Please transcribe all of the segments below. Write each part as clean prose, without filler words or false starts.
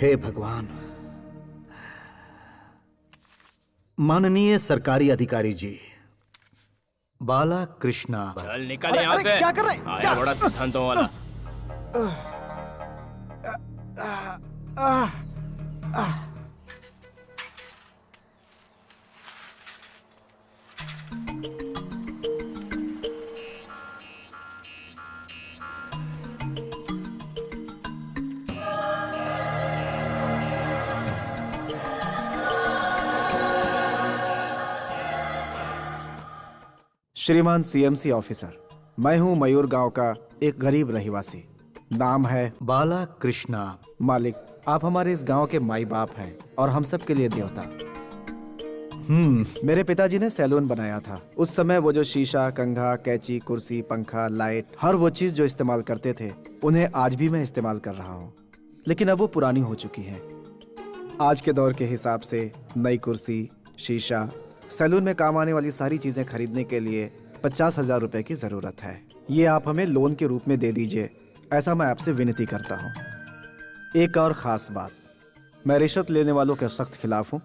हे भगवान। माननीय सरकारी अधिकारी जी, बाला कृष्णा। चल निकल यहाँ से। क्या कर रहे हैं? आया बड़ा सिद्धांतों वाला। श्रीमान सीएमसी ऑफिसर, मैं हूं मयूर गांव का एक गरीब रहिवासी। नाम है बाला कृष्णा। मालिक, आप हमारे इस गांव के माई बाप हैं और हम सब के लिए देवता। मेरे पिताजी ने सैलून बनाया था। उस समय वो जो शीशा, कंघा, कैंची, कुर्सी, पंखा, लाइट, हर वो चीज जो इस्तेमाल करते थे, उन्हें आज भी मैं इस्तेमाल कर रहा हूँ। लेकिन अब वो पुरानी हो चुकी हैं। आज के दौर के हिसाब से नई कुर्सी, शीशा, सैलून में काम आने वाली सारी चीजें खरीदने के लिए 50,000 रुपए की जरूरत है। ये आप हमें लोन के रूप में दे दीजिए, ऐसा मैं आपसे विनती करता हूँ। एक और खास बात, मैं रिश्वत लेने वालों के सख्त खिलाफ हूँ,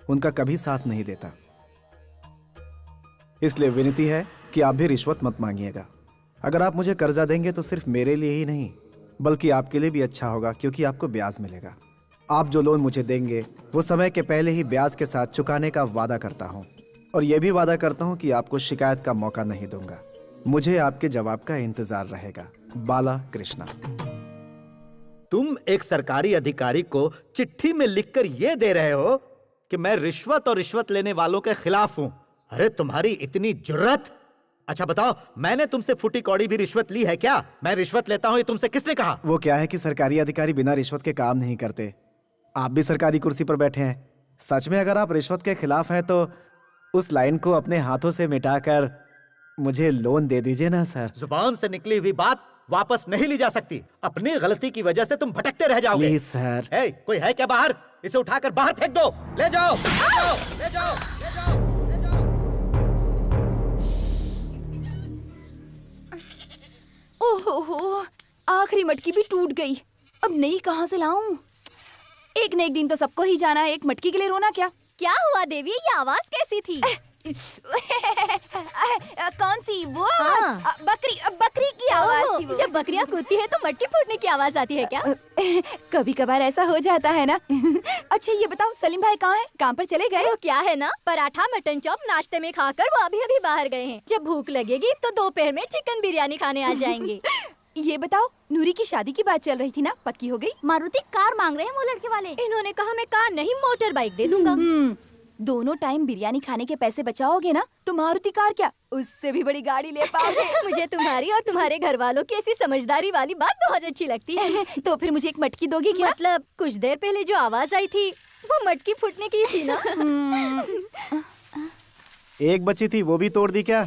उनका कभी साथ नहीं देता। इसलिए विनती है कि आप भी रिश्वत मत मांगिएगा। अगर आप मुझे कर्जा देंगे तो सिर्फ मेरे लिए ही नहीं, बल्कि आपके लिए भी अच्छा होगा, क्योंकि आपको ब्याज मिलेगा। आप जो लोन मुझे देंगे वो समय के पहले ही ब्याज के साथ चुकाने का वादा करता हूँ, और यह भी वादा करता हूँ कि आपको शिकायत का मौका नहीं दूंगा। मुझे आपके जवाब का इंतजार रहेगा। बाला कृष्णा। तुम एक सरकारी अधिकारी को चिट्ठी में लिखकर यह दे रहे हो कि मैं रिश्वत और रिश्वत लेने वालों के खिलाफ हूं। अरे तुम्हारी इतनी जुर्रत! अच्छा बताओ, मैंने तुमसे फूटी कौड़ी भी रिश्वत ली है क्या? मैं रिश्वत लेता हूं, ये तुमसे किसने कहा? वो क्या है कि सरकारी अधिकारी बिना रिश्वत के काम नहीं करते। आप भी सरकारी कुर्सी पर बैठे हैं। सच में अगर आप रिश्वत के खिलाफ हैं तो उस लाइन को अपने हाथों से मिटाकर मुझे लोन दे दीजिए ना सर। जुबान से निकली हुई बात वापस नहीं ली जा सकती। अपनी गलती की वजह से तुम भटकते रह जाओगे। Please sir. ए, कोई है क्या बाहर? इसे उठाकर बाहर फेंक दो। ले जाओ, ले जाओ, ले जाओ, ले जाओ, ले जाओ। ओहो, आखिरी मटकी भी टूट गई। अब नई कहाँ से लाऊं? एक न एक दिन तो सबको ही जाना है, एक मटकी के लिए रोना क्या? क्या हुआ देवी, ये आवाज कैसी थी? कौन सी वो? हाँ। बकरी की आवाज थी वो। जब बकरियां कूदती है तो मटकी फूटने की आवाज आती है क्या? कभी कभार ऐसा हो जाता है ना। अच्छा ये बताओ, सलीम भाई कहाँ हैं? काम पर चले गए? वो क्या है ना, पराठा मटन चॉप नाश्ते में खाकर वो अभी अभी बाहर गए हैं। जब भूख लगेगी तो दोपहर में चिकन बिरयानी खाने आ जाएंगे। ये बताओ, नूरी की शादी की बात चल रही थी ना, पक्की हो गई? मारुति कार मांग रहे हैं वो लड़के वाले। इन्होंने कहा मैं कार नहीं मोटर बाइक दे दूंगा। दोनों टाइम बिरयानी खाने के पैसे बचाओगे ना तो मारुति कार क्या, उससे भी बड़ी गाड़ी ले पाओगे। मुझे तुम्हारी और तुम्हारे घर वालों की ऐसी समझदारी वाली बात बहुत अच्छी लगती है। तो फिर मुझे एक मटकी दोगे क्या? मतलब कुछ देर पहले जो आवाज आई थी वो मटकी फूटने की थी ना। एक बची थी, वो भी तोड़ दी क्या?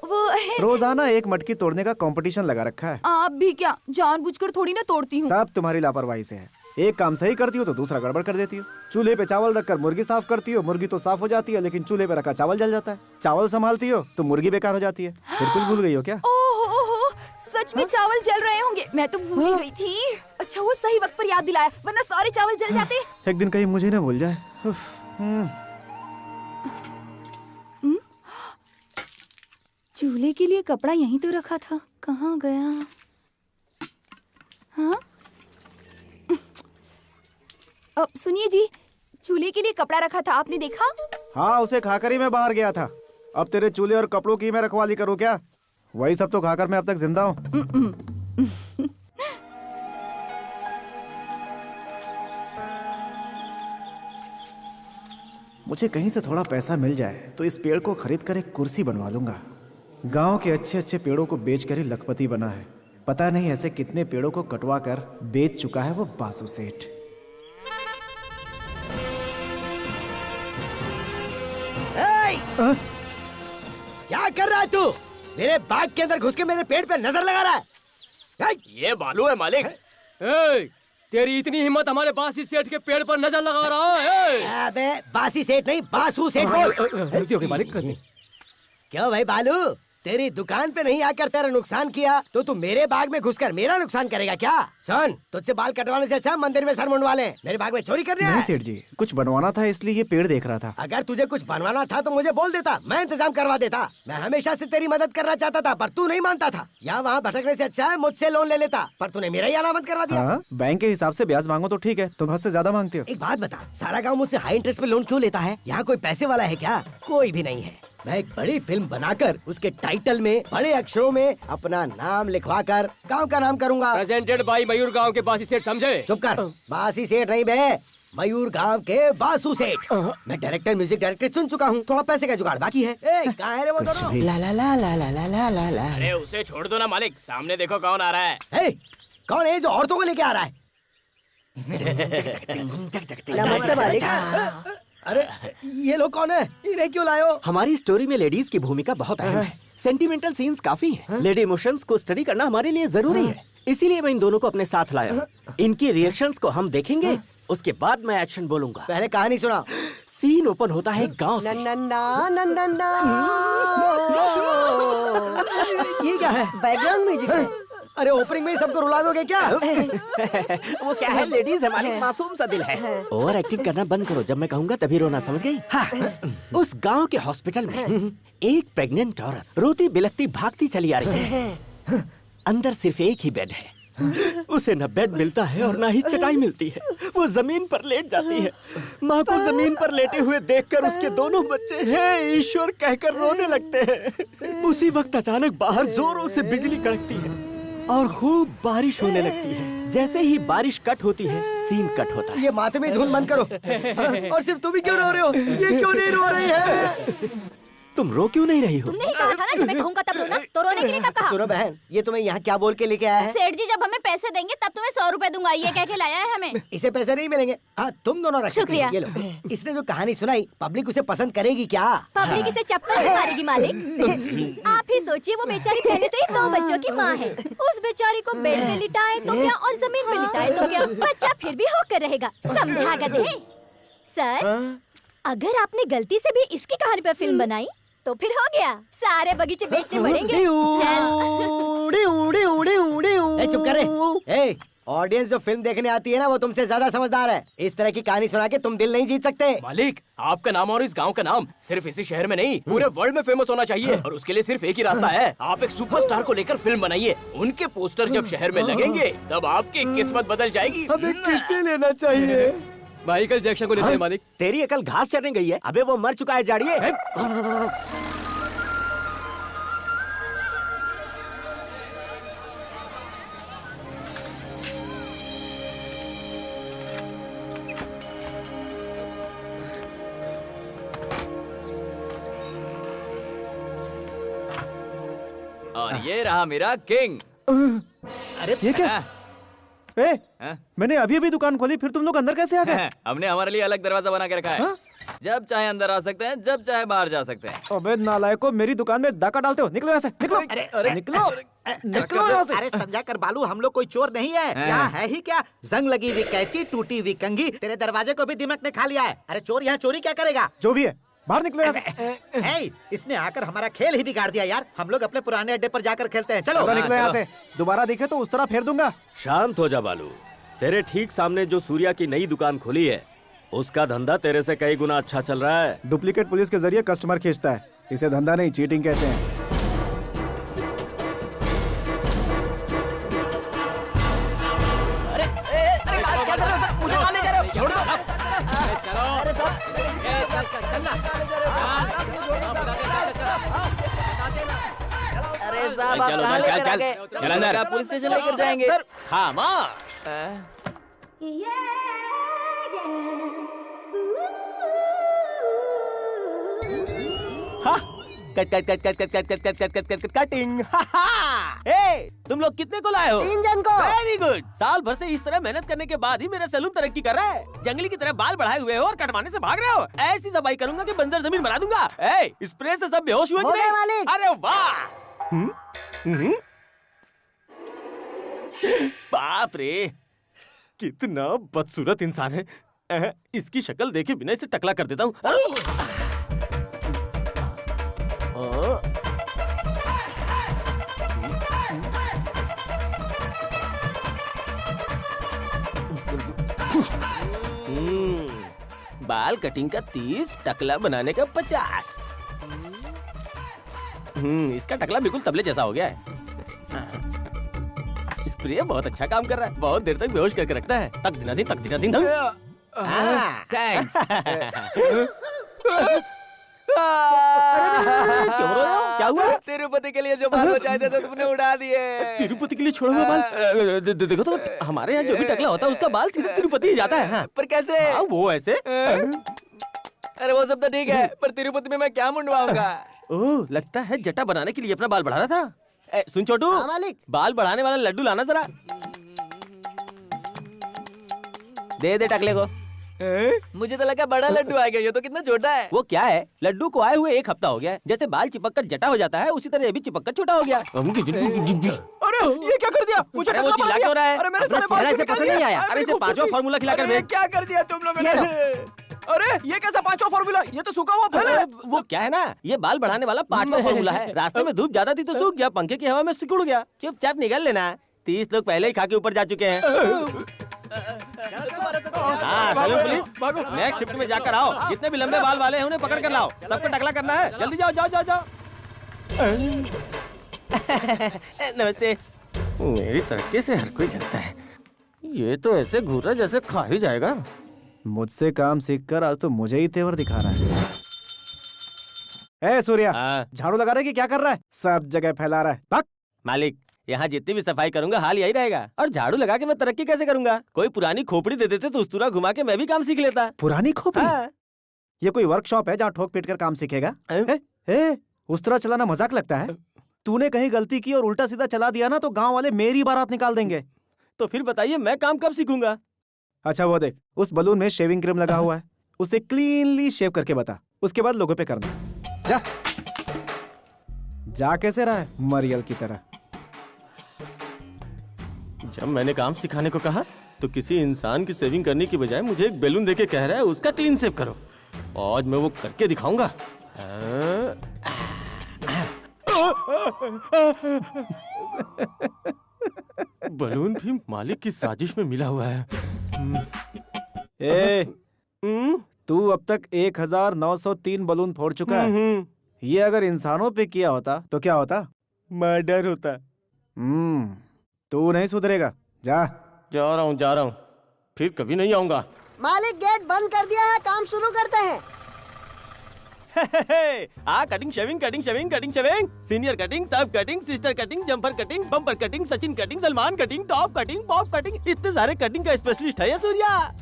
वो है। रोजाना एक मटकी तोड़ने का कंपटीशन लगा रखा है। आप भी क्या जानबूझकर थोड़ी ना तोड़ती हूँ। सब तुम्हारी लापरवाही से है। एक काम सही करती हो तो दूसरा गड़बड़ कर देती हो। चूल्हे पे चावल रखकर मुर्गी साफ करती हो, मुर्गी तो साफ हो जाती है, लेकिन चूल्हे पे रखा चावल जल जाता है। चावल संभालती हो तो मुर्गी बेकार हो जाती है। फिर कुछ भूल गई हो क्या? ओहो, सच में चावल जल रहे होंगे, मैं तो भूल ही गई थी। अच्छा वो सही वक्त पर याद दिलाया, वरना सारे चावल जल जाते। एक दिन कहीं मुझे ना भूल जाए। चूल्हे के लिए कपड़ा यहीं तो रखा था, कहाँ गया? हाँ सुनिए जी, चूल्हे के लिए कपड़ा रखा था, आपने देखा? हाँ, उसे खाकर ही मैं बाहर गया था। अब तेरे चूल्हे और कपड़ों की मैं रखवाली करूँ क्या? वही सब तो खाकर मैं अब तक जिंदा हूँ। मुझे कहीं से थोड़ा पैसा मिल जाए तो इस पेड़ को खरीद कर एक कुर्सी बनवा लूंगा। गांव के अच्छे अच्छे पेड़ों को बेचकर ही लखपति बना है। पता नहीं ऐसे कितने पेड़ों को कटवा कर बेच चुका है वो बासु सेठ। क्या कर रहा है तू? मेरे बाग के अंदर घुस के मेरे पेड़ पे नजर लगा रहा है। ये बालू है मालिक। तेरी इतनी हिम्मत हमारे बासी सेठ के पेड़ पर नजर लगा रहा है? अबे बासी सेठ नहीं, बासु सेठ बोल। गलती हो गई मालिक। क्यों भाई बालू, तेरी दुकान पे नहीं आकर तेरा नुकसान किया तो तू मेरे बाग में घुसकर मेरा नुकसान करेगा क्या? सुन, तुझसे बाल कटवाने से अच्छा मंदिर में सर मुंडवा ले। मेरे बाग में चोरी करने नहीं आया? सेठ जी, कुछ बनवाना था इसलिए ये पेड़ देख रहा था। अगर तुझे कुछ बनवाना था तो मुझे बोल देता, मैं इंतजाम करवा देता। मैं हमेशा से तेरी मदद करना चाहता था पर तू नहीं मानता था। यहाँ वहाँ भटकने से अच्छा है मुझसे लोन ले लेता, पर तूने मेरा ही आना बंद करवा दिया। हाँ, बैंक के हिसाब से ब्याज मांगो तो ठीक है, तुम हद से ज्यादा मांगते हो। एक बात बता, सारा गांव मुझसे हाई इंटरेस्ट पे लोन क्यों लेता है? यहाँ कोई पैसे वाला है क्या? कोई भी नहीं है। मैं एक बड़ी फिल्म बनाकर उसके टाइटल में बड़े अक्षरों में अपना नाम लिखवा कर गाँव का नाम करूँगा। प्रेजेंटेड बाई मयूर गांव के बासी सेठ, समझे? चुप कर, बासी सेठ नहीं बे, मयूर गांव के बासु सेठ। मैं डायरेक्टर, म्यूजिक डायरेक्टर चुन चुका हूँ, थोड़ा पैसे का जुगाड़ बाकी है। कहाँ है रे वो दोनों? ला ला ला ला ला ला ला ला ला। अरे उसे छोड़ दो ना मालिक, सामने देखो कौन आ रहा है। कौन है जो औरतों को लेके आ रहा है? नमस्ते मालिक। अरे ये लोग कौन है? इन्हें क्यों लाए हो? हमारी स्टोरी में लेडीज की भूमिका बहुत अहम है। सेंटिमेंटल सीन्स काफी हैं। लेडी इमोशंस को स्टडी करना हमारे लिए जरूरी है, इसीलिए मैं इन दोनों को अपने साथ लाया हूँ। इनकी रिएक्शंस को हम देखेंगे, उसके बाद मैं एक्शन बोलूंगा। पहले कहानी सुना। सीन ओपन होता है गांव से। ये क्या है? बैकग्राउंड म्यूजिक है। अरे ओपनिंग में ही सबको रुला दोगे क्या? वो क्या है, लेडीज हमारे मासूम सा दिल है। ओवर एक्टिंग करना बंद करो, जब मैं कहूँगा तभी रोना, समझ गई? हाँ। उस गांव के हॉस्पिटल में एक प्रेग्नेंट औरत रोती बिलखती भागती चली आ रही है। अंदर सिर्फ एक ही बेड है, उसे न बेड मिलता है और न ही चटाई मिलती है। वो जमीन पर लेट जाती है। माँ को जमीन पर लेटे हुए देखकर उसके दोनों बच्चे हे ईश्वर कहकर रोने लगते हैं। उसी वक्त अचानक बाहर जोरों से बिजली कड़कती है और खूब बारिश होने लगती है। जैसे ही बारिश कट होती है, सीन कट होता है। ये माथे में धुन बंद करो। और सिर्फ तुम ही क्यों रो रहे हो? ये क्यों नहीं रो रही है? तुम रो क्यों नहीं रही हो? तुमने ही कहा था ना जब मैं कहूँगा तब रोना, तो रोने के लिए कब कहा? सुनो बहन, ये तुम्हें यहाँ क्या बोल के लेके आया है? सेठ जी जब हमें पैसे देंगे तब तुम्हें 100 रुपए दूंगा, ये कह के लाया है हमें। इसे पैसे नहीं मिलेंगे। हाँ, तुम दोनों रख सकते हो। ये लो। इसने जो कहानी सुनाई, पब्लिक उसे पसंद करेगी क्या? पब्लिक इसे चप्पल से मारेगी मालिक। आप ही सोचिए, वो बेचारी पहले से ही 2 बच्चों की माँ है। उस बेचारी को बेड पे लिटाए तो क्या और जमीन पे लिटाए तो क्या, बच्चा फिर भी होकर रहेगा। समझा गधे? सर, अगर आपने गलती से भी इसकी कहानी पर फिल्म बनाई तो फिर हो गया, सारे बगीचे बेचने पड़ेंगे। चुप करे। ऑडियंस जो फिल्म देखने आती है ना, वो तुमसे ज्यादा समझदार है। इस तरह की कहानी सुना के तुम दिल नहीं जीत सकते। मालिक, आपका नाम और इस गांव का नाम सिर्फ इसी शहर में नहीं, पूरे वर्ल्ड में फेमस होना चाहिए। और उसके लिए सिर्फ एक ही रास्ता है, आप एक सुपरस्टार को लेकर फिल्म बनाइए। उनके पोस्टर जब शहर में लगेंगे तब आपकी किस्मत बदल जाएगी। हमें किसे लेना चाहिए? माइकल जैक्सन को लेते हैं मालिक। तेरी अकल घास चरने गई है। अबे वो मर चुका है, जाड़िए। और ये रहा मेरा किंग। अरे ये क्या? मैंने अभी अभी दुकान खोली, फिर तुम लोग अंदर कैसे आ गए? हमने हमारे लिए अलग दरवाजा बना के रखा है। जब चाहे अंदर आ सकते हैं, जब चाहे बाहर जा सकते हैं। अबे नालायको, मेरी दुकान में डाका डालते हो, निकलो यहाँ से, निकलो। अरे निकलो, निकलो यहाँ से। अरे समझा कर बालू, हम लोग कोई चोर नहीं है। यहाँ है ही क्या? जंग लगी हुई कैंची, टूटी हुई कंघी, तेरे दरवाजे को भी दिमाग ने खा लिया है। अरे चोर यहाँ चोरी क्या करेगा? जो भी है, बाहर निकलो यहाँ से। हे, इसने आकर हमारा खेल ही बिगाड़ दिया यार। हम लोग अपने पुराने अड्डे पर जाकर खेलते हैं। चलो निकलो यहाँ से, दोबारा दिखे तो उस तरह फेर दूंगा। शांत हो जा बालू। तेरे ठीक सामने जो सूर्या की नई दुकान खुली है, उसका धंधा तेरे से कई गुना अच्छा चल रहा है। डुप्लीकेट पुलिस के जरिए कस्टमर खींचता है, इसे धंधा नहीं चीटिंग कहते हैं। अरे साहब, चल उधर, चल चल चल अंदर। पुलिस स्टेशन लेकर जाएंगे। सर, खामोश। Cut cut cut cut cut cut cut cut cut cut cut cutting. ए, तुम लोग कितने को लाए हो? 3 जन को। Very good. साल भर से इस तरह मेहनत करने के बाद ही मेरा सैलून तरक्की कर रहा है। जंगली की तरह बाल बढ़ाए हुए हो और कटवाने से भाग रहे हो। ऐसी सफाई करूंगा कि बंजर जमीन बना दूंगा। ए, स्प्रे से सब बेहोश हुए कि नहीं? अरे वाह, बाप रे, कितना बदसूरत इंसान है। इसकी शक्ल देखे बिना इसे टकला कर देता हूँ। बाल कटिंग का 30, टकला बनाने का 50। इसका टकला बिल्कुल तबले जैसा हो गया है। स्प्रे बहुत अच्छा काम कर रहा है, बहुत देर तक बेहोश करके रखता है। तक दिना दिन थैंक्स। क्यों रो रहे हो? क्या हुआ? तिरुपति के लिए जो बाल बचाए थे तो तुमने उड़ा दिए। तिरुपति के लिए छोड़ा हुआ बाल? देखो तो हमारे यहाँ जो भी टकला होता है उसका बाल सीधे तिरुपति ही जाता है। हाँ। पर कैसे? वो ऐसे। अरे वो सब तो ठीक है, पर तिरुपति में मैं क्या मुंडवाऊंगा? ओह, लगता है जटा बनाने के लिए अपना बाल बढ़ा रहा था। सुन छोटू, मालिक। बाल बढ़ाने वाला लड्डू लाना जरा। दे दे टकले को। मुझे तो लगा बड़ा लड्डू आ गया, ये तो कितना छोटा है। वो क्या है, लड्डू को आए हुए 1 हफ्ता हो गया है। जैसे बाल चिपक कर जटा हो जाता है, उसी तरह ये भी चिपक कर छोटा हो गया। अरे ये क्या कर दिया? मुझे वो चिल्ला क्यों रहा है? अरे मेरे सारे बाल इसे पसंद नहीं आया। अरे इसे 5वां फार्मूला खिलाकर भेज। क्या कर दिया तुम लोगों ने? अरे ये कैसा 5वां फार्मूला? ये तो सूखा हुआ फल है। वो क्या है ना, ये बाल बढ़ाने वाला 5वां फार्मूला है। रास्ते में धूप ज्यादा थी तो सूख गया, पंखे की हवा में सिकुड़ गया। चुपचाप निकल लेना। 30 लोग पहले ही खा के ऊपर जा चुके हैं। हाँ, सैलून पुलिस, नेक्स्ट शिफ्ट में जाकर आओ। जितने भी लंबे बाल वाले हैं उन्हें पकड़ कर लाओ। सबको टकला करना है। जल्दी जाओ जाओ जाओ जाओ। नमस्ते। मेरी तरक्की से हर कोई जलता है। ये तो ऐसे घूर रहा जैसे खा ही जाएगा। मुझसे काम सीखकर आज तो मुझे ही तेवर दिखा रहा है। ए सूर्या, हाँ। झाड़ू लगा रहा है कि क्या कर रहा है? सब जगह फैला रहा है। भाग। मालिक, यहाँ जितनी भी सफाई करूंगा हाल यही रहेगा। और झाड़ू लगा के मैं तरक्की कैसे करूंगा? कोई पुरानी खोपड़ी दे देते तो उस्तरा घुमा के मैं भी काम सीख लेता। पुरानी खोपड़ी? हाँ। ये कोई वर्कशॉप है जहाँ ठोक पीट कर काम सीखेगा? उस्तरा चलाना मजाक लगता है? तूने कहीं गलती की और उल्टा सीधा चला दिया ना तो गांव वाले मेरी बारात निकाल देंगे। तो फिर बताइए मैं काम कब सीखूंगा? अच्छा वो देख, उस बलून में शेविंग क्रीम लगा हुआ है, उसे क्लीनली शेव करके बता। उसके बाद लोगों पे करना। जा जा। कैसे रहा है मरियल की तरह? जब मैंने काम सिखाने को कहा तो किसी इंसान की सेविंग करने की बजाय मुझे एक बैलून देके कह रहा है उसका क्लीन शेव करो। आज मैं वो करके दिखाऊंगा। बलून भी मालिक की साजिश में मिला हुआ है। तू अब तक 1903 बलून फोड़ चुका है। ये अगर इंसानों पे किया होता तो क्या होता? मर्डर होता। तू नहीं सुधरेगा। जा जा रहा हूँ, फिर कभी नहीं आऊंगा। मालिक गेट बंद कर दिया है, काम शुरू करते हैं। कटिंग शेविंग सीनियर कटिंग, सब cutting, sister cutting, jumper cutting, bumper cutting, Sachin cutting, Salman cutting, top cutting, pop cutting, इतने सारे कटिंग का स्पेशलिस्ट है ये सूर्या।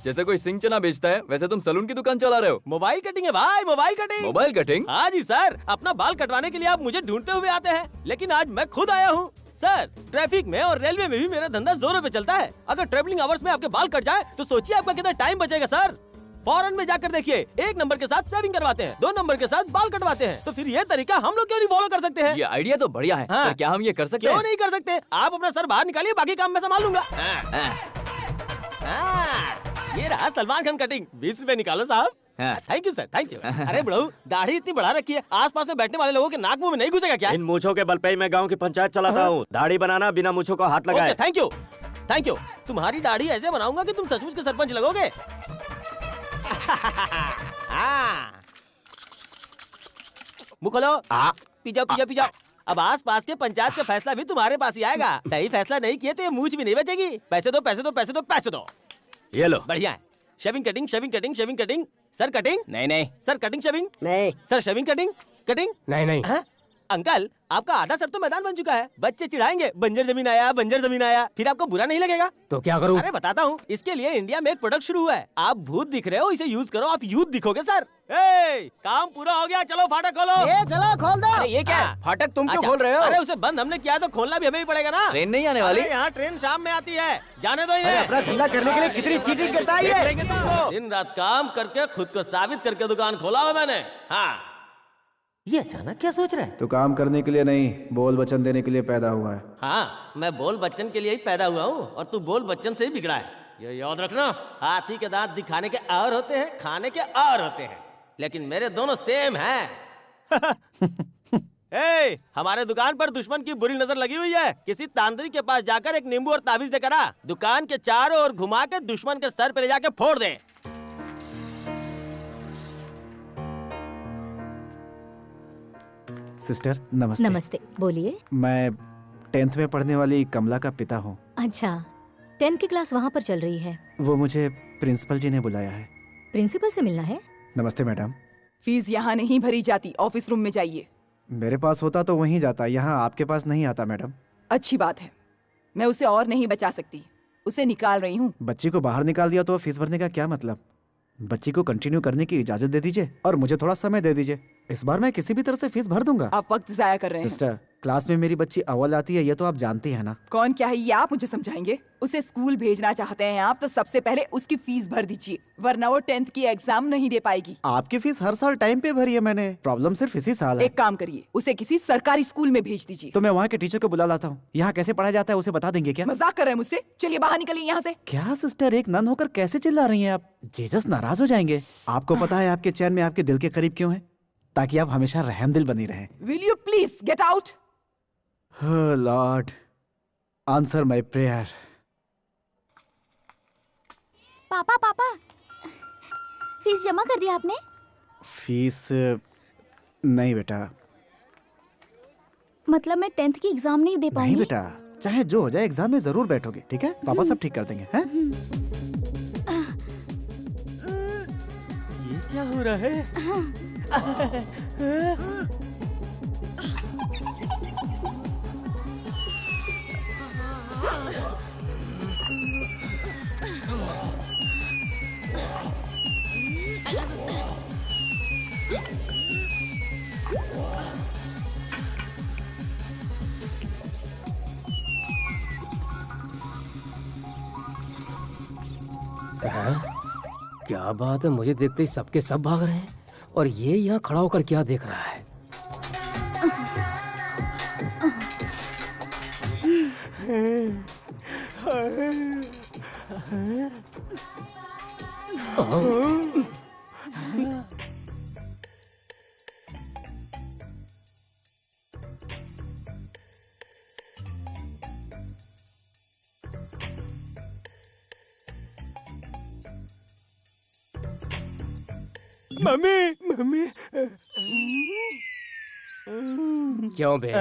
जैसे कोई सिंह चना बेचता है वैसे तुम सलून की दुकान चला रहे हो। मोबाइल कटिंग है भाई, मोबाइल कटिंग। Mobile cutting? हाँ जी सर, अपना बाल कटवाने के लिए आप मुझे ढूंढते हुए आते हैं, लेकिन आज मैं खुद आया हूँ। सर, ट्रैफिक में और रेलवे में भी मेरा धंधा जोरों पे चलता है। अगर ट्रेवलिंग आवर्स में आपके बाल कट जाए तो सोचिए आपका कितना टाइम बचेगा सर। फॉरेन में जाकर देखिए, 1 नंबर के साथ सेविंग करवाते हैं, 2 नंबर के साथ बाल कटवाते हैं। तो फिर ये तरीका हम लोग क्यों नहीं फॉलो कर सकते हैं? ये आइडिया तो बढ़िया है। हाँ। पर क्या हम ये कर सकते क्यों हैं? नहीं कर सकते? आप अपना सर बाहर निकालिए, बाकी काम मैं संभाल लूंगा। ये रहा सलमान खान कटिंग। 20 रुपए निकालो साहब। Thank you sir, thank you. अरे बड़ू, दाढ़ी इतनी बढ़ा रखी है, आसपास में बैठने वाले लोगों के नाक मुंह में नहीं घुसेगा क्या? इन मूछों के बल पे ही मैं गांव की पंचायत चलाता हूँ। दाढ़ी बनाना बिना मूछों को हाथ लगाए। Thank you, thank you. तुम्हारी दाढ़ी ऐसे बनाऊंगा कि तुम सचमुच के सरपंच लगोगे। मुंह खोलो। पी जाओ। अब आस पास के पंचायत का फैसला भी तुम्हारे पास ही आएगा। सही फैसला नहीं किए तो ये मूछ भी नहीं बचेगी। पैसे दो। ये लो। बढ़िया है। Shaving cutting. Sir cutting? नहीं। Sir cutting shaving? नहीं। Sir shaving cutting? नहीं। हाँ? अंकल, आपका आधा सर तो मैदान बन चुका है। बच्चे चिढ़ाएंगे, बंजर जमीन आया, फिर आपको बुरा नहीं लगेगा? तो क्या करूं? अरे बताता हूँ, इसके लिए इंडिया में एक प्रोडक्ट शुरू हुआ है। आप भूत दिख रहे हो, इसे यूज करो, आप यूथ दिखोगे सर। काम पूरा हो गया, चलो फाटक खोलो। चलो खोल दो। अरे ये क्या है? फाटक तुम क्यों अच्छा, खोल रहे हो? अरे उसे बंद हमने किया तो खोलना भी हमें ही पड़ेगा ना। ट्रेन नहीं आने वाली? अरे यहाँ ट्रेन शाम में आती है, जाने दो इन्हें। अपना धंधा करने के लिए कितनी चीटिंग करता है ये। दिन रात काम करके खुद को साबित करके दुकान खोला हुआ मैंने। हाँ, ये अचानक क्या सोच रहा है? तू काम करने के लिए नहीं, बोल वचन देने के लिए पैदा हुआ है। हाँ, मैं बोल बच्चन के लिए ही पैदा हुआ हूँ और तू बोल बच्चन से ही बिगड़ा है। ये याद रखना, हाथी के दांत दिखाने के और होते हैं, खाने के और होते हैं, लेकिन मेरे दोनों सेम हैं। हमारे दुकान पर दुश्मन की बुरी नजर लगी हुई है। किसी तांत्रिक के पास जाकर एक नींबू और ताबीज लेकर आ, दुकान के चारों ओर घुमा के दुश्मन के सर पे ले जाके फोड़ दे। सिस्टर नमस्ते। नमस्ते, बोलिए। मैं 10th में पढ़ने वाली कमला का पिता हूँ। अच्छा, 10th की क्लास वहाँ पर चल रही है। वो मुझे प्रिंसिपल जी ने बुलाया है। प्रिंसिपल से मिलना है? नमस्ते मैडम। फीस यहाँ नहीं भरी जाती, ऑफिस रूम में जाइए। मेरे पास होता तो वहीं जाता, यहाँ आपके पास नहीं आता मैडम। अच्छी बात है, मैं उसे और नहीं बचा सकती, उसे निकाल रही हूँ। बच्ची को बाहर निकाल दिया तो फीस भरने का क्या मतलब? बच्ची को कंटिन्यू करने की इजाजत दे दीजिए और मुझे थोड़ा समय दे दीजिए। इस बार मैं किसी भी तरह से फीस भर दूंगा। आप वक्त जाया कर रहे हैं। सिस्टर, क्लास में मेरी बच्ची अव्वल आती है, ये तो आप जानती है ना। कौन क्या है ये आप मुझे समझाएंगे? उसे स्कूल भेजना चाहते हैं आप तो सबसे पहले उसकी फीस भर दीजिए, वरना वो 10th की एग्जाम नहीं दे पाएगी। आपकी फीस हर साल टाइम पे भरी है मैंने, प्रॉब्लम सिर्फ इसी साल है। एक काम करिए, उसे किसी सरकारी स्कूल में भेज दीजिए। तो मैं वहाँ के टीचर को बुला लाता हूँ। यहाँ कैसे पढ़ाया जाता है उसे बता देंगे क्या? मजाक कर रहे हैं मुझसे? चलिए बाहर निकलिए यहाँ से। क्या सिस्टर, एक नन होकर कैसे चिल्ला रही हैं आप? जीसस नाराज हो जाएंगे। आपको पता है आपके चैन में आपके दिल के करीब क्यों है? ताकि आप हमेशा रहमदिल बनी रहें। Will you please get out? Lord, answer my prayer. पापा पापा, फीस जमा कर दिया आपने? फीस नहीं बेटा। मतलब मैं 10th की एग्जाम नहीं दे पाऊंगी? नहीं बेटा, चाहे जो हो जाए एग्जाम में जरूर बैठोगे, ठीक है? पापा सब ठीक कर देंगे, हैं? ये क्या हो रहा है? क्या बात है, मुझे देखते ही सबके सब भाग रहे हैं और ये यहाँ खड़ा होकर क्या देख रहा है? Mummy mummy. क्यों बे?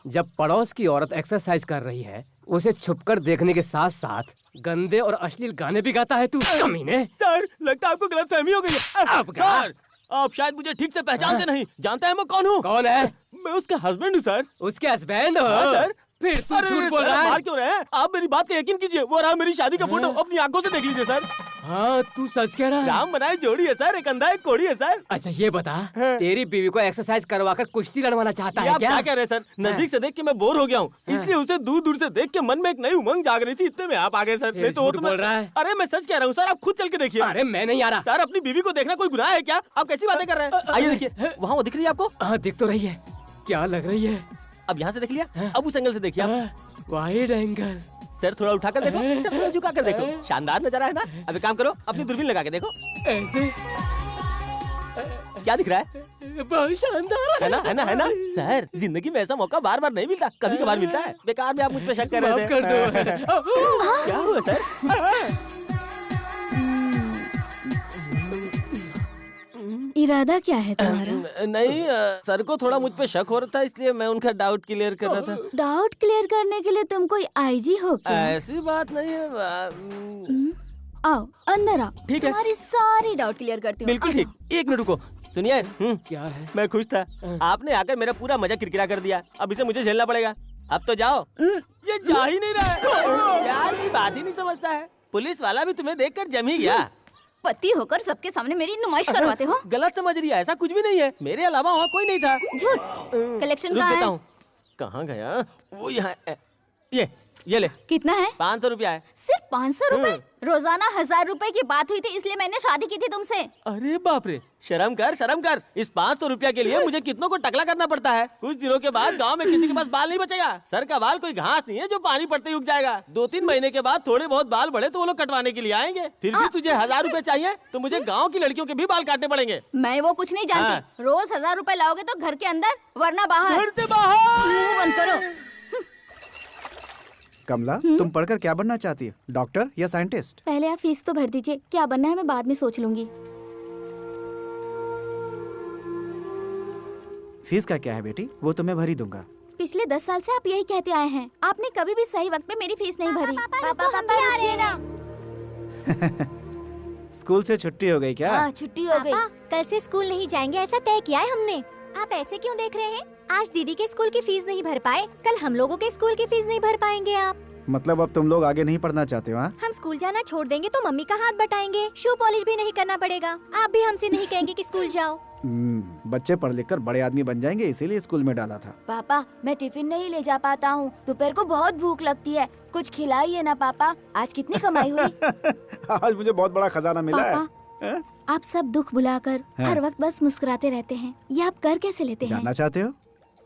जब पड़ोस की औरत एक्सरसाइज कर रही है, उसे छुपकर देखने के साथ साथ गंदे और अश्लील गाने भी गाता है तू, कमीने। सर, लगता है आपको गलतफहमी हो गई है। अब क्या? सर, आप शायद मुझे ठीक से पहचानते नहीं। जानते हैं मैं कौन हूँ? कौन है? मैं उसका हस्बैंड हूँ सर। उसके हस्बैंड हो? हाँ, सर। फिर तू अरे झूठ बोल सर, रहा है। मार क्यों रहे हैं? आप मेरी बात का यकीन कीजिए, वो रहा मेरी शादी का फोटो, अपनी आंखों से देख लीजिए सर। हाँ, तू सच कह रहा है। राम बनाए जोड़ी है सर, एक अंधा एक कोड़ी है सर। अच्छा ये बता, तेरी बीवी को एक्सरसाइज करवाकर कुश्ती लड़वाना चाहता ये है आप क्या? क्या कह रहे हैं सर? नजदीक से देख के मैं बोर हो गया हूँ, इसलिए उसे दूर दूर से देख के मन में एक नई उमंग जाग रही थी, इतने में आप आ गए सर। नहीं तो वो झूठ तो बोल रहा है। अरे मैं सच कह रहा हूँ सर, आप खुद चल के देखिए। अरे मैं नहीं आ रहा। सर, अपनी बीवी को देखना कोई गुनाह है क्या? आप कैसी बातें कर रहे हैं? आइए देखिए, वहाँ वो दिख रही है आपको? हाँ दिख तो रही है। क्या लग रही है? अब यहाँ से देख लिया, अब उस एंगल से देखिए आप। Wide angle. सर थोड़ा उठाकर देखो, सर थोड़ा झुका कर देखो, शानदार नजारा है ना? अब एक काम करो, अपनी दूरबीन लगा के देखो। ऐसे क्या दिख रहा है? बहुत शानदार है ना, है ना, है ना? सर, जिंदगी में ऐसा मौका बार बार नहीं मिलता, कभी कभार मिलता है। बेकार में आप मुझ पे शक कर रहे थे। माफ कर दो। क्या हुआ सर? इरादा क्या है तुम्हारा? नहीं, सर को थोड़ा मुझ पे शक हो रहा था, इसलिए मैं उनका डाउट क्लियर कर रहा था। डाउट क्लियर करने के लिए तुम कोई आईजी हो क्या? ऐसी बात नहीं है। आओ अंदर आओ, ठीक है। तुम्हारी सारी डाउट क्लियर करती हूँ। बिल्कुल ठीक। एक मिनट रुको, सुनिए। क्या है? मैं खुश था, आपने आकर मेरा पूरा मजा किरकिरा कर दिया। अब इसे मुझे झेलना पड़ेगा। अब तो जाओ। ये जा ही नहीं रहा है, प्यार की बात ही नहीं समझता है। पुलिस वाला भी तुम्हें देखकर जम ही गया। पति होकर सबके सामने मेरी नुमाइश करवाते हो। गलत समझ रही है, ऐसा कुछ भी नहीं है। मेरे अलावा वहाँ कोई नहीं था। झूठ। कलेक्शन रुक कहाँ देता है? हूँ। कहाँ गया वो? यहाँ ये ले। कितना है? 500 रुपया है। सिर्फ 500 रुपए? रोजाना 1000 रुपए की बात हुई थी, इसलिए मैंने शादी की थी तुमसे। अरे बाप रे, शर्म कर, शर्म कर। इस 500 रुपया के लिए मुझे कितनों को टकला करना पड़ता है। कुछ दिनों के बाद गांव में किसी के पास बाल नहीं बचेगा। सर का बाल कोई घास नहीं है जो पानी पड़ते ही उग जाएगा। 2-3 महीने के बाद थोड़े बहुत बाल बढ़े तो वो लोग कटवाने के लिए आएंगे। फिर भी तुझे 1000 रुपए चाहिए तो मुझे गाँव की लड़कियों के भी बाल काटने पड़ेंगे। मैं वो कुछ नहीं जानती। रोज 1000 रुपए लाओगे तो घर के अंदर, वरना बाहर। घर से बाहर। मुंह बंद करो। कमला, तुम पढ़कर क्या बनना चाहती हो? डॉक्टर या साइंटिस्ट? पहले आप फीस तो भर दीजिए, क्या बनना है मैं बाद में सोच लूंगी। फीस का क्या है बेटी, वो तो मैं भर ही दूंगा। पिछले 10 साल से आप यही कहते आए हैं, आपने कभी भी सही वक्त पे मेरी फीस नहीं भरी। पापा हम भी आ रहे हैं ना। स्कूल से छुट्टी हो गई क्या? हाँ, छुट्टी हो गई। पापा कल से स्कूल नहीं जाएंगे ऐसा तय किया है हमने। आप ऐसे क्यों देख रहे हैं? आज दीदी के स्कूल की फीस नहीं भर पाए, कल हम लोगों के स्कूल की फीस नहीं भर पाएंगे आप। मतलब अब तुम लोग आगे नहीं पढ़ना चाहते हो? हाँ? हम स्कूल जाना छोड़ देंगे तो मम्मी का हाथ बटाएंगे, शू पॉलिश भी नहीं करना पड़ेगा। आप भी हमसे नहीं कहेंगे कि स्कूल जाओ। बच्चे पढ़ लिख कर बड़े आदमी बन जाएंगे, इसीलिए स्कूल में डाला था। पापा मैं टिफिन नहीं ले जा पाता हूँ, दोपहर को बहुत भूख लगती है, कुछ खिलाइए ना पापा। आज कितनी कमाई हुई? आज मुझे बहुत बड़ा खजाना मिला है। पापा आप सब दुख भुलाकर हर वक्त बस मुस्कुराते रहते हैं, ये आप कर कैसे लेते हैं? जानना चाहते हो?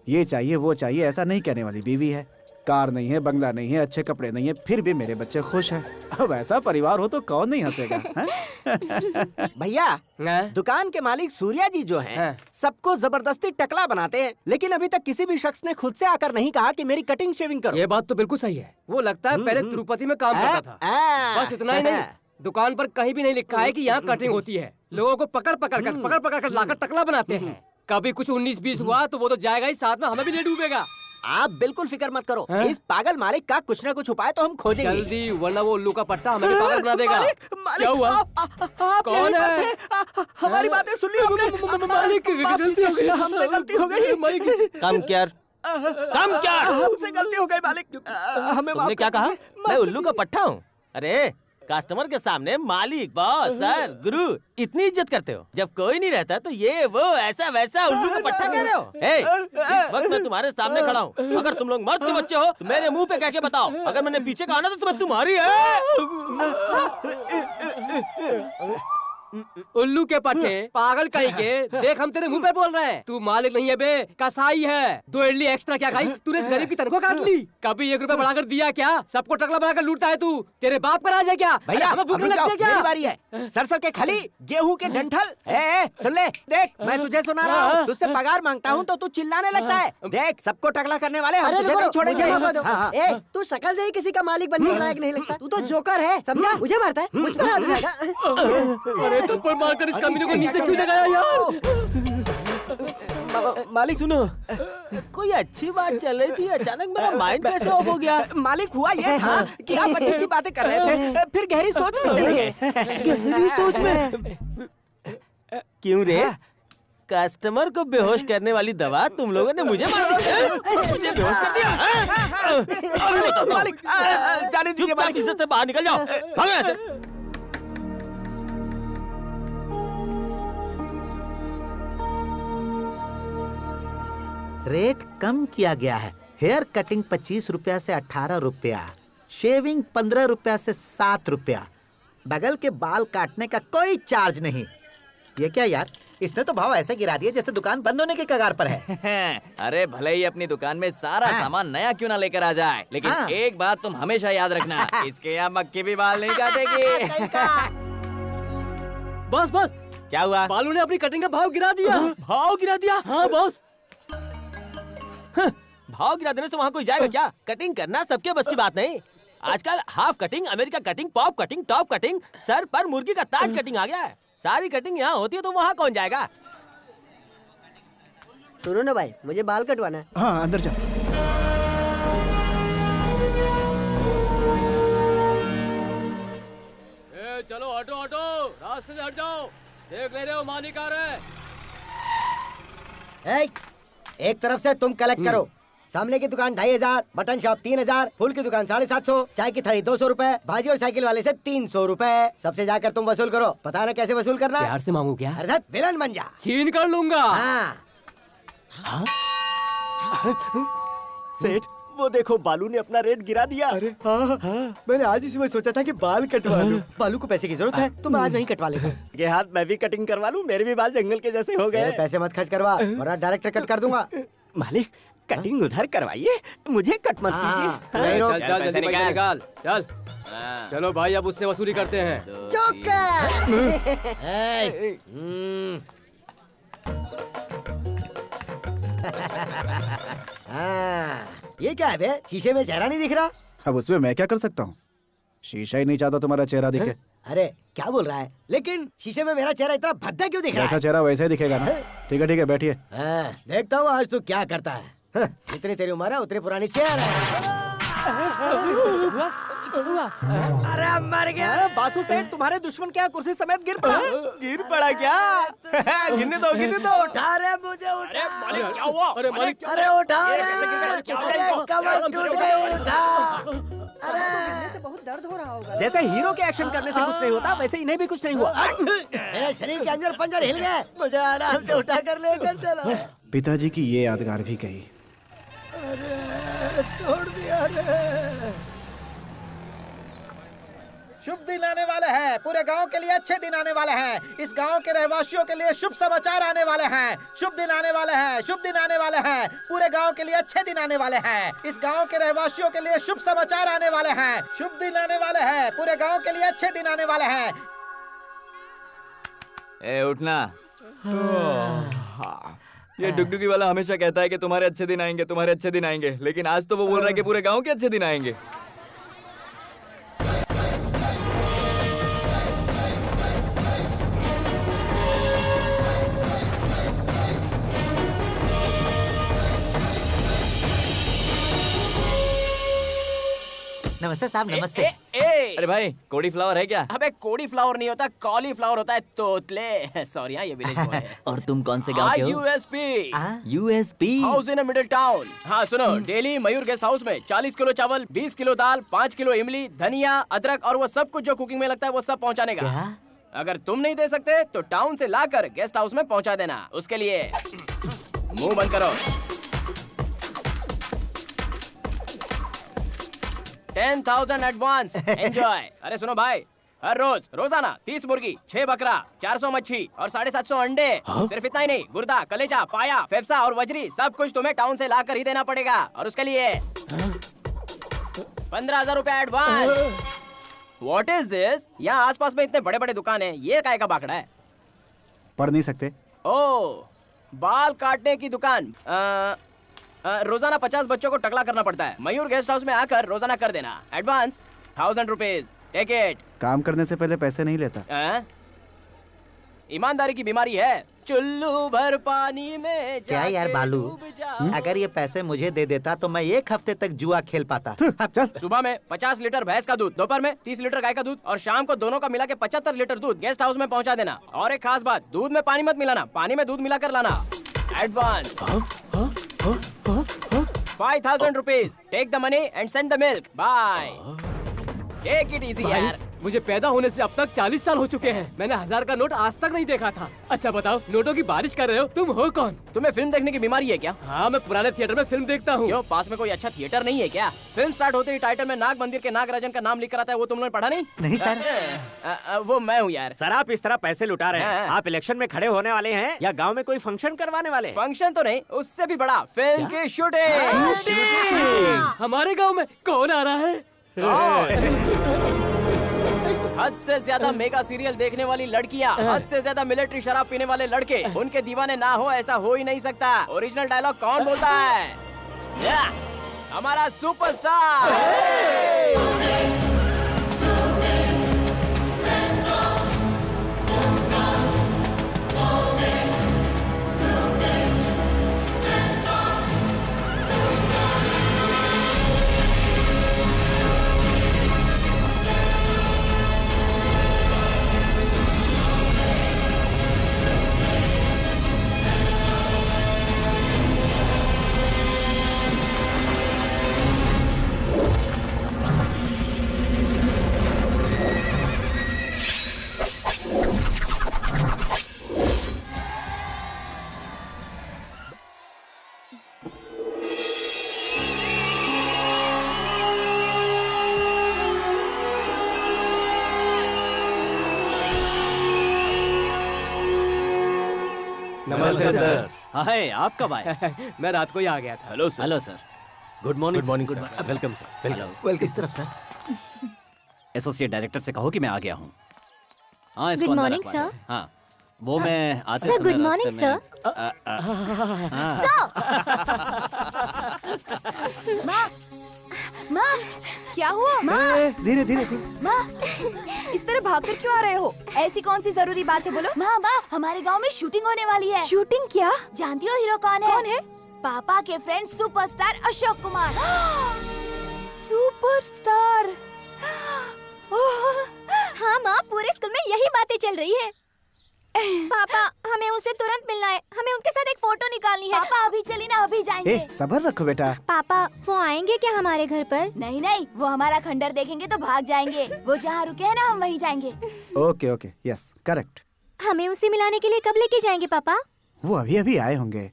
ये चाहिए वो चाहिए ऐसा नहीं कहने वाली बीवी है। कार नहीं है, बंगला नहीं है, अच्छे कपड़े नहीं है, फिर भी मेरे बच्चे खुश हैं। अब ऐसा परिवार हो तो कौन नहीं हंसेगा? भैया दुकान के मालिक सूर्या जी जो हैं, सबको जबरदस्ती टकला बनाते हैं, लेकिन अभी तक किसी भी शख्स ने खुद से आकर नहीं कहा कि मेरी कटिंग शेविंग करो। ये बात तो बिल्कुल सही है। वो लगता है पहले तिरुपति में काम करता था। बस इतना ही नहीं, दुकान पर कहीं भी नहीं लिखा है कि यहाँ कटिंग होती है। लोगों को पकड़ पकड़ कर लाकर टकला बनाते हैं। कभी कुछ 19-20 हुआ तो वो तो जाएगा ही, साथ में हमें भी ले डूबेगा। आप बिल्कुल फिक्र मत करो, इस पागल मालिक का कुछ न कुछ उपाय तो हम खोजेंगे। जल्दी, वरना वो उल्लू का पट्टा हमें भी पागल बना देगा। क्या हुआ? कौन है? हमारी बातें सुन ली हमने। मालिक गलती हो गई, हमसे गलती हो गई। कम क्या हमसे गलती हो गई मालिक, हमें तुमने क्या कहा? मैं उल्लू का पट्टा हूँ? अरे कस्टमर के सामने मालिक, बॉस, सर, गुरु इतनी इज्जत करते हो, जब कोई नहीं रहता तो ये वो ऐसा वैसा उल्लू का पट्टा कह रहे हो? इस वक्त मैं तुम्हारे सामने खड़ा हूँ। अगर तुम लोग मर्द के बच्चे हो तो मेरे मुंह पे कह के बताओ, अगर मैंने पीछे कहा ना तो तुम्हें तुम्हारी है। उल्लू के पट्टे, पागल कहीं के, देख हम तेरे मुंह पे बोल रहे हैं। तू मालिक नहीं है बे, कसाई है। 2 इडली एक्स्ट्रा क्या खाई? तूने इस गरीब की तनख्वाह काट ली। कभी 1 रुपया बढ़ाकर दिया क्या? सबको टकला बनाकर लूटता है तू। तेरे बाप का राज है क्या? भैया हमें भूख नहीं लगती है क्या? मेरी बारी है। सरसों के खली, गेहूं के डंठल। सुन ले, देख मैं तुझे सुना रहा हूँ, तुझसे पगार मांगता हूँ तो तू चिल्लाने लगता है। देख सबको टकला करने वाले हम तुझे नहीं छोड़ेंगे। तू शक्ल से ही किसी का मालिक बनने के लायक नहीं लगता। तू तो जोकर है, समझा? मुझे मारता है, मुझ पर हाथ उठाएगा। अरे थप्पड़ मारकर इस कमीने को नीचे क्यों जगाया यार? मालिक सुनो, कोई अच्छी बात चल रही थी, अचानक मेरा माइंड कैसे ऑफ हो गया? मालिक हुआ ये था कि आप अच्छी अच्छी बातें कर रहे थे, फिर गहरी सोच में चले गए। गहरी सोच में? क्यों रे? कस्टमर को बेहोश करने वाली दवा तुम लोगों ने मुझे मुझे बेहोश कर दिया। मालिक जाने दीजिए, चुपचाप इज्जत से बाहर निकल जाओ, भागो यहाँ से। रेट कम किया गया है। हेयर कटिंग 25 रुपया से 18 रुपया, शेविंग 15 रुपया से 7 रुपया, बगल के बाल काटने का कोई चार्ज नहीं। ये क्या यार, इसने तो भाव ऐसे गिरा दिए जैसे दुकान बंद होने के कगार पर है। अरे भले ही अपनी दुकान में सारा सामान नया क्यों ना लेकर आ जाए, लेकिन एक बात तुम हमेशा याद रखना, इसके यहाँ मक्खी भी बाल नहीं काटेगी। बस बस, क्या हुआ? बालू ने अपनी कटिंग का भाव गिरा दिया। भाव गिरा दिया? हाँ बॉस। भाव गिरा देने से वहाँ कोई जाएगा क्या? कटिंग करना सबके बस की बात नहीं। आजकल half cutting, America cutting, pop cutting, top cutting, sir पर मुर्गी का ताज कटिंग आ गया है। सारी कटिंग यहाँ होती है तो वहाँ कौन जाएगा? सुनो ना भाई, मुझे बाल कटवाना है। हाँ अंदर जा। चलो हटो हटो, रास्ते से हट जाओ, देख ले रहे हो मालिक आ रहे हैं। एक तरफ से तुम कलेक्ट करो। सामने की दुकान 2500, मटन शॉप 3000, फूल की दुकान 750, चाय की थड़ी 200 रुपए, भाजी और साइकिल वाले से 300 रुपए। सबसे जाकर तुम वसूल करो। पता ना कैसे वसूल करना? प्यार से मांगू क्या? अरे विलन बन जा। छीन कर लूंगा। हाँ। सेठ वो देखो, बालू ने अपना रेट गिरा दिया। अरे हाँ, मैंने आज ही सुबह सोचा था कि बाल कटवा लूं। बालू को पैसे की जरूरत है तो मैं आज नहीं कटवा लेता। ये हाथ मैं भी कटिंग करवा लूं, मेरे भी बाल जंगल के जैसे हो गए। पैसे मत खर्च करवा वरना डायरेक्ट कट कर दूंगा। मालिक कटिंग उधर करवाइए, मुझे कट मत कीजिए। नहीं रोक। चल चल जल्दी पैसे निकाल, चल। चलो भाई अब उससे वसूली करते हैं। ये क्या है बे? शीशे में चेहरा नहीं दिख रहा। अब उसमें मैं क्या कर सकता हूँ? शीशा ही नहीं चाहता तुम्हारा चेहरा दिखे। अरे क्या बोल रहा है? लेकिन शीशे में मेरा चेहरा इतना भद्दा क्यों दिख रहा जैसा है? चेहरा वैसे ही दिखेगा ना। ठीक है बैठिए। हाँ, देखता हूँ आज तू क्या करता है। हाँ, जितनी तेरी उम्र है उतनी पुरानी चेहरा है। अरे मर गया। बासु सेठ, तुम्हारे दुश्मन क्या कुर्सी समेत गिर पड़ा? गिर पड़ा क्या? गिरने दो, गिरने दो। उठा रे मुझे, उठा। मालिक क्या हुआ? अरे मालिक, अरे उठा रे। क्या हुआ? अरे कमर टूट गई, उठा। जैसे हीरो के एक्शन करने से कुछ नहीं होता, वैसे इन्हें भी कुछ नहीं हुआ। मेरे शरीर के अंदर पंजर हिल गए। मुझे आराम से उठा कर लेकर चलो। पिताजी की ये यादगार भी गई। अरे तोड़ दिया रे। शुभ दिन आने वाले हैं, पूरे गांव के लिए अच्छे दिन आने वाले हैं। इस गांव के रहवासियों के लिए शुभ समाचार आने वाले हैं। शुभ दिन आने वाले हैं, शुभ दिन आने वाले हैं। पूरे गांव के लिए अच्छे दिन आने वाले हैं। इस गांव के रहवासियों के लिए शुभ समाचार आने वाले हैं। शुभ दिन आने वाले हैं, पूरे गांव के लिए अच्छे दिन आने वाले हैं। ए उठना। ये डुगडुगी वाला हमेशा कहता है कि तुम्हारे अच्छे दिन आएंगे, तुम्हारे अच्छे दिन आएंगे, लेकिन आज तो वो बोल रहा है कि पूरे गांव के अच्छे दिन आएंगे। नमस्ते साहब, नमस्ते। अरे भाई, कोड़ी फ्लावर है क्या? अबे कोड़ी फ्लावर नहीं होता, कॉलीफ्लावर होता है। तोतले। सॉरी, ये विलेज बॉय है। और तुम कौन से गांव के हो? USP. USP. House in a middle town. हाँ सुनो, डेली मयूर गेस्ट हाउस में 40 किलो चावल, 20 किलो दाल, 5 किलो इमली, धनिया, अदरक और वो सब कुछ जो कुकिंग में लगता है वो सब पहुंचाने का। अगर तुम नहीं दे सकते तो टाउन से लाकर गेस्ट हाउस में पहुंचा देना। उसके लिए मुंह बंद करो। 10,000 एडवांस। एंजॉय। अरे सुनो भाई, हर रोज रोजाना 30 मुर्गी, 6 बकरा, 400 मच्छी और 750 अंडे। सिर्फ इतना ही नहीं, गुर्दा, कलेजा, पाया, फेफसा और वजरी सब कुछ तुम्हें टाउन से लाकर ही देना पड़ेगा। और उसके लिए 15,000 रुपया एडवांस। What is this? यहाँ आसपास में इतने बड़े बड़े दुकान हैं, ये काय का बाकड़ा है? पढ़ नहीं सकते? ओह, बाल काटने की दुकान। रोजाना 50 बच्चों को टकला करना पड़ता है। मयूर गेस्ट हाउस में आकर रोजाना कर देना। Advance 1000 rupees. Take it. काम करने से पहले पैसे नहीं लेता। ईमानदारी की बीमारी है। चुल्लू भर पानी में क्या यार बालू, अगर ये पैसे मुझे दे देता तो मैं 1 हफ्ते तक जुआ खेल पाता। चल। सुबह में 50 लीटर भैंस का दूध, दोपहर में 30 लीटर गाय का दूध और शाम को दोनों का मिला के 75 लीटर दूध गेस्ट हाउस में पहुंचा देना। और एक खास बात, दूध में पानी मत मिलाना, पानी में दूध मिलाकर लाना। Advance 5,000 rupees. Take the money and send the milk. Bye. Take it easy यार। मुझे पैदा होने से अब तक 40 साल हो चुके हैं। मैंने 1000 का नोट आज तक नहीं देखा था। अच्छा बताओ, नोटों की बारिश कर रहे हो, तुम हो कौन? तुम्हें फिल्म देखने की बीमारी है क्या? हाँ, मैं पुराने थिएटर में फिल्म देखता हूँ। क्यों, पास में कोई अच्छा थिएटर नहीं है क्या? फिल्म स्टार्ट होते ही टाइटल में नाग मंदिर के नागराजन का नाम लिख कर आता है, वो तुम लोगों ने पढ़ा नहीं? नहीं सर। वो मैं हूँ यार। सर, आप इस तरह पैसे लुटा रहे हैं। आप इलेक्शन में खड़े होने वाले हैं या गांव में कोई फंक्शन करवाने वाले हैं? फंक्शन तो नहीं, उससे भी बड़ा, फिल्म की शूटिंग। हमारे गाँव में कौन आ रहा है? हद से ज्यादा मेगा सीरियल देखने वाली लड़कियां, हद से ज्यादा मिलिट्री शराब पीने वाले लड़के, उनके दीवाने ना हो ऐसा हो ही नहीं सकता। ओरिजिनल डायलॉग कौन बोलता है? हमारा सुपरस्टार। नमस्ते सर। हाय, आप कब आए? मैं रात को ही आ गया था। Hello sir. Hello sir. Good morning. Good morning sir. Welcome sir. Welcome. किस तरफ सर? एसोसिएट डायरेक्टर से कहो कि मैं आ गया हूँ। हाँ, Good morning, sir. हाँ, वो मैं आते Sir, समय good morning, रास्ते में- माँ, क्या हुआ? माँ, धीरे धीरे। माँ, इस तरह भागकर क्यों आ रहे हो? ऐसी कौन सी जरूरी बात है, बोलो। माँ, हमारे गांव में शूटिंग होने वाली है। शूटिंग क्या? जानती हो हीरो कौन है? कौन है? पापा के friend superstar Ashok Kumar. Superstar. हाँ माँ, पूरे स्कूल में यही बातें चल रही है। पापा, हमें उनसे तुरंत मिलना है। हमें उनके साथ एक फोटो निकालनी है। पापा अभी चली ना, अभी जाएंगे। सब्र रखो बेटा। पापा, वो आएंगे क्या हमारे घर पर? नहीं नहीं, वो हमारा खंडर देखेंगे तो भाग जाएंगे। वो जहाँ रुके हैं ना, हम वहीं जाएंगे। Okay okay, yes correct. हमें उसे मिलाने के लिए कब लेके जाएंगे पापा? वो अभी अभी आए होंगे,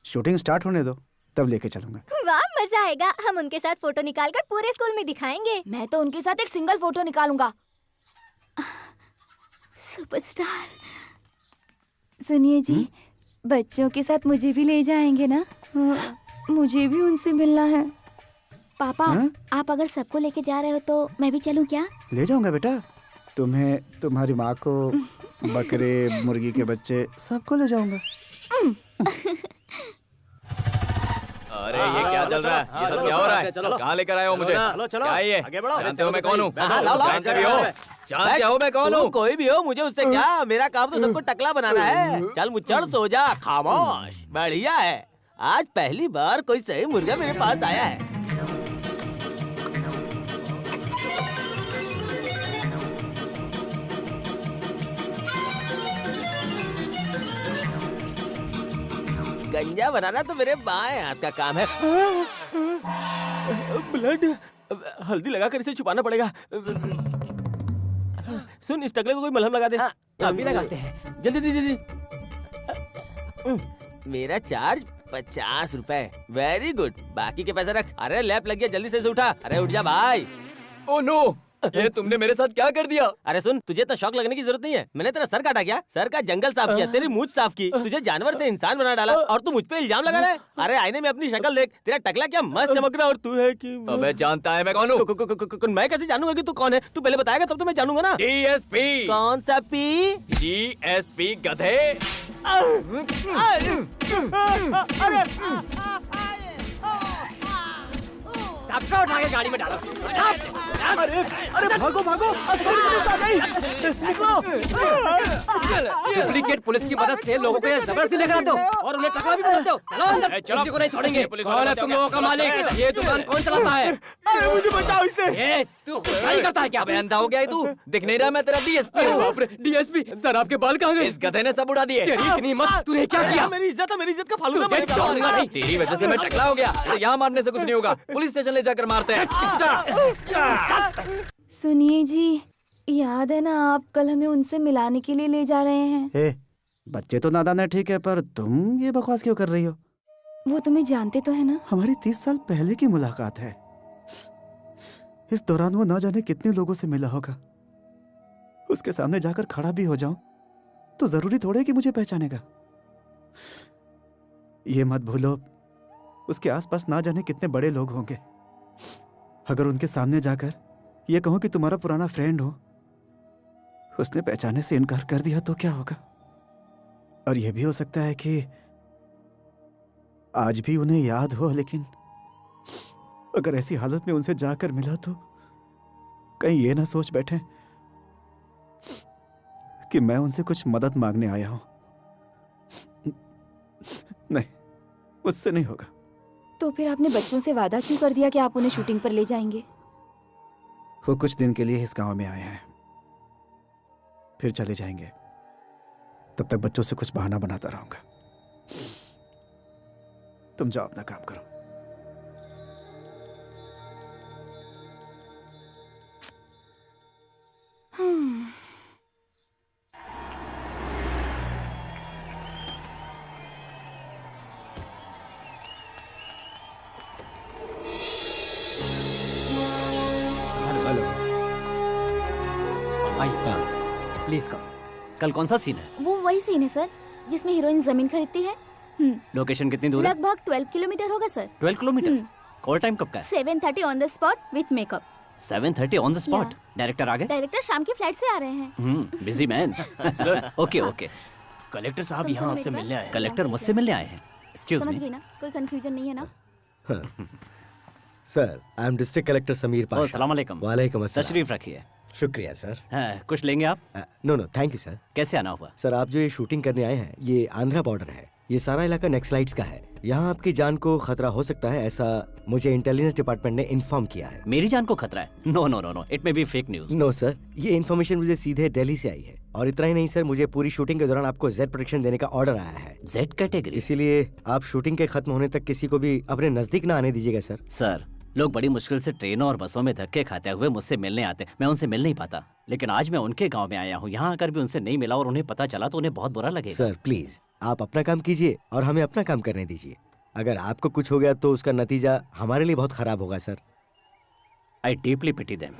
शूटिंग स्टार्ट होने दो, तब लेके चलूंगा। वाह, मजा आएगा। हम उनके साथ फोटो निकालकर पूरे स्कूल में दिखाएंगे। मैं तो उनके साथ एक सिंगल फोटो निकालूंगा। सुपरस्टार। सुनिए जी, बच्चों के साथ मुझे भी ले जाएंगे ना? मुझे भी उनसे मिलना है। पापा, आप अगर सबको लेके जा रहे हो तो मैं भी चलूं क्या? ले जाऊंगा बेटा, तुम्हें, तुम्हारी माँ को, बकरे, मुर्गी के बच्चे, सबको ले जाऊंगा। अरे ये क्या चल रहा है? ये सब क्या हो रहा है? कहाँ लेकर आए हो मुझे? क्या है ये? जानते हो मैं कौन हूँ? जानते भी हो? जानते हो मैं कौन हूँ? कोई भी हो, मुझे उससे क्या, मेरा काम तो सबको टकला बनाना है। चल मुझे सो जा, खामोश। बढ़िया है, आज पहली बार कोई सही मुर्गा मेरे पास आया है। गंजा बनाना तो मेरे बाएं हाथ का काम है। ब्लड, हल्दी लगाकर इसे छुपाना पड़ेगा। सुन, इस टकले को कोई मलहम लगा दे। अभी लगाते हैं। जल्दी जल्दी। मेरा चार्ज 50 रुपए। वेरी गुड, बाकी के पैसे रख। अरे लैप लग गया, जल्दी से उठा। अरे उठ जा भाई। ओह नो, ये तुमने मेरे साथ क्या कर दिया? अरे सुन, तुझे तो शौक लगने की जरूरत नहीं है। मैंने तेरा सर काटा क्या? सर का जंगल साफ किया, तेरी मूंछ साफ की, तुझे जानवर से इंसान बना डाला, और तू मुझ पे इल्जाम लगा रहा है। अरे आईने में अपनी शक्ल देख, तेरा टकला क्या मस्त चमक रहा है, और तू है कि अबे जानता है मैं कौन हूँ? मैं कैसे जानूंगा कि तू कौन है? तू पहले बताएगा तब तो मैं जानूंगा ना। डीएसपी। कौन सा पी? डीएसपी गधे। सबको उठा के गाड़ी में डालो। अरे भागो भागो, असली पुलिस आ गई। डुप्लीकेट पुलिस की मदद से लोगों को ये जबरदस्ती लेकर आते हो और उन्हें टकला भी बनाते हो। चलो अंदर, किसी को नहीं छोड़ेंगे। कौन है तुम लोगों का मालिक? ये दुकान कौन चलाता है? अरे मुझे बचाओ इससे। ये तू खुशाई करता है क्या? अबे अंधा हो गया है तू? दिख नहीं रहा मैं तेरा डीएसपी हूँ? बाप रे, डीएसपी सर, आपके बाल कहाँ गए? इस गधे ने सब उड़ा दिए। तेरी इतनी हिम्मत, तूने क्या किया? मेरी इज्जत है, मेरी इज्जत का फालूदा तुझे बन छोड़ूंगा नहीं। तेरी वजह से मैं टकला हो गया। तो यहाँ मारने से कुछ नहीं होगा, पुलिस स्टेशन ले जाकर मारते हैं। सुनिए जी, याद है ना, आप कल हमें उनसे मिलाने के लिए ले जा रहे हैं। ए, बच्चे तो नादान है ठीक है, पर तुम ये बकवास क्यों कर रही हो? वो तुम्हें जानते तो है ना? हमारी 30 साल पहले की मुलाकात है। इस दौरान वो ना जाने कितने लोगों से मिला होगा। उसके सामने जाकर खड़ा भी हो जाऊं तो जरूरी थोड़े कि मुझे पहचानेगा। ये मत भूलो, उसके आसपास ना जाने कितने बड़े लोग होंगे। अगर उनके सामने जाकर ये कहूं कि तुम्हारा पुराना फ्रेंड हो, उसने पहचाने से इनकार कर दिया तो क्या होगा? और यह भी हो सकता है कि आज भी उन्हें याद हो, लेकिन अगर ऐसी हालत में उनसे जाकर मिला तो कहीं ये ना सोच बैठे कि मैं उनसे कुछ मदद मांगने आया हूं। नहीं, उससे नहीं होगा। तो फिर आपने बच्चों से वादा क्यों कर दिया कि आप उन्हें शूटिंग पर ले जाएंगे? वो कुछ दिन के लिए इस गांव में आए हैं, फिर चले जाएंगे। तब तक बच्चों से कुछ बहाना बनाता रहूंगा। तुम जाओ, अपना काम करो। Please come. कल कौन सा सीन है? वो वही सीन है सर, जिसमें हीरोइन जमीन खरीदती है। लोकेशन कितनी दूर है? लगभग 12 किलोमीटर होगा सर। 12 किलोमीटर। कॉल टाइम कब का है? 7:30 on the spot with makeup. 7:30 on the spot. Yeah. Director आ गए? डायरेक्टर शाम की फ्लाइट से आ रहे हैं। Busy man. Okay okay. Collector साहब कम से यहाँ कम आपसे एक बार मिलने आए हैं। कलेक्टर मुझसे मिलने आए हैं। एक्सक्यूज समझ मी। गई ना? कोई कंफ्यूजन नहीं है ना? Sir, I am district collector Sameer Pasha. अस्सलाम वालेकुम। वालेकुम अस्सलाम। तशरीफ रखिए। शुक्रिया सर। कुछ लेंगे आप? No no, thank you sir. कैसे आना हुआ? सर, आप जो ये शूटिंग करने आए हैं, ये आंध्रा बॉर्डर है। ये सारा इलाका नक्सलाइट्स का है। यहाँ आपकी जान को खतरा हो सकता है, ऐसा मुझे इंटेलिजेंस डिपार्टमेंट ने इन्फॉर्म किया है। मेरी जान को खतरा है? No no no no, it may be fake news. No sir, ये इन्फॉर्मेशन मुझे सीधे दिल्ली से आई है। और इतना ही नहीं सर, मुझे पूरी शूटिंग के दौरान आपको जेड प्रोटेक्शन देने का ऑर्डर आया है। Z category? इसीलिए आप शूटिंग के खत्म होने तक किसी को भी अपने नजदीक ना आने दीजिएगा सर। सर, लोग बड़ी मुश्किल से ट्रेनों और बसों में धक्के खाते हुए मुझसे मिलने आते, मैं उनसे मिल नहीं पाता। लेकिन आज मैं उनके गांव में आया हूँ, यहाँ आकर भी उनसे नहीं मिला और उन्हें पता चला तो उन्हें बहुत बुरा लगेगा। सर प्लीज, आप अपना काम कीजिए और हमें अपना काम करने दीजिए। अगर आपको कुछ हो गया तो उसका नतीजा हमारे लिए बहुत खराब होगा sir. I deeply pity them.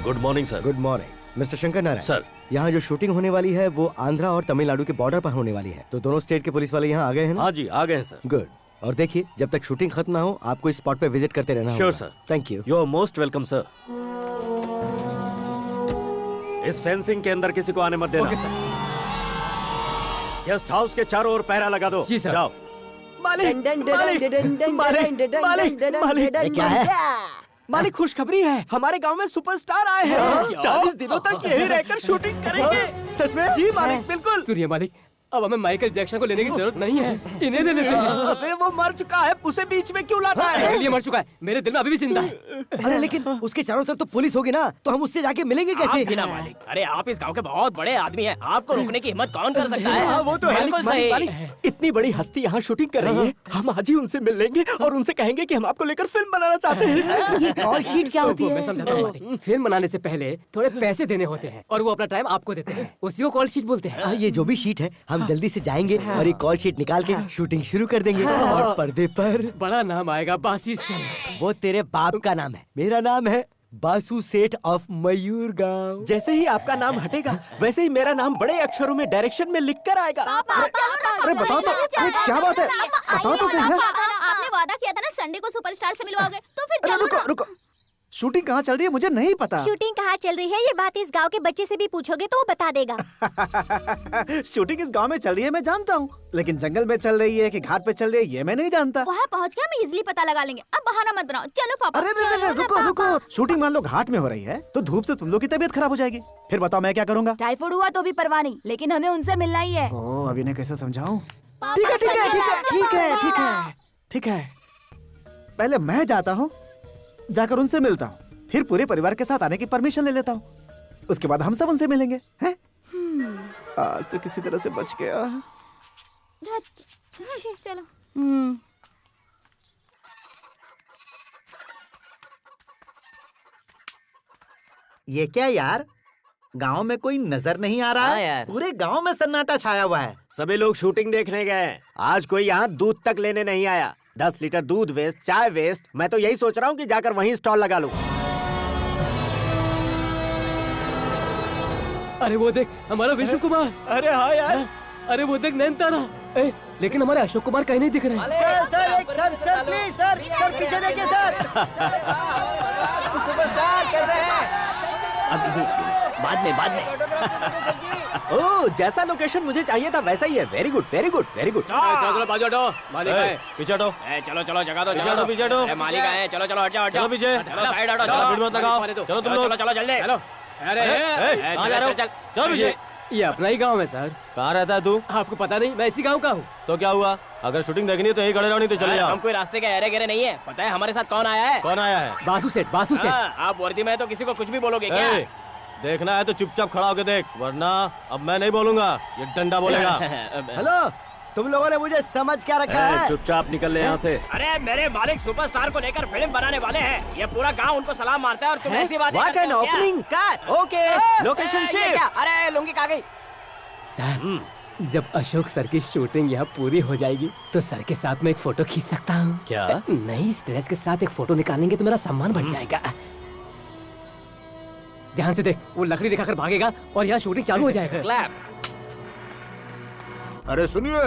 Good morning sir. Good morning mister Shankar Narayan. Sir. यहाँ जो शूटिंग होने वाली है वो आंध्रा और तमिलनाडु के बॉर्डर पर होने वाली है। तो दोनों स्टेट के पुलिस वाले यहाँ आ गए हैं ना? हाँ जी, आ गए हैं सर। गुड। और देखिए, जब तक शूटिंग खत्म ना हो आपको इस स्पॉट पे विजिट करते रहना Sure, होगा। sir. Thank you. You are most welcome sir. इस फेंसिंग के अंदर किसी को आने मत देना। Okay sir. गेस्ट हाउस के चारों ओर पहरा लगा दो। जी, सर। जाओ। मालिक, क्या है? मालिक, खुशखबरी है, हमारे गांव में सुपरस्टार आए हैं। 40 दिनों तक यही रहकर शूटिंग करेंगे। सच में? जी मालिक, बिल्कुल। सुनिए मालिक, अब हमें माइकल जैक्सन को लेने की जरूरत नहीं है, इन्हें ले लेते हैं। अबे वो मर चुका है, उसे बीच में क्यों लाता है? मेरे लिए मर चुका है, मेरे दिल में अभी भी जिंदा है। अरे लेकिन उसके चारों तरफ तो पुलिस होगी ना, तो हम उससे जाके मिलेंगे कैसे? आप बिना मालिक, अरे आप इस गांव के बहुत बड़े आदमी हैं, आपको रोकने की हिम्मत कौन कर सकता है? वो तो है। बिल्कुल सही। इतनी बड़ी हस्ती यहाँ शूटिंग कर रही है, हम आज ही उनसे मिल लेंगे और उनसे कहेंगे कि हम आपको लेकर फिल्म बनाना चाहते हैं। ये कॉल शीट क्या होती मैं है? समझाता हूँ मालिक, फिल्म बनाने से पहले थोड़े पैसे देने होते हैं और वो अपना टाइम आपको देते हैं, उसी को कॉल शीट बोलते हैं। ये जो भी शीट है, हम जल्दी से जाएंगे और एक कॉल शीट निकाल के शूटिंग शुरू कर देंगे। और पर्दे पर बड़ा नाम आएगा, बासी सिंह। वो तेरे बाप का नाम है, मेरा नाम है बासु सेठ ऑफ मयूर गांव। जैसे ही आपका नाम हटेगा, वैसे ही मेरा नाम बड़े अक्षरों में डायरेक्शन में लिख कर आएगा। अरे बताओ तो, अरे क्या बात है? बताओ तो सही है। आपने वादा किया था ना संडे को सुपरस्टार से मिलवाओगे, तो फिर अरे चलो रुको ना। रुको, शूटिंग कहाँ चल रही है मुझे नहीं पता। शूटिंग कहाँ चल रही है ये बात इस गांव के बच्चे से भी पूछोगे तो वो बता देगा। शूटिंग इस गांव में चल रही है मैं जानता हूँ, लेकिन जंगल में चल रही है कि घाट पे चल रही है ये मैं नहीं जानता। वहाँ पहुँच के हम इजीली पता लगा लेंगे। अब बहाना मत बनाओ, चलो पापा। अरे चलो ना रुको पापा। रुको, शूटिंग मान लो घाट में हो रही है तो धूप से तुम लोग की तबीयत खराब हो जाएगी, फिर बताओ मैं क्या करूँगा? टाइफाइड हुआ तो भी परवाह नहीं, लेकिन हमें उनसे मिलना ही है। ओ अभी ने कैसे समझाऊं? पापा, ठीक है ठीक है चलो ठीक है ना, ठीक है ना, ठीक ना। है ठीक है, पहले मैं जाता हूँ, जाकर उनसे मिलता हूँ, फिर पूरे परिवार के साथ आने की परमिशन ले लेता हूँ, उसके बाद हम सब उनसे मिलेंगे। हैं? आज तो किसी तरह से बच गया। चलो। ये क्या यार, गांव में कोई नजर नहीं आ रहा हाँ है। यार। पूरे गांव में सन्नाटा छाया हुआ है। सभी लोग शूटिंग देखने गए, आज कोई यहाँ दूध तक लेने नहीं आया। 10 लीटर दूध वेस्ट, चाय वेस्ट। मैं तो यही सोच रहा हूँ कि जाकर वहीं स्टॉल लगा लूं। अरे वो देख हमारा विष्णु कुमार। अरे हाँ यार, अरे वो देख नयनतारा। लेकिन हमारे अशोक कुमार कहीं नहीं दिख रहे हैं। सर प्लीज सर पीछे देखिए सर। सुपरस्टार कैसे है? बाद में। ओह, जैसा लोकेशन मुझे चाहिए था वैसा ही है। Very good very good very good. चलो बाजू हटो, मालिक है। पीछे हटो। चलो चलो जगह दो, पीछे जगह हटो, दो। पीछे हटो। अरे मालिक आए, चलो चलो हट जाओ, हट जाओ। चलो पीछे। चलो साइड हटो, चलो, चलो। भीड़ मत लगाओ। चलो, चलो तुम चलो लोग। चलो चलो जल्दी। चलो। अरे कहाँ जा रहे हो? चल चलो पीछे। ये अपना ही गांव है सर। कहाँ रहता है तू? आपको पता नहीं, मैं इसी गांव का हूँ। तो क्या हुआ? अगर शूटिंग देखनी है तो यही खड़े रहो, नहीं तो चले जाओ। हम कोई रास्ते के अरे गहरे नहीं है। पता है हमारे साथ कौन आया है? कौन आया है? बासु सेठ, बासु सेठ। हाँ, आप वर्दी में तो किसी को कुछ भी बोलोगे क्या? ए, देखना है तो चुपचाप खड़ा होके देख, वरना अब मैं नहीं बोलूंगा, ये डंडा बोलेगा। हेलो, तुम लोगों ने मुझे समझ क्या रखा है? चुपचाप निकल ले यहाँ से। अरे मेरे मालिक सुपरस्टार को लेकर फिल्म बनाने वाले हैं। ये पूरा गांव उनको सलाम मारता है और तुम ऐसी बातें What करते an हो क्या? opening cut! Okay, location ये shift. क्या? अरे लुंगी कहाँ गई? सर, जब अशोक सर की शूटिंग यहाँ पूरी हो जाएगी तो सर के साथ में एक फोटो खींच सकता हूँ क्या? नहीं, इस ड्रेस के साथ एक फोटो निकालेंगे तो मेरा सम्मान बढ़ जाएगा। ध्यान से देख, वो लकड़ी दिखाकर भागेगा और यहाँ शूटिंग चालू हो जाएगा। क्लैप। अरे सुनिए,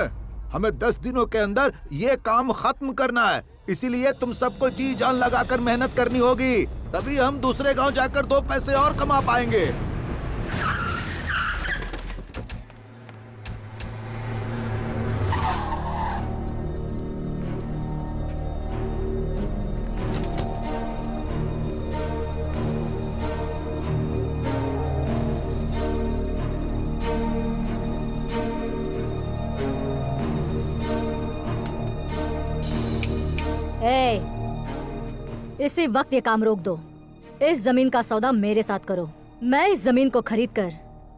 हमें 10 दिनों के अंदर ये काम खत्म करना है, इसीलिए तुम सबको जी जान लगाकर मेहनत करनी होगी, तभी हम दूसरे गांव जाकर 2 पैसे और कमा पाएंगे। इसी वक्त ये काम रोक दो। इस जमीन का सौदा मेरे साथ करो। मैं इस जमीन को खरीद कर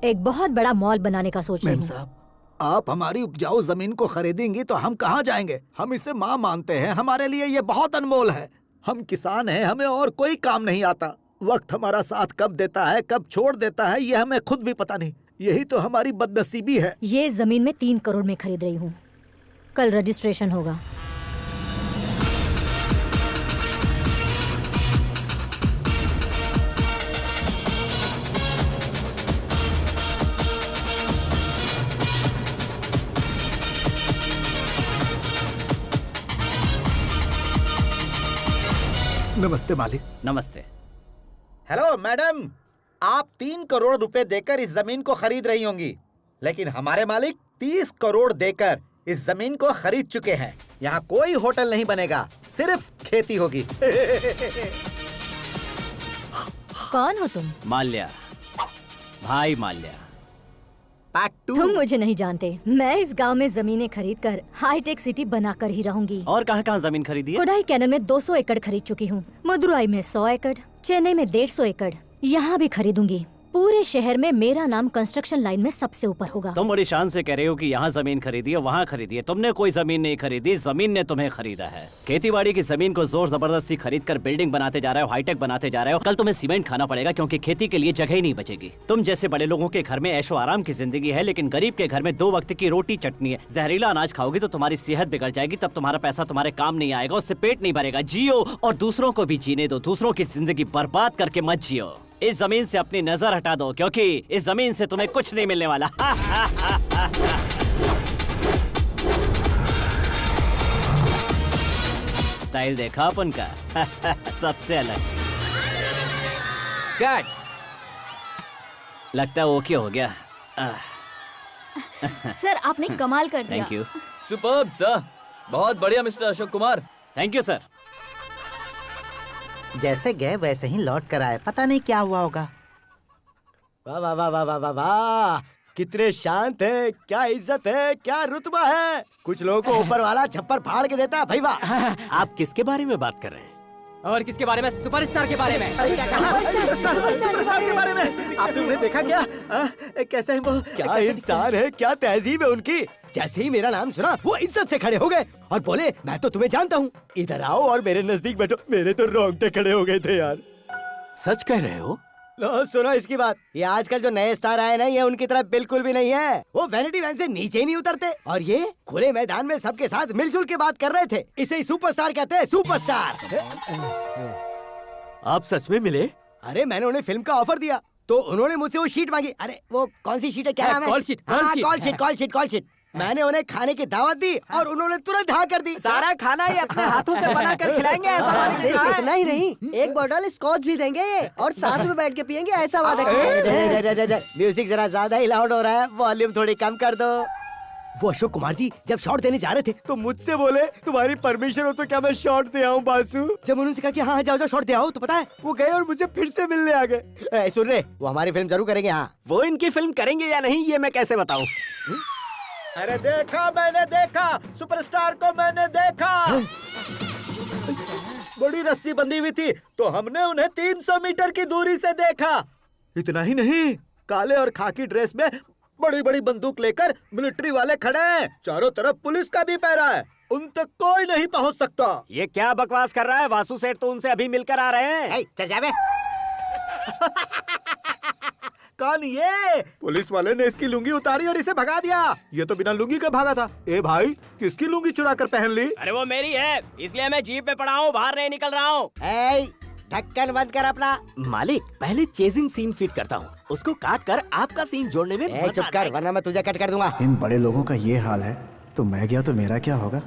एक बहुत बड़ा मॉल बनाने का सोच रही मेम हूँ। साहब, आप हमारी उपजाऊ जमीन को खरीदेंगी तो हम कहाँ जाएंगे? हम इसे माँ मानते हैं, हमारे लिए ये बहुत अनमोल है। हम किसान हैं, हमें और कोई काम नहीं आता। वक्त हमारा साथ कब देता है, कब छोड़ देता है, ये हमें खुद भी पता नहीं। यही तो हमारी बदनसीबी है। ये जमीन में 3 करोड़ में खरीद रही हूँ। कल रजिस्ट्रेशन होगा। नमस्ते मालिक। नमस्ते। हेलो मैडम, आप 3 करोड़ रुपए देकर इस जमीन को खरीद रही होंगी, लेकिन हमारे मालिक 30 करोड़ देकर इस जमीन को खरीद चुके हैं। यहाँ कोई होटल नहीं बनेगा, सिर्फ खेती होगी। कौन हो तुम? माल्या, भाई माल्या। तुम मुझे नहीं जानते। मैं इस गांव में जमीनें खरीद कर हाईटेक सिटी बनाकर ही रहूंगी। और कहाँ कहाँ जमीन खरीदी है? कोडाई कैनल में 200 एकड़ खरीद चुकी हूँ। मदुराई में 100 एकड़, चेन्नई में 150 एकड़। यहाँ भी खरीदूंगी। पूरे शहर में मेरा नाम कंस्ट्रक्शन लाइन में सबसे ऊपर होगा। तुम बड़ी शान से कह रहे हो कि यहाँ जमीन खरीदी है, वहाँ खरीदी है। तुमने कोई जमीन नहीं खरीदी, जमीन ने तुम्हें खरीदा है। खेतीबाड़ी की जमीन को जोर जबरदस्ती खरीद कर बिल्डिंग बनाते जा रहे हो, हाईटेक बनाते जा रहे हो। कल तुम्हें सीमेंट खाना पड़ेगा क्योंकि खेती के लिए जगह ही नहीं बचेगी। तुम जैसे बड़े लोगों के घर में ऐशो आराम की जिंदगी है, लेकिन गरीब के घर में 2 वक्त की रोटी चटनी है। जहरीला अनाज खाओगी तो तुम्हारी सेहत बिगड़ जाएगी, तब तुम्हारा पैसा तुम्हारे काम नहीं आएगा, उससे पेट नहीं भरेगा। जियो और दूसरों को भी जीने दो, दूसरों की जिंदगी बर्बाद करके मत जियो। इस जमीन से अपनी नजर हटा दो क्योंकि इस जमीन से तुम्हें कुछ नहीं मिलने वाला। स्टाइल देखा अपन का? सबसे अलग। कट। लगता है ओके हो गया। सर आपने कमाल कर दिया। Thank you. सुपर्ब सर, बहुत बढ़िया mister Ashok Kumar. Thank you sir. जैसे गए वैसे ही लौट कर आए, पता नहीं क्या हुआ होगा। वाह वाह वाह वाह वाह वाह वाह, कितने शांत है, क्या इज्जत है, क्या रुतबा है। कुछ लोगों को ऊपर वाला छप्पर फाड़ के देता है। भाई वाह। आप किसके बारे में बात कर रहे हैं? और किसके बारे में? सुपरस्टार के बारे में। सुपरस्टार के बारे में आपने उन्हें देखा क्या? कैसे हैं वो? क्या इंसान है, क्या तहजीब है उनकी। जैसे ही मेरा नाम सुना वो इज्जत से खड़े हो गए और बोले मैं तो तुम्हें जानता हूँ, इधर आओ और मेरे नजदीक बैठो। मेरे तो रोंगटे खड़े हो गए थे यार। सच कह रहे हो? लो सुनो इसकी बात। ये आजकल जो नए स्टार आए ना, ये उनकी तरह बिल्कुल भी नहीं है। वो वैनिटी वैन से नीचे ही नहीं उतरते और ये खुले मैदान में सबके साथ मिलजुल के बात कर रहे थे। इसे ही सुपरस्टार कहते हैं, सुपरस्टार। आप सच में मिले? अरे मैंने उन्हें फिल्म का ऑफर दिया तो उन्होंने मुझसे वो शीट मांगी। अरे वो कौन सी शीट है, क्या नाम है? Call sheet. Call sheet. मैंने उन्हें खाने की दावत दी और उन्होंने तुरंत हाँ कर दी। सारा खाना ही अपने हाथों से बना कर खिलाएंगे ऐसा? सिर्फ इतना ही नहीं, एक बोतल स्कॉच भी देंगे और साथ में बैठ के पियेंगे, ऐसा वादा किया। म्यूजिक जरा ज्यादा ही लाउड हो रहा है, वॉल्यूम थोड़ी कम कर दो। वो अशोक कुमार जी जब शॉट देने जा रहे थे तो मुझसे बोले तुम्हारी परमिशन हो तो क्या मैं शॉट दे आऊं बासु। जब उन्होंने कहा कि हाँ जाओ शॉट दे आओ तो पता है वो गए और मुझे फिर से मिलने आ गए। सुन रहे, वो हमारी फिल्म जरूर करेंगे। हाँ, वो इनकी फिल्म करेंगे या नहीं ये मैं कैसे बताऊं? अरे देखा, मैंने देखा, सुपरस्टार को मैंने देखा। बड़ी रस्सी बंधी हुई थी तो हमने उन्हें 300 मीटर की दूरी से देखा। इतना ही नहीं, काले और खाकी ड्रेस में बड़ी बड़ी बंदूक लेकर मिलिट्री वाले खड़े हैं। चारों तरफ पुलिस का भी पहरा है, उन तक कोई नहीं पहुंच सकता। ये क्या बकवास कर रहा है? वासु सेठ तो उनसे अभी मिलकर आ रहे हैं। चल जावे। कौन ये? पुलिस वाले ने इसकी लुंगी उतारी और इसे भगा दिया। ये तो बिना लुंगी के भागा था। ए भाई, किसकी लुंगी चुरा कर पहन ली? अरे वो मेरी है, इसलिए मैं जीप में पड़ा हूँ, बाहर नहीं निकल रहा हूँ। ढक्कन बंद कर अपना। मालिक, पहले चेजिंग सीन फिट करता हूँ, उसको काट कर आपका सीन जोड़ने में चुप कर वरना मैं तुझे कट कर दूंगा। इन बड़े लोगों का ये हाल है तो मैं गया तो मेरा क्या होगा?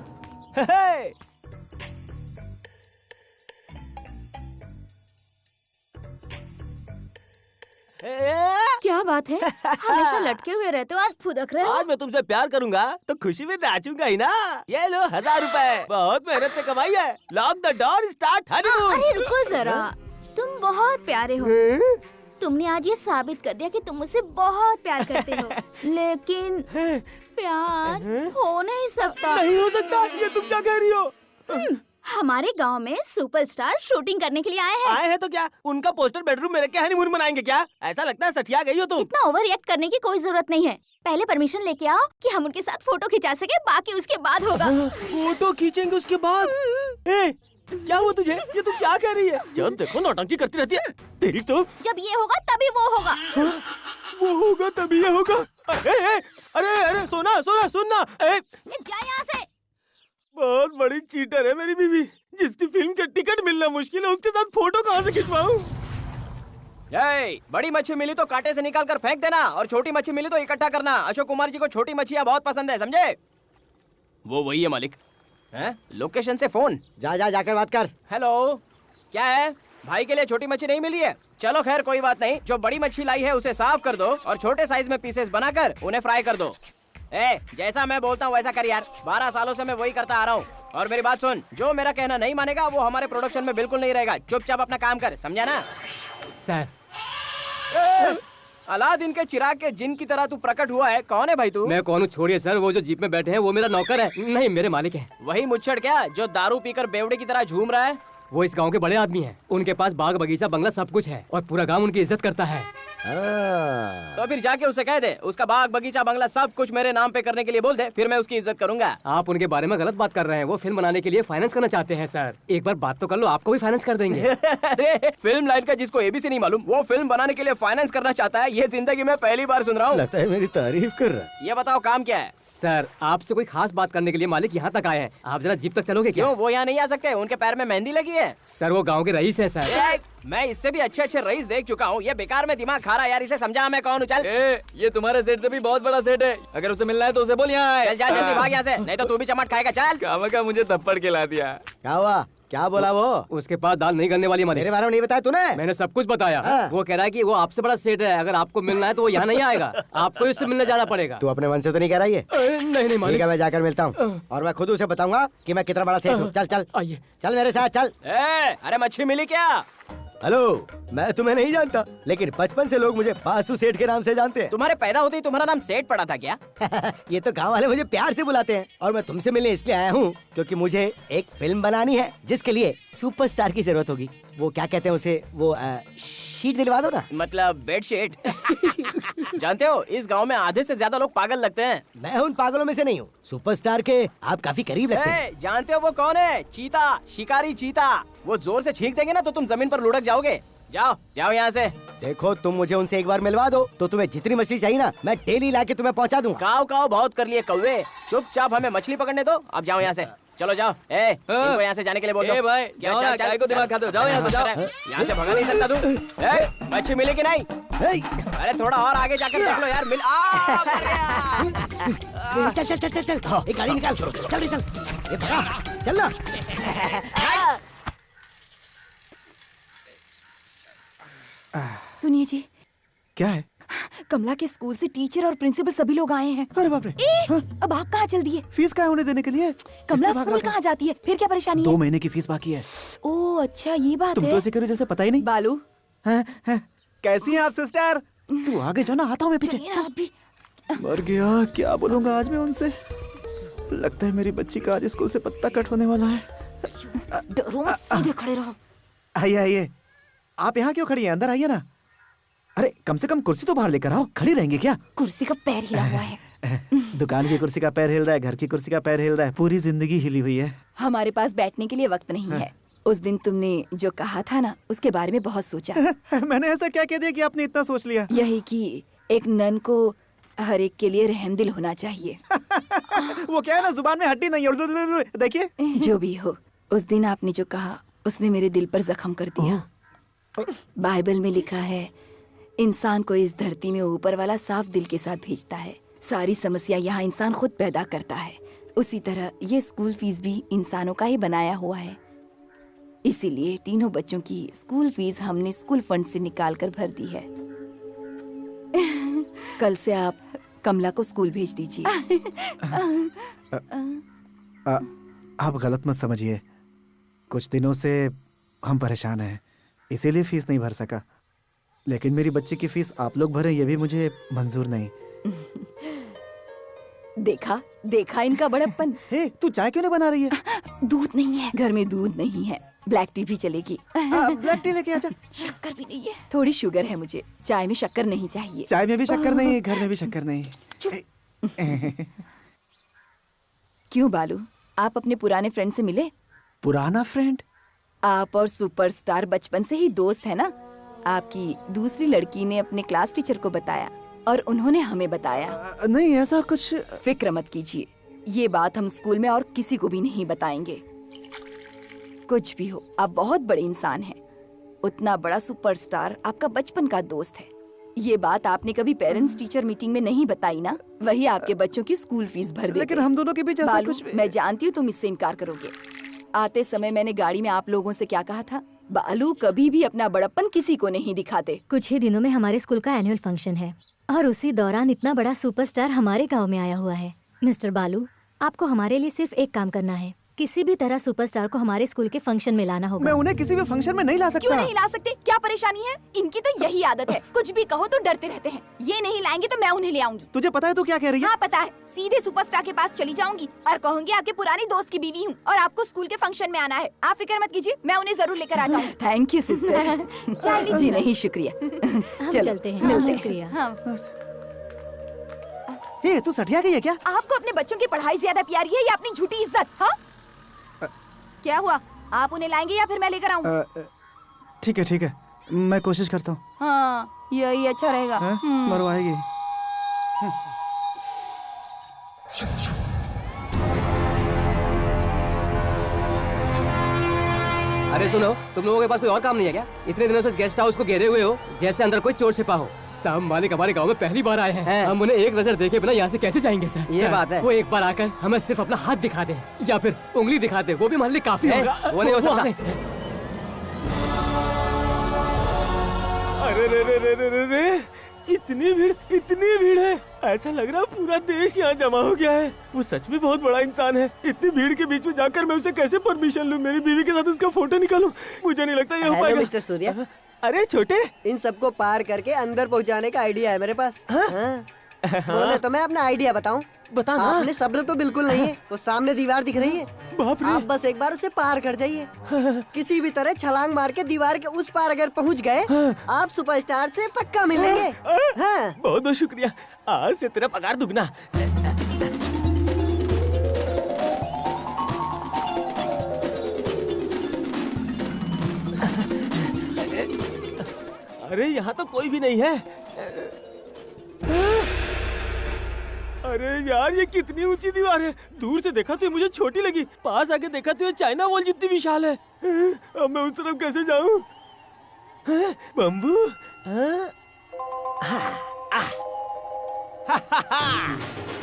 क्या बात है, हमेशा लटके हुए रहते हो, आज फुदक रहे हो। आज मैं तुमसे प्यार करूंगा तो खुशी में नाचूंगा ही ना। ये लो 1000 रुपए, बहुत मेहनत से कमाई है। Lock the door, start honeymoon. अरे रुको जरा, तुम बहुत प्यारे हो। तुमने आज ये साबित कर दिया कि तुम मुझसे बहुत प्यार करते हो, लेकिन प्यार हो नहीं सकता। नहीं हो सकता, ये तुम क्या कह रही हो? हमारे गांव में सुपरस्टार शूटिंग करने के लिए आए हैं। आए हैं तो क्या, उनका पोस्टर बेडरूम में रख के हनीमून मनाएंगे क्या? ऐसा लगता है सठिया गई हो तुम। इतना ओवर रिएक्ट करने की कोई जरूरत नहीं है। पहले परमिशन लेके आओ कि हम उनके साथ फोटो खिंचा सके, बाकी उसके बाद होगा। फोटो खींचेंगे उसके बाद? ए, क्या हुआ तुझे? ये तू क्या कह रही है? जब देखो नौटंकी करती रहती है तेरी तो। जब ये होगा तभी वो होगा। वो होगा तभी ये होगा। अरे सोना सुनना। जा यहाँ से। बहुत बड़ी चीटर है मेरी बीवी, जिसकी फिल्म के टिकट मिलना मुश्किल है, उसके साथ फोटो कहाँ से खिंचवाऊं? बड़ी मच्छी मिली तो कांटे से निकाल कर फेंक देना, और छोटी मच्छी मिली तो इकट्ठा करना। अशोक कुमार जी को छोटी मच्छियाँ बहुत पसंद है, समझे? वो वही है मालिक। हैं? लोकेशन से फोन। जाकर बात कर। हेलो, क्या है? भाई के लिए छोटी मच्छी नहीं मिली है? चलो खैर कोई बात नहीं, जो बड़ी मच्छी लाई है उसे साफ कर दो और छोटे साइज में पीसेस बनाकर उन्हें फ्राई कर दो। जैसा मैं बोलता हूँ वैसा कर यार। 12 सालों से मैं वही करता आ रहा हूँ। और मेरी बात सुन, जो मेरा कहना नहीं मानेगा वो हमारे प्रोडक्शन में बिल्कुल नहीं रहेगा। चुपचाप अपना काम कर, समझा ना? सर, अलादीन के चिराग के जिन की तरह तू प्रकट हुआ है। कौन है भाई तू? मैं कौन हूँ छोड़िए सर, वो जो जीप में बैठे हैं वो मेरा नौकर है। नहीं, मेरे मालिक है। वही मुच्छड़ क्या जो दारू पीकर बेवड़े की तरह झूम रहा है? वो इस गांव के बड़े आदमी हैं। उनके पास बाग बगीचा बंगला सब कुछ है और पूरा गांव उनकी इज्जत करता है। तो फिर जाके उसे कह दे उसका बाग बगीचा बंगला सब कुछ मेरे नाम पे करने के लिए बोल दे, फिर मैं उसकी इज्जत करूंगा। आप उनके बारे में गलत बात कर रहे हैं। वो फिल्म बनाने के लिए फाइनेंस करना चाहते हैं सर। एक बार बात तो कर लो, आपको भी फाइनेंस कर देंगे। अरे फिल्म लाइन का जिसको एबीसी नहीं मालूम, वो फिल्म बनाने के लिए फाइनेंस करना चाहता है, ये जिंदगी में पहली बार सुन रहा हूँ। लगता है मेरी तारीफ कर रहा है। ये बताओ काम क्या है? सर, आपसे कोई खास बात करने के लिए मालिक यहाँ तक आए हैं। आप जरा जीप तक चलोगे क्या? क्यों, वो यहाँ नहीं आ सकते? उनके पैर में मेहंदी लगी है। सर, वो गाँव के रईस है सर। मैं इससे भी अच्छे रईस देख चुका हूँ। ये बेकार में दिमाग खा रहा है यार, इसे समझा मैं कौन हूँ। चल, ये तुम्हारे सेट से भी बहुत बड़ा सेट है। अगर उसे मिलना है तो उसे बोल यहाँ आए। चल जा जल्दी भाग यहाँ से, नहीं तो तू भी चमाट खाएगा। चल। काम का मुझे थप्पड़ खिला दिया। क्या हुआ? क्या बोला वो? उसके पास दाल नहीं गलने वाली मालिक। मेरे बारे में नहीं बताया तूने? मैंने सब कुछ बताया। हाँ। वो कह रहा है कि वो आपसे बड़ा सेठ है, अगर आपको मिलना है तो वो यहाँ नहीं आएगा, आपको इससे मिलने जाना पड़ेगा। तू अपने मन से तो नहीं कह रहा ये? नहीं ठीक मालिक। है, मैं जाकर मिलता हूँ और मैं खुद उसे बताऊंगा कि मैं कितना बड़ा सेठ हूँ। चल आइए। चल मेरे साथ चल। अरे मच्छी मिली क्या? हेलो, मैं तुम्हें नहीं जानता, लेकिन बचपन से लोग मुझे बासु सेठ के नाम से जानते हैं। तुम्हारे पैदा होते ही तुम्हारा नाम सेठ पड़ा था क्या? ये तो गांव वाले मुझे प्यार से बुलाते हैं। और मैं तुमसे मिलने इसलिए आया हूँ क्योंकि मुझे एक फिल्म बनानी है जिसके लिए सुपरस्टार की जरूरत होगी। वो क्या कहते हैं उसे, वो शीट दिलवा दो ना। मतलब बेडशीट। जानते हो इस गांव में आधे से ज्यादा लोग पागल लगते हैं। मैं उन पागलों में से नहीं हूँ। सुपरस्टार के आप काफी करीब लगते हैं। जानते हो वो कौन है? चीता, शिकारी चीता। वो जोर से छींक देंगे ना तो तुम जमीन पर लुढ़क जाओगे। जाओ यहाँ से। देखो, तुम मुझे उनसे एक बार मिलवा दो तो तुम्हें जितनी मछली चाहिए ना, मैं डेली लाके तुम्हें पहुँचा दूंगा। काव बहुत कर लिए कौवे, चुपचाप हमें मछली पकड़ने दो। अब जाओ यहाँ से, चलो जाओ। इनको यहाँ से जाने के लिए बोल दो। भाई, जाओ ना, काय को दिमाग खाते हो? जाओ यहाँ से, जाओ। यहाँ से भगा नहीं सकता तू। मच्छी मिली कि नहीं? अरे थोड़ा और आगे जाकर देख लो यार। मिल चल, एक गाड़ी निकाल। चल, चल ना। सुनिए जी, क्या है? कमला के स्कूल से टीचर और प्रिंसिपल सभी लोग आए हैं। अरे बाप रे। अब आप कहाँ चल दिए? फीस क्या होने देने के लिए? कमला इसलिए भाग स्कूल रहा था। कहाँ जाती है? फिर क्या परेशानी 2 है? महीने की फीस बाकी है। ओह अच्छा, ये बात तुम है। तो ऐसे करो जैसे पता ही नहीं। बालू, कैसी हैं आप सिस्टर? तू आगे जाना, आता हूँ मैं पीछे। चलिए ना आप भी। मर गया, क्या बोलूंगा आज मैं उनसे। लगता है मेरी बच्ची का आज स्कूल से पत्ता कट होने वाला है। डरो मत, सीधे खड़े रहो। आइए। आप यहाँ क्यों खड़ी हैं? अंदर आइए ना। अरे कम से कम कुर्सी तो बाहर लेकर आओ। खड़ी रहेंगे क्या? कुर्सी का पैर हिला हुआ है। दुकान की कुर्सी का पैर हिल रहा है, घर की कुर्सी का पैर हिल रहा है, पूरी जिंदगी हिली हुई है। हमारे पास बैठने के लिए वक्त नहीं है। उस दिन तुमने जो कहा था ना, उसके बारे में बहुत सोचा। मैंने ऐसा क्या कह दिया कि आपने इतना सोच लिया? यही कि एक नन को हर एक के लिए रहमदिल होना चाहिए। वो क्या है ना, जुबान में हड्डी नहीं है। देखिए, जो भी हो, उस दिन आपने जो कहा उसने मेरे दिल पर जख्म कर दिया। बाइबल में लिखा है, इंसान को इस धरती में ऊपर वाला साफ दिल के साथ भेजता है। सारी समस्या यहाँ इंसान खुद पैदा करता है। उसी तरह ये स्कूल फीस भी इंसानों का ही बनाया हुआ है। इसीलिए तीनों बच्चों की स्कूल फीस हमने स्कूल फंड से निकाल कर भर दी है। कल से आप कमला को स्कूल भेज दीजिए। आप गलत मत समझिए। कुछ दिनों से हम परेशान हैं, इसीलिए फीस नहीं भर सका। लेकिन मेरी बच्ची की फीस आप लोग भरें, ये भी मुझे मंजूर नहीं। देखा देखा इनका बड़प्पन। हे, तू चाय क्यों नहीं बना रही है? दूध नहीं है घर में, दूध नहीं है। ब्लैक टी भी चलेगी। ब्लैक टी लेके आजा। शक्कर भी नहीं है। थोड़ी शुगर है मुझे, चाय में शक्कर नहीं चाहिए। चाय में भी शक्कर नहीं, घर में भी शक्कर नहीं। क्यों बालू, आप अपने पुराने फ्रेंड से मिले? पुराना फ्रेंड? आप और सुपरस्टार बचपन से ही दोस्त है ना? आपकी दूसरी लड़की ने अपने क्लास टीचर को बताया और उन्होंने हमें बताया। नहीं ऐसा कुछ। फिक्र मत कीजिए, ये बात हम स्कूल में और किसी को भी नहीं बताएंगे। कुछ भी हो, आप बहुत बड़े इंसान हैं। उतना बड़ा सुपरस्टार आपका बचपन का दोस्त है। ये बात आपने कभी पेरेंट्स टीचर मीटिंग में नहीं बताई ना? वही आपके बच्चों की स्कूल फीस भर देते। लेकिन हम दोनों के बीच ऐसा बालू, कुछ भी... मैं जानती हूँ तुम इससे इनकार करोगे। आते समय मैंने गाड़ी में आप लोगों से क्या कहा था? बालू कभी भी अपना बड़प्पन किसी को नहीं दिखाते। कुछ ही दिनों में हमारे स्कूल का एनुअल फंक्शन है और उसी दौरान इतना बड़ा सुपरस्टार हमारे गांव में आया हुआ है। मिस्टर बालू, आपको हमारे लिए सिर्फ एक काम करना है। किसी भी तरह सुपरस्टार को हमारे स्कूल के फंक्शन में लाना होगा। मैं उन्हें किसी भी फंक्शन में नहीं ला सकता। क्यों नहीं ला सकते? क्या परेशानी है? इनकी तो यही आदत है, कुछ भी कहो तो डरते रहते हैं। ये नहीं लाएंगे तो मैं उन्हें ले आऊंगी। तुझे पता है तू क्या कह रही है? हाँ पता है, सीधे सुपरस्टार के पास चली जाऊंगी और कहूंगी आपके पुरानी दोस्त की बीवी हूँ और आपको स्कूल के फंक्शन में आना है। आप फिक्र मत कीजिए, मैं उन्हें जरूर लेकर आ जाऊंगी। Thank you sister. जी नहीं, शुक्रिया। हम चलते हैं। शुक्रिया। हे, तू सठिया गई है क्या? आपको अपने बच्चों की पढ़ाई ज्यादा प्यारी है या अपनी झूठी इज्जत? हाँ क्या हुआ? आप उन्हें लाएंगे या फिर मैं लेकर आऊँ? ठीक है, मैं कोशिश करता हूँ। हाँ यही अच्छा रहेगा। मरवाएगी। अरे सुनो, तुम लोगों के पास कोई और काम नहीं है क्या? इतने दिनों से इस गेस्ट हाउस को घेरे हुए हो जैसे अंदर कोई चोर छिपा हो। साहब मालिक हमारे गांव में पहली बार आए हैं। हम उन्हें एक नजर देखे बिना यहाँ से कैसे जाएंगे सर? ये बात है। वो एक बार आकर हमें सिर्फ अपना हाथ दिखा दे या फिर उंगली दिखा दे, वो भी हमारे लिए काफी होगा। वो नहीं हो सकता। अरे रे रे रे रे रे रे, इतनी भीड़ है। ऐसा लग रहा पूरा देश यहाँ जमा हो गया है। वो सच में बहुत बड़ा इंसान है। इतनी भीड़ के बीच में जाकर मैं उसे कैसे परमिशन लूँ? मेरी बीवी के साथ उसका फोटो निकालूं? मुझे नहीं लगता ये हो पाएगा। मिस्टर सूर्या, अरे छोटे, इन सबको पार करके अंदर पहुंचाने का आइडिया है मेरे पास। हाँ। बोले तो मैं अपना आइडिया बताऊं? बता ना। आपने सब्र तो बिल्कुल नहीं है। वो सामने दीवार दिख रही है, बाप रे। आप बस एक बार उसे पार कर जाइए। किसी भी तरह छलांग मार के दीवार के उस पार अगर पहुंच गए, आप सुपरस्टार से पक्का मिलेंगे। हाँ। बहुत बहुत शुक्रिया, आज से तेरा पगार दुगना। अरे यहाँ तो कोई भी नहीं है। अरे यार, ये कितनी ऊंची दीवार है। दूर से देखा तो ये मुझे छोटी लगी, पास आके देखा तो ये चाइना वॉल जितनी विशाल है। अब मैं उस तरफ कैसे जाऊं? बम्बू?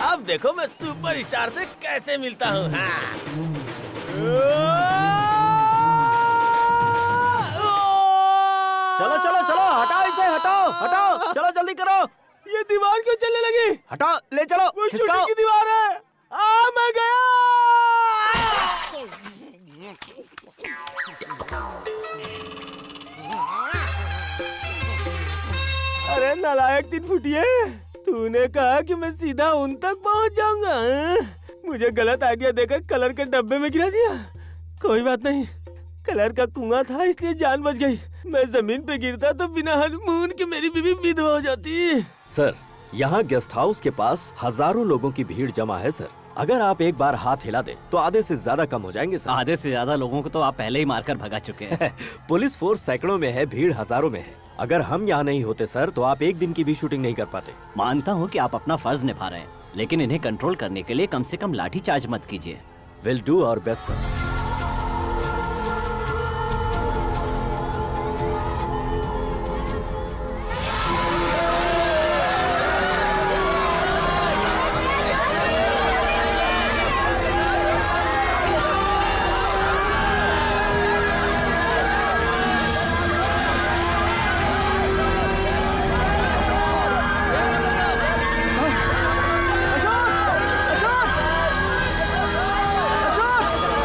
अब देखो मैं सुपरस्टार से कैसे मिलता हूँ। चलो चलो चलो, हटाओ इसे, हटाओ, चलो जल्दी करो। ये दीवार क्यों चलने लगी? हटाओ, ले चलो, वो खिसकाओ। शूटिंग की दीवार है। मैं गया। अरे नालायक 3 फुटिए, तूने कहा कि मैं सीधा उन तक पहुंच जाऊंगा। मुझे गलत आइडिया देकर कलर के डब्बे में गिरा दिया। कोई बात नहीं, कलर का कुआं था इसलिए जान बच गई। मैं जमीन पे गिरता तो बिना हनीमून के मेरी बीवी विधवा हो जाती। सर, यहाँ गेस्ट हाउस के पास हजारों लोगों की भीड़ जमा है सर। अगर आप एक बार हाथ हिला दे तो आधे से ज्यादा कम हो जाएंगे सर। आधे से ज्यादा लोगों को तो आप पहले ही मारकर भगा चुके हैं। पुलिस फोर्स सैकड़ों में है, भीड़ हजारों में है। अगर हम यहाँ नहीं होते सर तो आप एक दिन की भी शूटिंग नहीं कर पाते। मानता हूँ कि आप अपना फर्ज निभा रहे हैं, लेकिन इन्हें कंट्रोल करने के लिए कम से कम लाठी चार्ज मत कीजिए। Will do our best sir.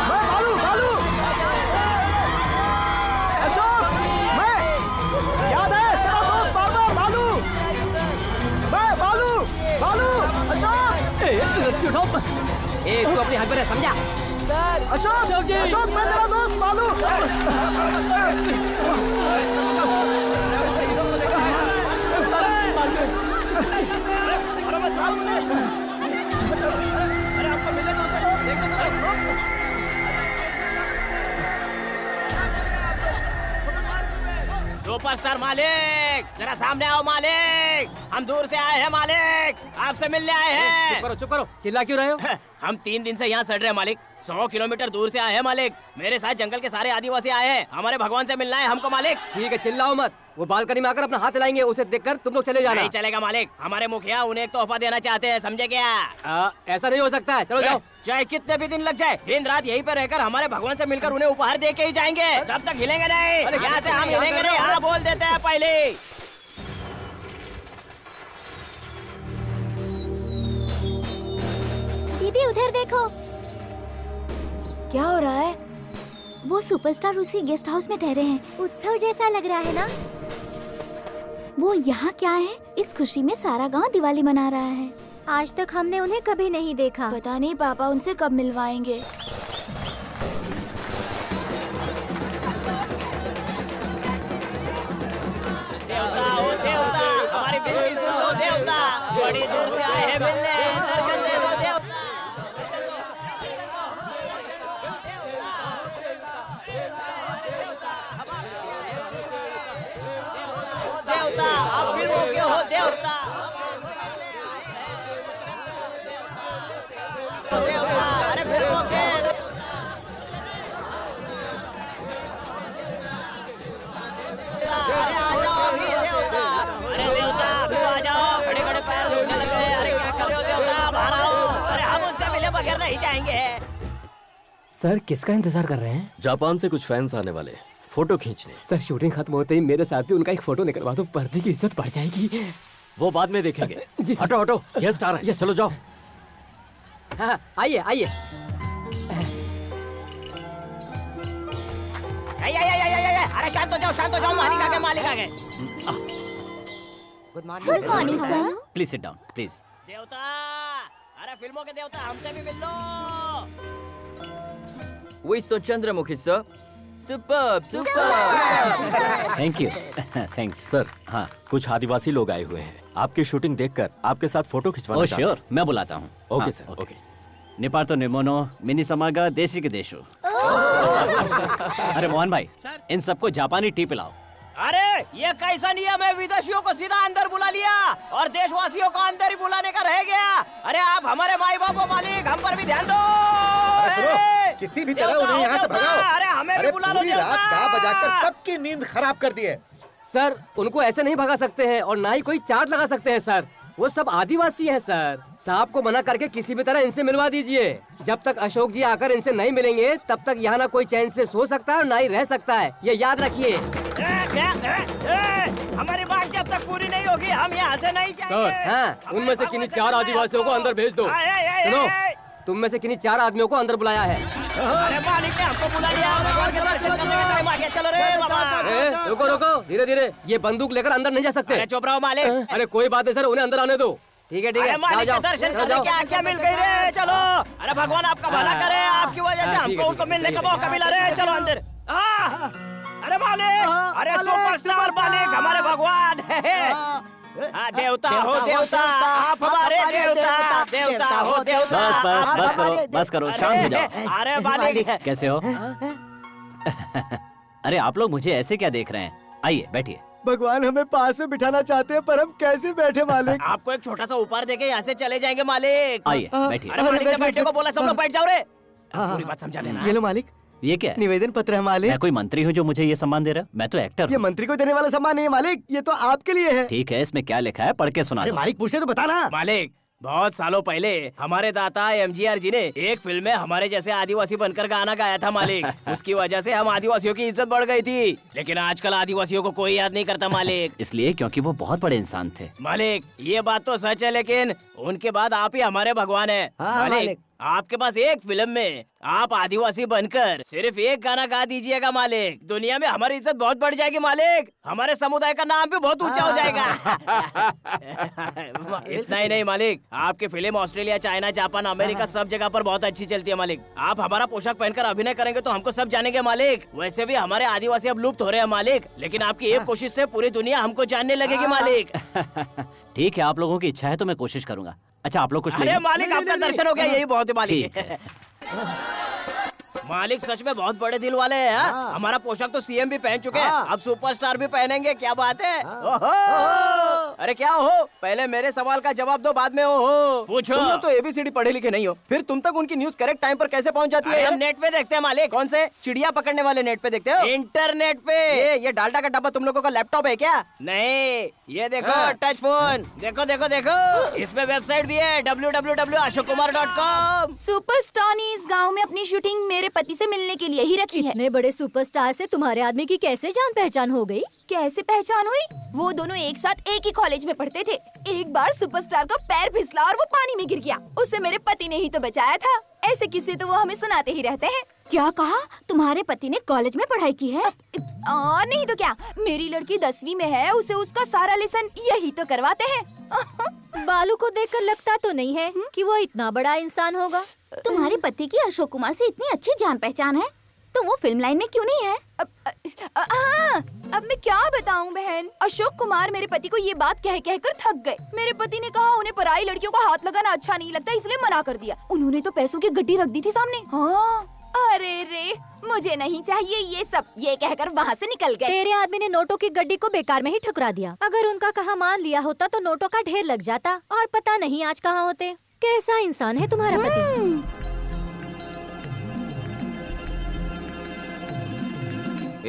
मैं रस्सी उठाओ। ए, तू अपनी हक में रह, समझा? सर अशोक जी। अशोक मैं तेरा दोस्त मालू। सुपरस्टार मालिक, जरा सामने आओ मालिक। हम दूर से आए हैं मालिक, आपसे मिलने आए हैं। चुप करो, चिल्ला क्यों रहे हो? हम 3 दिन से यहाँ सड़ रहे हैं मालिक। 100 किलोमीटर दूर से आए हैं मालिक। मेरे साथ जंगल के सारे आदिवासी आए हैं, हमारे भगवान से मिलना है हमको मालिक। ठीक है, चिल्लाओ मत। वो बालकनी में आकर अपना हाथ हिलाएंगे, उसे देखकर तुम लोग चले जाना। नहीं चलेगा मालिक, हमारे मुखिया उन्हें एक तोहफा देना चाहते हैं, समझे क्या? ऐसा नहीं हो सकता है, चलो जाओ। चाहे कितने भी दिन लग जाए, दिन रात यहीं पे रहकर हमारे भगवान से मिलकर उन्हें उपहार दे के ही जाएंगे। जब तक हिलेंगे नहीं, यहाँ से हम हिलेंगे नहीं। हाँ बोल देते हैं पहले। दीदी उधर देखो। क्या हो रहा है? वो सुपरस्टार उसी गेस्ट हाउस में ठहरे हैं। उत्सव जैसा लग रहा है ना? वो यहाँ क्या है? इस खुशी में सारा गांव दिवाली मना रहा है। आज तक हमने उन्हें कभी नहीं देखा। पता नहीं पापा उनसे कब मिलवाएंगे। देवता हो देवता, हमारी बिल्ली सुन लो देवता, बड़ी दूर से आए हैं मिलने, दर्शन दे दो देवता। देवता आप फिर हो गए हो देवता। देवता अरे फिर हो गए। अरे आ जाओ अभी देवता। अरे देवता अभी आ जाओ, खड़े खड़े पैर दुखने लग गए। अरे क्या कर रहे हो देवता, बाहर आओ। अरे हम उनसे मिले बगैर नहीं जाएंगे। सर किसका इंतजार कर रहे हैं? जापान से कुछ फैंस आने वाले, फोटो खींचने। सर शूटिंग खत्म होते ही मेरे साथ भी उनका एक फोटो निकलवा दो, पर्दे की इज्जत बढ़ जाएगी। वो बाद में देखेंगे। जी सर। हटो हटो, गेस्ट आ रहा है, चलो जाओ। हाँ आइए आइए। अरे शांत हो जाओ, मालिक आ गए, मालिक आ गए। Good morning sir. Please sit down please. देवता अरे फिल्मों के देवता हमसे भी मिल लो। We saw Chandramukhi, sir. Superb, superb. Thank you. Thanks sir. हाँ, कुछ आदिवासी लोग आए हुए हैं, आपकी शूटिंग देखकर आपके साथ फोटो खिंचवाना चाहते हैं। श्योर, मैं बुलाता हूँ। Okay sir, okay. निपातो निमोनो मिनी समागा देशी के देशो। अरे मोहन भाई, इन सबको जापानी टी पिलाओ। अरे ये कैसा नियम है, विदेशियों को सीधा अंदर बुला लिया और देशवासियों को अंदर ही बुलाने का रह गया। अरे आप हमारे माई बाप हो मालिक, हम पर भी ध्यान दो। किसी भी तरह उन्हें यहाँ से भगाओ। अरे हमें भी बुला लो। पूरी रात गा बजाकर सबकी नींद खराब कर दी है। सर उनको ऐसे नहीं भगा सकते हैं और ना ही कोई चार्ज लगा सकते हैं सर। वो सब आदिवासी हैं सर। साहब को मना करके किसी भी तरह इनसे मिलवा दीजिए। जब तक अशोक जी आकर इनसे नहीं मिलेंगे तब तक यहाँ ना कोई चैन से सो सकता है और ना ही रह सकता है, ये याद रखिए। हमारी बात जब तक पूरी नहीं होगी हम यहाँ से नहीं जाएंगे। सर हाँ, उनमें से किन्हीं 4 आदिवासियों को अंदर भेज दो। सुनो, तुम में से किन्हीं 4 आदमियों को अंदर बुलाया है। अरे मालिक ने हमको बुला लिया, भगवान के दर्शन करने का टाइम आ गया। चलो रे बाबा। रुको रुको, धीरे धीरे। ये बंदूक लेकर अंदर नहीं जा सकते। अरे चुप रहो मालिक। अरे कोई बात नहीं सर, उन्हें अंदर आने दो। ठीक है ठीक है, मालिक जाओ के दर्शन जाओ करने की आज्ञा मिल गई रे। चलो, अरे भगवान आपका भला करे, आपकी वजह से हमको उनको मिलने का मौका मिला रे। चलो अंदर। अरे मालिक, अरे सुपरस्टार मालिक, हमारे भगवान। देवता हो देवता, आप हमारे देवता। देवता हो देवता। बस करो, शांत हो जाओ। अरे मालिक कैसे हो? अरे आप लोग मुझे ऐसे क्या देख रहे हैं? आइए बैठिए। भगवान हमें पास में बिठाना चाहते हैं पर हम कैसे बैठे मालिक? आपको एक छोटा सा उपहार देके यहाँ से चले जाएंगे मालिक। आइए बैठिए। अरे मालिक ने बैठने को बोला, सब लोग बैठ जाओ रे। पूरी बात समझा लेना। ये लो मालिक, ये क्या है? निवेदन पत्र है मालिक। मैं कोई मंत्री हूँ जो मुझे ये सम्मान दे रहा है? मैं तो एक्टर ये हूँ। मंत्री को देने वाला सम्मान नहीं है मालिक, ये तो आपके लिए है। ठीक है, इसमें क्या लिखा है पढ़ के सुना दो। मालिक पूछे तो बताना। मालिक बहुत सालों पहले हमारे दाता एमजीआर जी ने एक फिल्म में हमारे जैसे आदिवासी बनकर गाना गाया था मालिक। उसकी वजह से हम आदिवासियों की इज्जत बढ़ गई थी, लेकिन आजकल आदिवासियों को कोई याद नहीं करता मालिक। इसलिए क्योंकि वो बहुत बड़े इंसान थे। मालिक ये बात तो सच है, लेकिन उनके बाद आप ही हमारे भगवान हैं। मालिक आपके पास एक फिल्म में आप आदिवासी बनकर सिर्फ एक गाना गा दीजिएगा मालिक, दुनिया में हमारी इज्जत बहुत बढ़ जाएगी मालिक, हमारे समुदाय का नाम भी बहुत ऊंचा हो जाएगा। इतना ही नहीं मालिक, आपकी film Australia, China, Japan, America सब जगह पर बहुत अच्छी चलती है मालिक। आप हमारा पोशाक पहनकर अभिनय करेंगे तो हमको सब जानेंगे मालिक। वैसे भी हमारे आदिवासी अब लुप्त हो रहे हैं मालिक, लेकिन आपकी एक कोशिश से पूरी दुनिया हमको जानने लगेगी मालिक। ठीक है, आप लोगों की इच्छा है तो मैं कोशिश करूंगा। अच्छा, आप लोग कुछ अरे मालिक, आपका दर्शन हो गया, यही बहुत है मालिक। मालिक सच में बहुत बड़े दिल वाले हैं। हमारा पोशाक तो सीएम भी पहन चुके हैं, अब सुपरस्टार भी पहनेंगे, क्या बात है। ओहो! अरे क्या हो, पहले मेरे सवाल का जवाब दो, बाद में ओहो पूछो। तुम लोग तो एबीसीडी पढ़े लिखे नहीं हो, फिर तुम तक उनकी न्यूज करेक्ट टाइम पर कैसे पहुंच जाती है? हम नेट पे देखते हैं मालिक। कौन से चिड़िया पकड़ने वाले नेट पे देखते हो? इंटरनेट पे। ये डाल्डा का डब्बा तुम लोगों का लैपटॉप है क्या? नहीं, ये देखो टच फोन, देखो देखो देखो, इसमें वेबसाइट भी है www.ashokkumar.com। सुपरस्टार ने इस गांव में अपनी शूटिंग मेरे पति से मिलने के लिए ही रखी है। इतने बड़े सुपरस्टार से तुम्हारे आदमी की कैसे जान पहचान हो गई? कैसे पहचान हुई? वो दोनों एक साथ एक ही कॉलेज में पढ़ते थे। एक बार सुपरस्टार का पैर फिसला और वो पानी में गिर गया, उससे मेरे पति ने ही तो बचाया था। ऐसे किस्से तो वो हमें सुनाते ही रहते हैं। क्या कहा? तुम्हारे पति ने कॉलेज में पढ़ाई की है? और नहीं तो क्या, मेरी लड़की 10वीं में है, उसे उसका सारा लेसन यही तो करवाते हैं। बालू को देखकर लगता तो नहीं है कि वो इतना बड़ा इंसान होगा। तुम्हारे पति की अशोक कुमार से इतनी अच्छी जान पहचान है, तो वो फिल्म लाइन में क्यों नहीं है? अब मैं क्या बताऊं बहन, अशोक कुमार मेरे पति को ये बात कह कहकर थक गए। मेरे पति ने कहा उन्हें पराई लड़कियों का हाथ लगाना अच्छा नहीं लगता, इसलिए मना कर दिया। उन्होंने तो पैसों की गड्डी रख दी थी सामने। हाँ, अरे रे, मुझे नहीं चाहिए ये सब, ये कहकर वहाँ से निकल गए। तेरे आदमी ने नोटों की गड्डी को बेकार में ही ठुकरा दिया। अगर उनका कहा मान लिया होता तो नोटों का ढेर लग जाता और पता नहीं आज कहाँ होते। कैसा इंसान है तुम्हारा पति।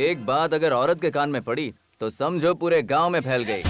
एक बात अगर औरत के कान में पड़ी तो समझो पूरे गांव में फैल गई।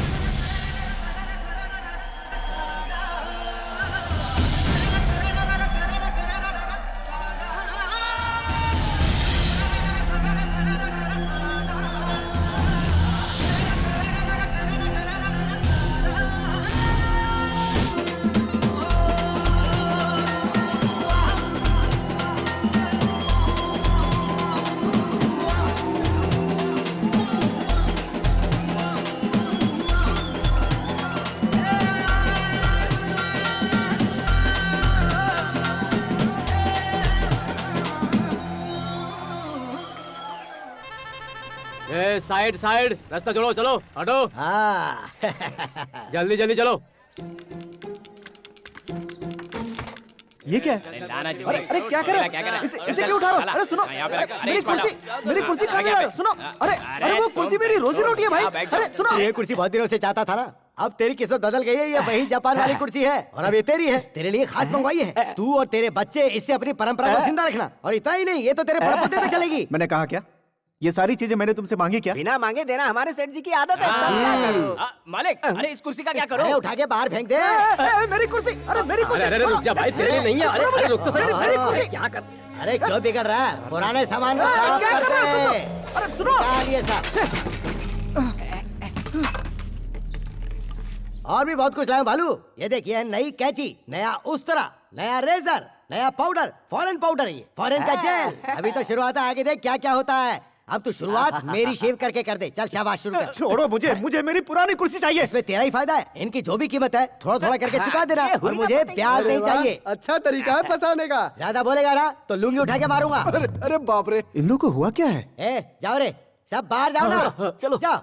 साइड साइड, रास्ता छोड़ो, चलो हटो। हाँ। जल्दी जल्दी चलो। ये क्या है? अरे क्या कर रहे हो? इसे क्यों उठा रहे हो? अरे सुनो, मेरी कुर्सी कहाँ जा रही हो? सुनो, अरे वो कुर्सी मेरी रोजी रोटी है भाई। अरे सुनो, ये कुर्सी बहुत दिनों से चाहता था ना, अब तेरी किस्मत बदल गई है, ये वही जापान वाली कुर्सी है और अब ये तेरी है, तेरे लिए खास मंगवाई है। तू और तेरे बच्चे इससे अपनी परंपरा को जिंदा रखना, और इतना ही नहीं, ये तो तेरे परपोते तक चलेगी। मैंने कहा क्या? ये सारी चीजें मैंने तुमसे मांगी क्या? बिना मांगे देना हमारे सेठ जी की आदत है। सब क्या करो? मालिक, अरे इस कुर्सी का क्या करो? अरे उठा के बाहर फेंक दे। मेरी कुर्सी, अरे मेरी कुर्सी। अरे रुक जा भाई, तेरे लिए नहीं है। अरे रुक तो सही, मेरी कुर्सी क्या कर? अरे क्यों बिगड़ रहा है? पुराने सामान को साफ करते हैं। अरे सुनो, ये सब और भी बहुत कुछ लाया भालू। ये देखिए, नई कैंची, नया उस्तरा, नया रेजर, नया पाउडर, फॉरेन पाउडर, ये फॉरेन का जेल। अभी तो शुरुआत है, आगे देख क्या क्या होता है। अब तू शुरुआत मेरी शेव करके कर दे। चल शाबाश, शुरू कर। छोड़ो मुझे मेरी पुरानी कुर्सी चाहिए। इसमें तेरा ही फायदा है, इनकी जो भी कीमत है थोड़ा थोड़ा करके चुका देना, और मुझे ब्याज नहीं चाहिए। अच्छा तरीका है फंसाने का। ज्यादा बोलेगा ना तो लुंगी उठा के मारूंगा। अरे बाप रे, इन लोगों को हुआ क्या है? जाओ रे, सब बाहर जाओ ना। चलो जाओ।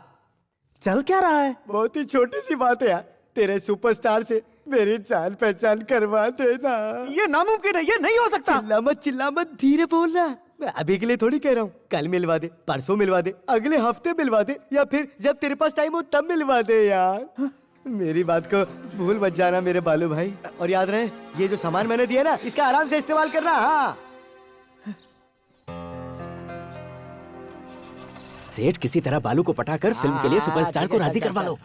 चल क्या रहा है? बहुत ही छोटी सी बात है यार, तेरे सुपरस्टार से मेरी जान पहचान करवा देना। ये नामुमकिन है, ये नहीं हो सकता। चिल्ला मत, धीरे बोलना। मैं अभी के लिए थोड़ी कह रहा हूँ, कल मिलवा दे, परसों मिलवा दे, अगले हफ्ते मिलवा दे, या फिर जब तेरे पास टाइम हो तब मिलवा दे यार। मेरी बात को भूल मत जाना मेरे बालू भाई, और याद रहे ये जो सामान मैंने दिया ना, इसका आराम से इस्तेमाल करना। हाँ, सेठ किसी तरह बालू को पटाकर फिल्म के लिए सुपरस्टार को राजी करवा लो।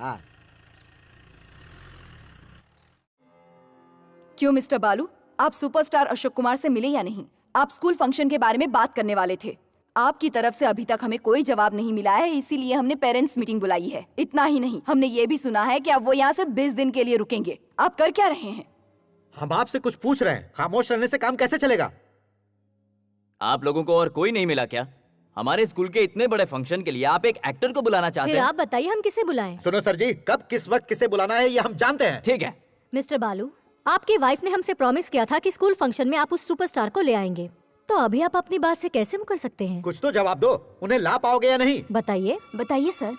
क्यों मिस्टर बालू, आप सुपरस्टार अशोक कुमार से मिले या नहीं? आप स्कूल फंक्शन के बारे में बात करने वाले थे। आपकी तरफ से अभी तक हमें कोई जवाब नहीं मिला है, इसीलिए हमने पेरेंट्स मीटिंग बुलाई है। इतना ही नहीं, हमने ये भी सुना है कि अब वो यहाँ सिर्फ 20 दिन के लिए रुकेंगे। आप कर क्या रहे हैं? हम आपसे कुछ पूछ रहे हैं, खामोश रहने से काम कैसे चलेगा? आप लोगों को और कोई नहीं मिला क्या? हमारे स्कूल के इतने बड़े फंक्शन के लिए आप एक एक्टर को बुलाना चाहते फिर हैं? आप बताइए हम किसे बुलाएं? सुनो सर जी, कब किस वक्त किसे बुलाना है ये हम जानते हैं। ठीक है। मिस्टर बालू, आपकी वाइफ ने हमसे प्रॉमिस किया था कि स्कूल फंक्शन में आप उस सुपरस्टार को ले आएंगे, तो अभी आप अपनी बात से कैसे मुकर सकते हैं? कुछ तो जवाब दो, उन्हें ला पाओगे या नहीं? बताइए। बताइए सर।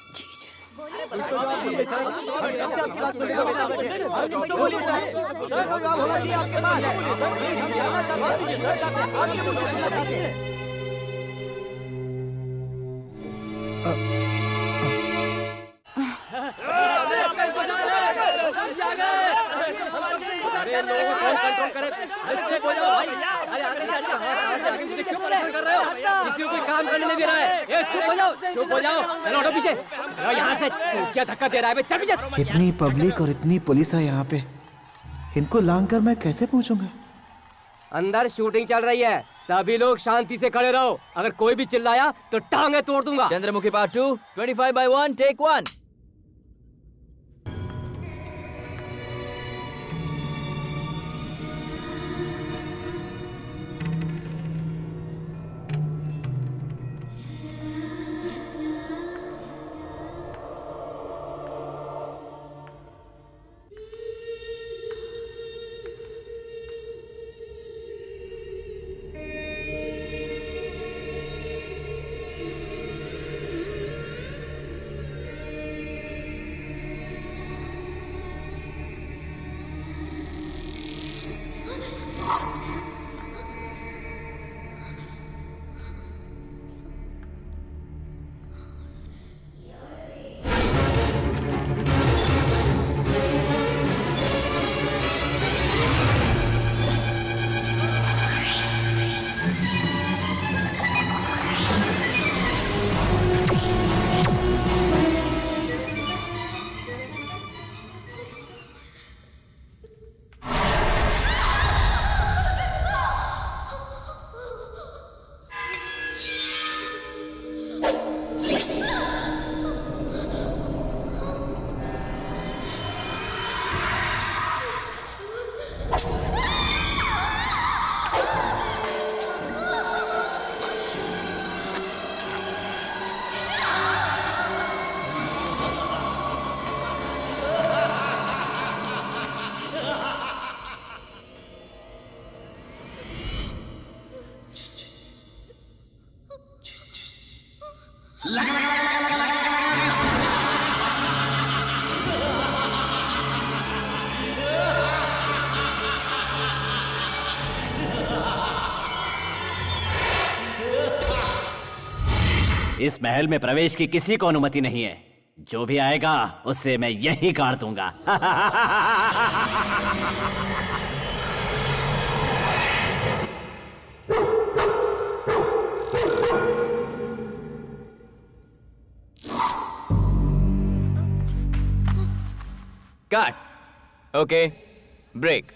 अरे लोगों को कंट्रोल करे, चेक हो जाओ भाई। अरे आगे से आगे, हाँ, से आगे क्यों परेशान कर रहे हो? किसी को कोई काम करने नहीं दे रहा है। ए चुप हो जाओ, चुप हो जाओ। चलो हटो पीछे, चलो यहाँ से। तू क्या धक्का दे रहा है बे? चल पीछे। इतनी पब्लिक और इतनी पुलिस है यहाँ पे, इनको लांग कर मैं कैसे पहुँचूंगा? अंदर शूटिंग चल रही है, सभी लोग शांति से खड़े रहो। अगर कोई भी चिल्लाया तो टांगे तोड़ दूंगा। Chandramukhi part 2, 25/1, take 1। इस महल में प्रवेश की किसी को अनुमति नहीं है। जो भी आएगा उससे मैं यही काट दूंगा। कट। Okay, break.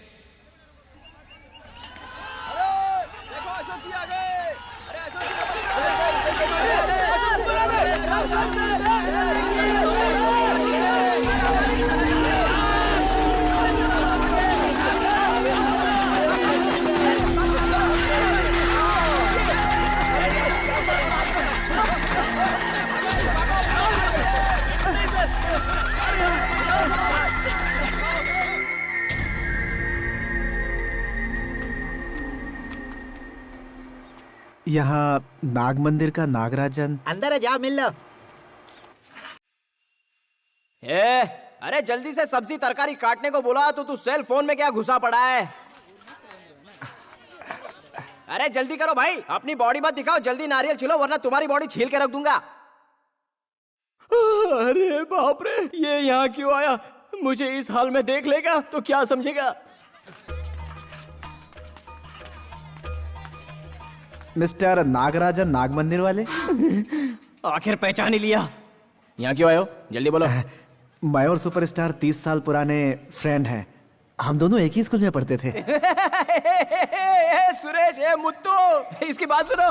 यहाँ नाग मंदिर का नागराजन। अंदर है, जा मिल लो। अरे जल्दी से सब्जी तरकारी काटने को बोला तो तू सेल फोन में क्या घुसा पड़ा है? अरे जल्दी करो भाई, अपनी बॉडी मत दिखाओ, जल्दी नारियल छिलो वरना तुम्हारी बॉडी छील के रख दूंगा। अरे बाप रे, ये यहाँ क्यों आया? मुझे इस हाल में देख लेगा तो क्या समझेगा? मिस्टर नागराजन नाग मंदिर वाले। आखिर पहचान ही लिया। यहाँ क्यों आए हो? जल्दी बोलो। मैं और सुपरस्टार 30 साल पुराने फ्रेंड हैं। हम दोनों एक ही स्कूल में पढ़ते थे। सुरेश, मुत्तू, इसकी बात सुनो।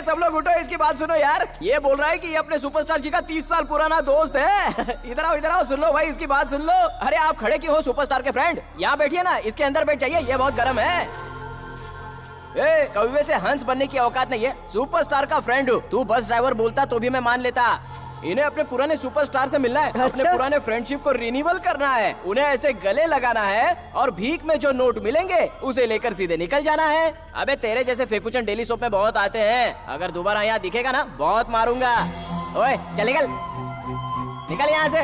सब लोग उठो, इसकी बात सुनो यार। ये बोल रहा है कि ये अपने सुपरस्टार जी का 30 साल पुराना दोस्त है। इधर आओ, सुन लो भाई, इसकी बात सुन लो। अरे आप खड़े क्यों हो सुपरस्टार के फ्रेंड? यहाँ बैठिए ना, इसके अंदर बैठ जाइए, ये बहुत गर्म है। कौवे से हंस बनने की औकात नहीं है। सुपरस्टार का फ्रेंड हूँ। तू बस ड्राइवर बोलता तो भी मैं मान लेता। इन्हें अपने पुराने सुपरस्टार से मिलना है। अपने पुराने फ्रेंडशिप को रिन्यूअल करना है। उन्हें ऐसे गले लगाना है और भीख में जो नोट मिलेंगे उसे लेकर सीधे निकल जाना है। अबे तेरे जैसे फेकुचन डेली सोप में बहुत आते हैं। अगर दोबारा यहाँ दिखेगा ना, बहुत मारूंगा। ओए चल निकल यहाँ से।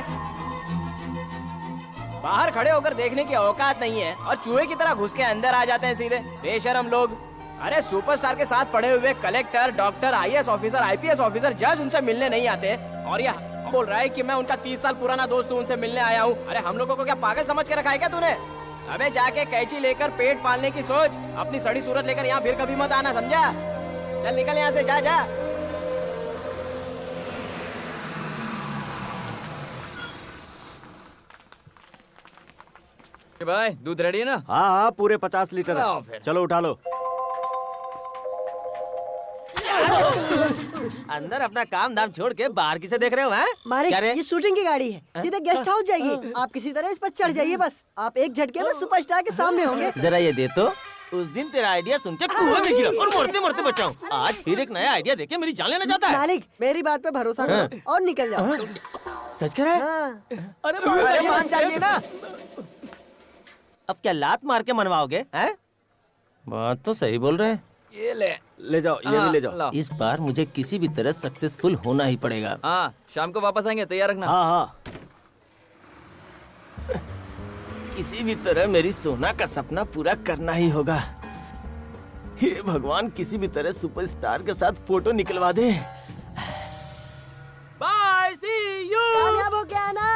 बाहर खड़े होकर देखने की औकात नहीं है और चूहे की तरह घुस के अंदर आ जाते हैं सीधे। बेशरम लोग। अरे सुपरस्टार के साथ पढ़े हुए collector, doctor, IAS officer, IPS officer, जज उनसे मिलने नहीं आते और यह बोल रहा है कि मैं उनका 30 साल पुराना दोस्त हूँ, उनसे मिलने आया हूँ। अरे हम लोगों को क्या पागल समझ के रखा है क्या तूने? अबे जाके कैंची लेकर पेट पालने की सोच। अपनी सड़ी सूरत लेकर यहाँ फिर कभी मत आना, समझा? चल निकल यहाँ से, जा। भाई दूध रेडी है ना? हाँ पूरे 50 लीटर है। चलो उठा लो। अंदर अपना काम धाम छोड़ के बाहर किसे देख रहे हो? हैं? मालिक, ये शूटिंग की गाड़ी है, सीधे गेस्ट हाउस जाइए। आप किसी तरह इस पर चढ़ जाइए, बस आप एक झटके में सुपरस्टार के सामने होंगे। जरा ये दे तो। उस दिन तेरा आइडिया सुन के कुएं में गिरा और मरते मरते बचाऊं। आज फिर एक नया आइडिया देके मेरी जान लेना चाहता है। मालिक मेरी बात पे भरोसा करो और निकल जाओ। सच कह रहा है? अरे मान जाइए ना। अब क्या लात मार के मनवाओगे? हैं? बात तो सही बोल रहे हैं। ये ले जाओ, ये भी ले जाओ। इस बार मुझे किसी भी तरह सक्सेसफुल होना ही पड़ेगा। हाँ शाम को वापस आएंगे, तैयार रखना। हाँ। किसी भी तरह मेरी सोना का सपना पूरा करना ही होगा। हे भगवान, किसी भी तरह सुपरस्टार के साथ फोटो निकलवा दे। Bye, C you. कामयाब हो क्या ना?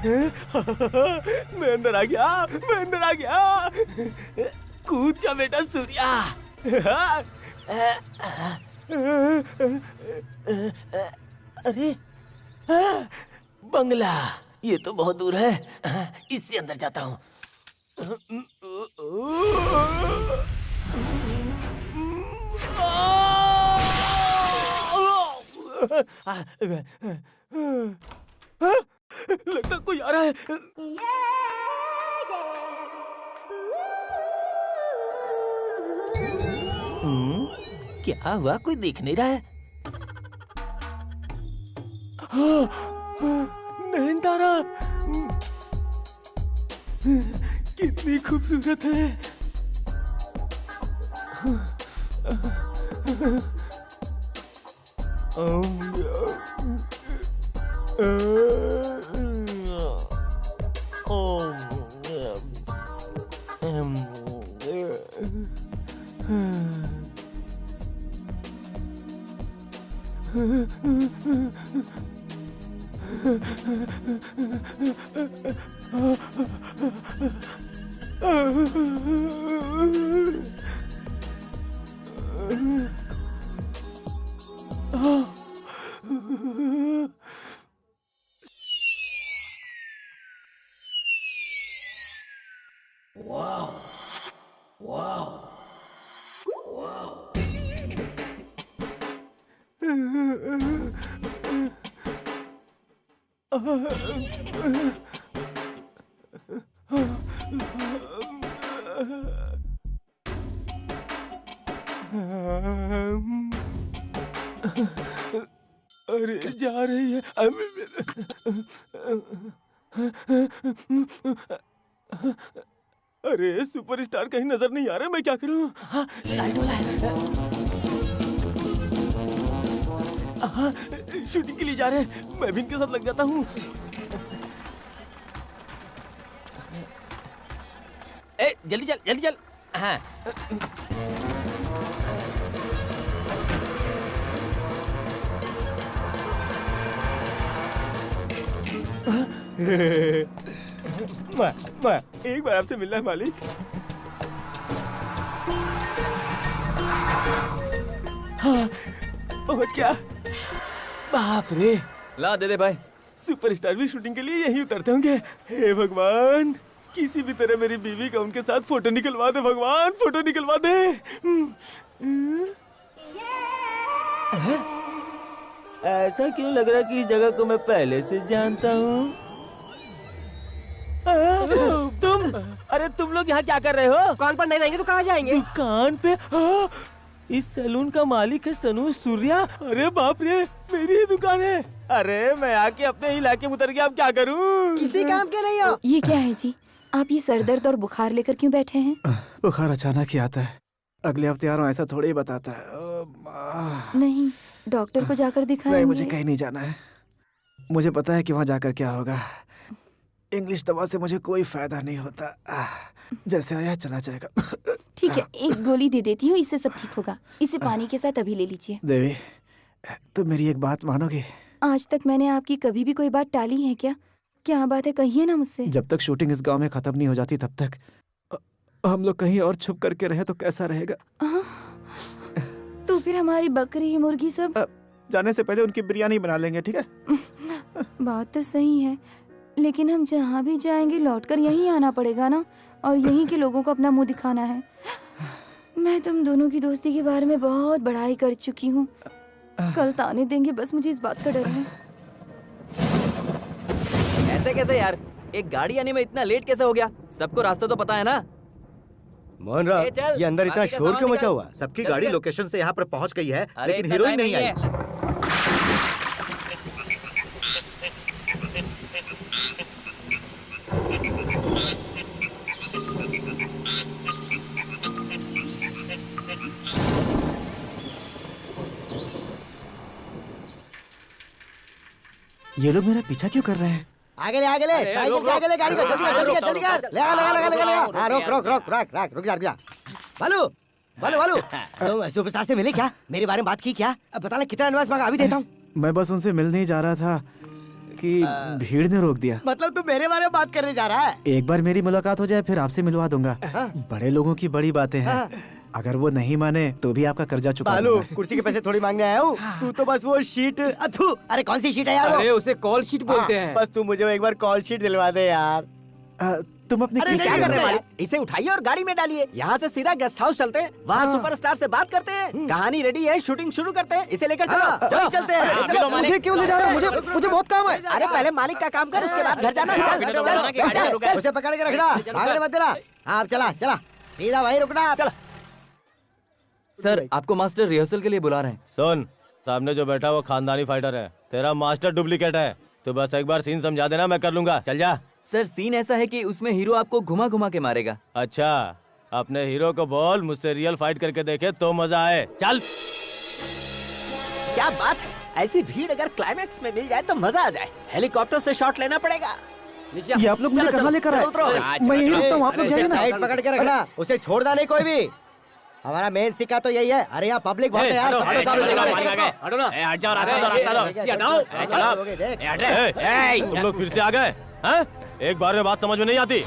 मैं अंदर आ गया। कूद जा बेटा सूर्या। अरे बंगला, ये तो बहुत दूर है। इससे अंदर जाता हूँ। लगता कोई आ रहा है। क्या हुआ? कोई देख नहीं रहा है। नयनतारा कितनी खूबसूरत है। अरे जा रही है। अरे सुपरस्टार कहीं नजर नहीं आ रहा, मैं क्या करूं? शूटिंग के लिए जा रहे हैं, मैं भी इनके साथ लग जाता हूँ। जल्दी चल। हाँ। एक बार आपसे मिलना है मालिक। हाँ, पहुंच गया। बाप रे, ला दे दे भाई। सुपरस्टार भी शूटिंग के लिए यही उतरते होंगे। हे भगवान, किसी भी तरह मेरी बीवी का उनके साथ फोटो निकलवा दे भगवान, फोटो निकलवा दे। ऐसा क्यों लग रहा है कि इस जगह को मैं पहले से जानता हूँ? तुम, अरे तुम लोग यहाँ क्या कर रहे हो? दुकान पर नहीं रहेंगे तो कहाँ जाएंगे? दुकान पे? इस सैलून का मालिक है सनू सूर्या। अरे बाप रे, मेरी ही दुकान है। अरे मैं आके अपने ही इलाके में उतर गया, अब क्या करूँ? किसी काम के नहीं हो। ये क्या है जी? आप ये सर दर्द और बुखार लेकर क्यों बैठे हैं? बुखार अचानक ही आता है। अगले हफ्ते आ रहा हूँ, ऐसा थोड़ी ही बताता है। नहीं, डॉक्टर को जाकर दिखाएंगे। नहीं, मुझे कहीं नहीं जाना है। मुझे पता है कि वहाँ जाकर क्या होगा। इंग्लिश दवा से मुझे कोई फायदा नहीं होता। जैसे आया चला जाएगा। ठीक है, एक गोली दे देती हूँ, इससे सब ठीक होगा। इसे पानी के साथ अभी ले लीजिए। देवी, तुम मेरी एक बात मानोगे? आज तक मैंने आपकी कभी भी कोई बात टाली है क्या? क्या बात है, कहिए ना मुझसे। जब तक शूटिंग इस गांव में खत्म नहीं हो जाती तब तक हम लोग कहीं और छुप करके रहे तो कैसा रहेगा? तो फिर हमारी बकरी मुर्गी सब जाने से पहले उनकी बिरयानी बना लेंगे, ठीक है? बात तो सही है, लेकिन हम जहाँ भी जाएंगे लौटकर यहीं आना पड़ेगा ना, और यहीं के लोगों को अपना मुंह दिखाना है। मैं तुम दोनों की दोस्ती के बारे में बहुत बड़ाई कर चुकी हूँ। कल ताने देंगे, बस मुझे इस बात का डर है। ऐसे कैसे यार? एक गाड़ी आने में इतना लेट कैसे हो गया? सबको रास्ता तो पता है ना? मोहन राव, ये अंदर इतना शोर क्यों मचा हुआ? सबकी गाड़ी लोकेशन से यहाँ पर पहुँच गई है, लेकिन हीरोइन नहीं आई। ये लोग मेरा पीछा क्यों कर रहे हैं? आगे ले, साइकिल के आगे ले गाड़ी को, जल्दी कर, जल्दी कर, जल्दी कर। लगा। हाँ, रुक जा। बालू, तुम सुपरस्टार से मिले क्या? मेरे बारे में बात की क्या? अब बता ना कितना एडवांस मांगा, अभी देता हूँ। मैं बस उनसे मिलने ही जा रहा था कि भीड़ ने रोक दिया। मतलब तू मेरे बारे में बात करने जा रहा है? एक बार मेरी मुलाकात हो जाए फिर आपसे मिलवा दूंगा। बड़े लोगों की बड़ी बातें हैं। अगर वो नहीं माने तो भी आपका कर्जा चुका बालू, दूंगा। कुर्सी के पैसे थोड़ी मांगने आया हूँ। तू तो बस वो शीट, अरे कौन सी शीट है यार वो? अरे उसे कॉल शीट बोलते हैं। बस तू मुझे एक बार कॉल शीट दिलवा दे यार। तुम अपनी अरे क्या कर रहे हैं? इसे उठाइए और गाड़ी में डालिए। यहाँ से सीधा गेस्ट हाउस चलते हैं, वहाँ सुपरस्टार से बात करते हैं। कहानी रेडी है, शूटिंग शुरू करते हैं। इसे लेकर चलो, चलो चलते हैं। चलो। मुझे क्यों ले जा रहे हो? मुझे बहुत काम है। अरे पहले मालिक का काम कर, उसके बाद घर जाना। चल। उसे पकड़ के रखना, भागने मत देना। हाँ चला सीधा वहीं रुकना। चला। सर, आपको मास्टर रिहर्सल के लिए बुला रहे हैं। सुन, सामने जो बैठा वो खानदानी फाइटर है, तेरा मास्टर डुप्लीकेट है। तो बस एक बार सीन समझा देना, मैं कर लूंगा। चल जा। सर, सीन ऐसा है कि उसमें हीरो आपको घुमा घुमा के मारेगा। अच्छा, अपने हीरो को बोल मुझसे रियल फाइट करके देखे तो मजा आए। चल। क्या बात है, ऐसी भीड़ अगर क्लाइमैक्स में मिल जाए तो मजा आ जाए। हेलीकॉप्टर से शॉट लेना पड़ेगा। ये आप लोग मुझे कहाँ लेकर आए? मैं यही रुकता हूँ, आप लोग जाइए ना। टाइट पकड़ के रखना, उसे छोड़ना नहीं कोई भी। हमारा मेन सिक्का तो यही है। अरे यहाँ पब्लिक बहुत है यार। तुम लोग फिर से आ गए हैं? एक बार में बात समझ में नहीं आती।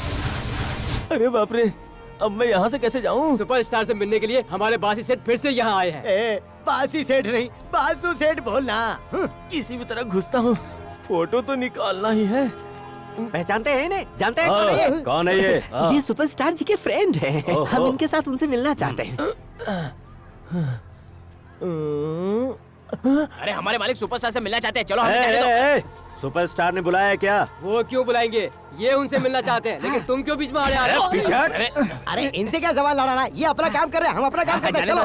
अरे बाप रे, अब मैं यहाँ से कैसे जाऊँ? सुपरस्टार से मिलने के लिए हमारे बासी सेठ फिर से यहाँ आए हैं। बासी सेठ नहीं, बासु सेठ बोलना। किसी भी तरह घुसता हूँ, फोटो तो निकालना ही है। पहचानते हैं इन्हें? जानते हैं कौन है ये? कौन है ये? ये सुपरस्टार जी के फ्रेंड हैं। हम इनके साथ उनसे मिलना चाहते हैं। अरे हमारे मालिक सुपरस्टार से मिलना चाहते हैं, चलो हमें जाने दो। सुपरस्टार ने बुलाया है क्या? वो क्यों बुलाएंगे? ये उनसे मिलना चाहते हैं, लेकिन तुम क्यों बीच में आ रहे हो? अरे इनसे क्या सवाल लड़ाना? ये अपना काम कर रहे हैं, हम अपना काम करते हैं। चलो।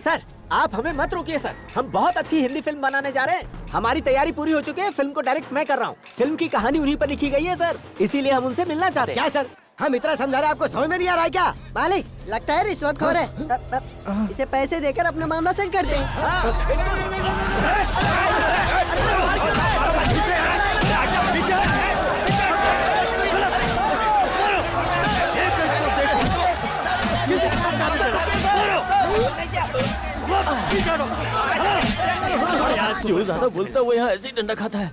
सर, आप हमें मत रोकिए सर। हम बहुत अच्छी हिंदी फिल्म बनाने जा रहे हैं। हमारी तैयारी पूरी हो चुकी है। फिल्म को डायरेक्ट मैं कर रहा हूँ। फिल्म की कहानी उन्हीं पर लिखी गई है सर, इसीलिए हम उनसे मिलना चाहते हैं। क्या सर, हम इतना समझा रहे हैं, आपको समझ में नहीं आ रहा है क्या? मालिक, लगता है रिश्वतखोर है। इसे पैसे देकर अपना मामला सेट कर दे। जो ज्यादा बोलता है वो यहाँ ऐसे ही डंडा खाता है।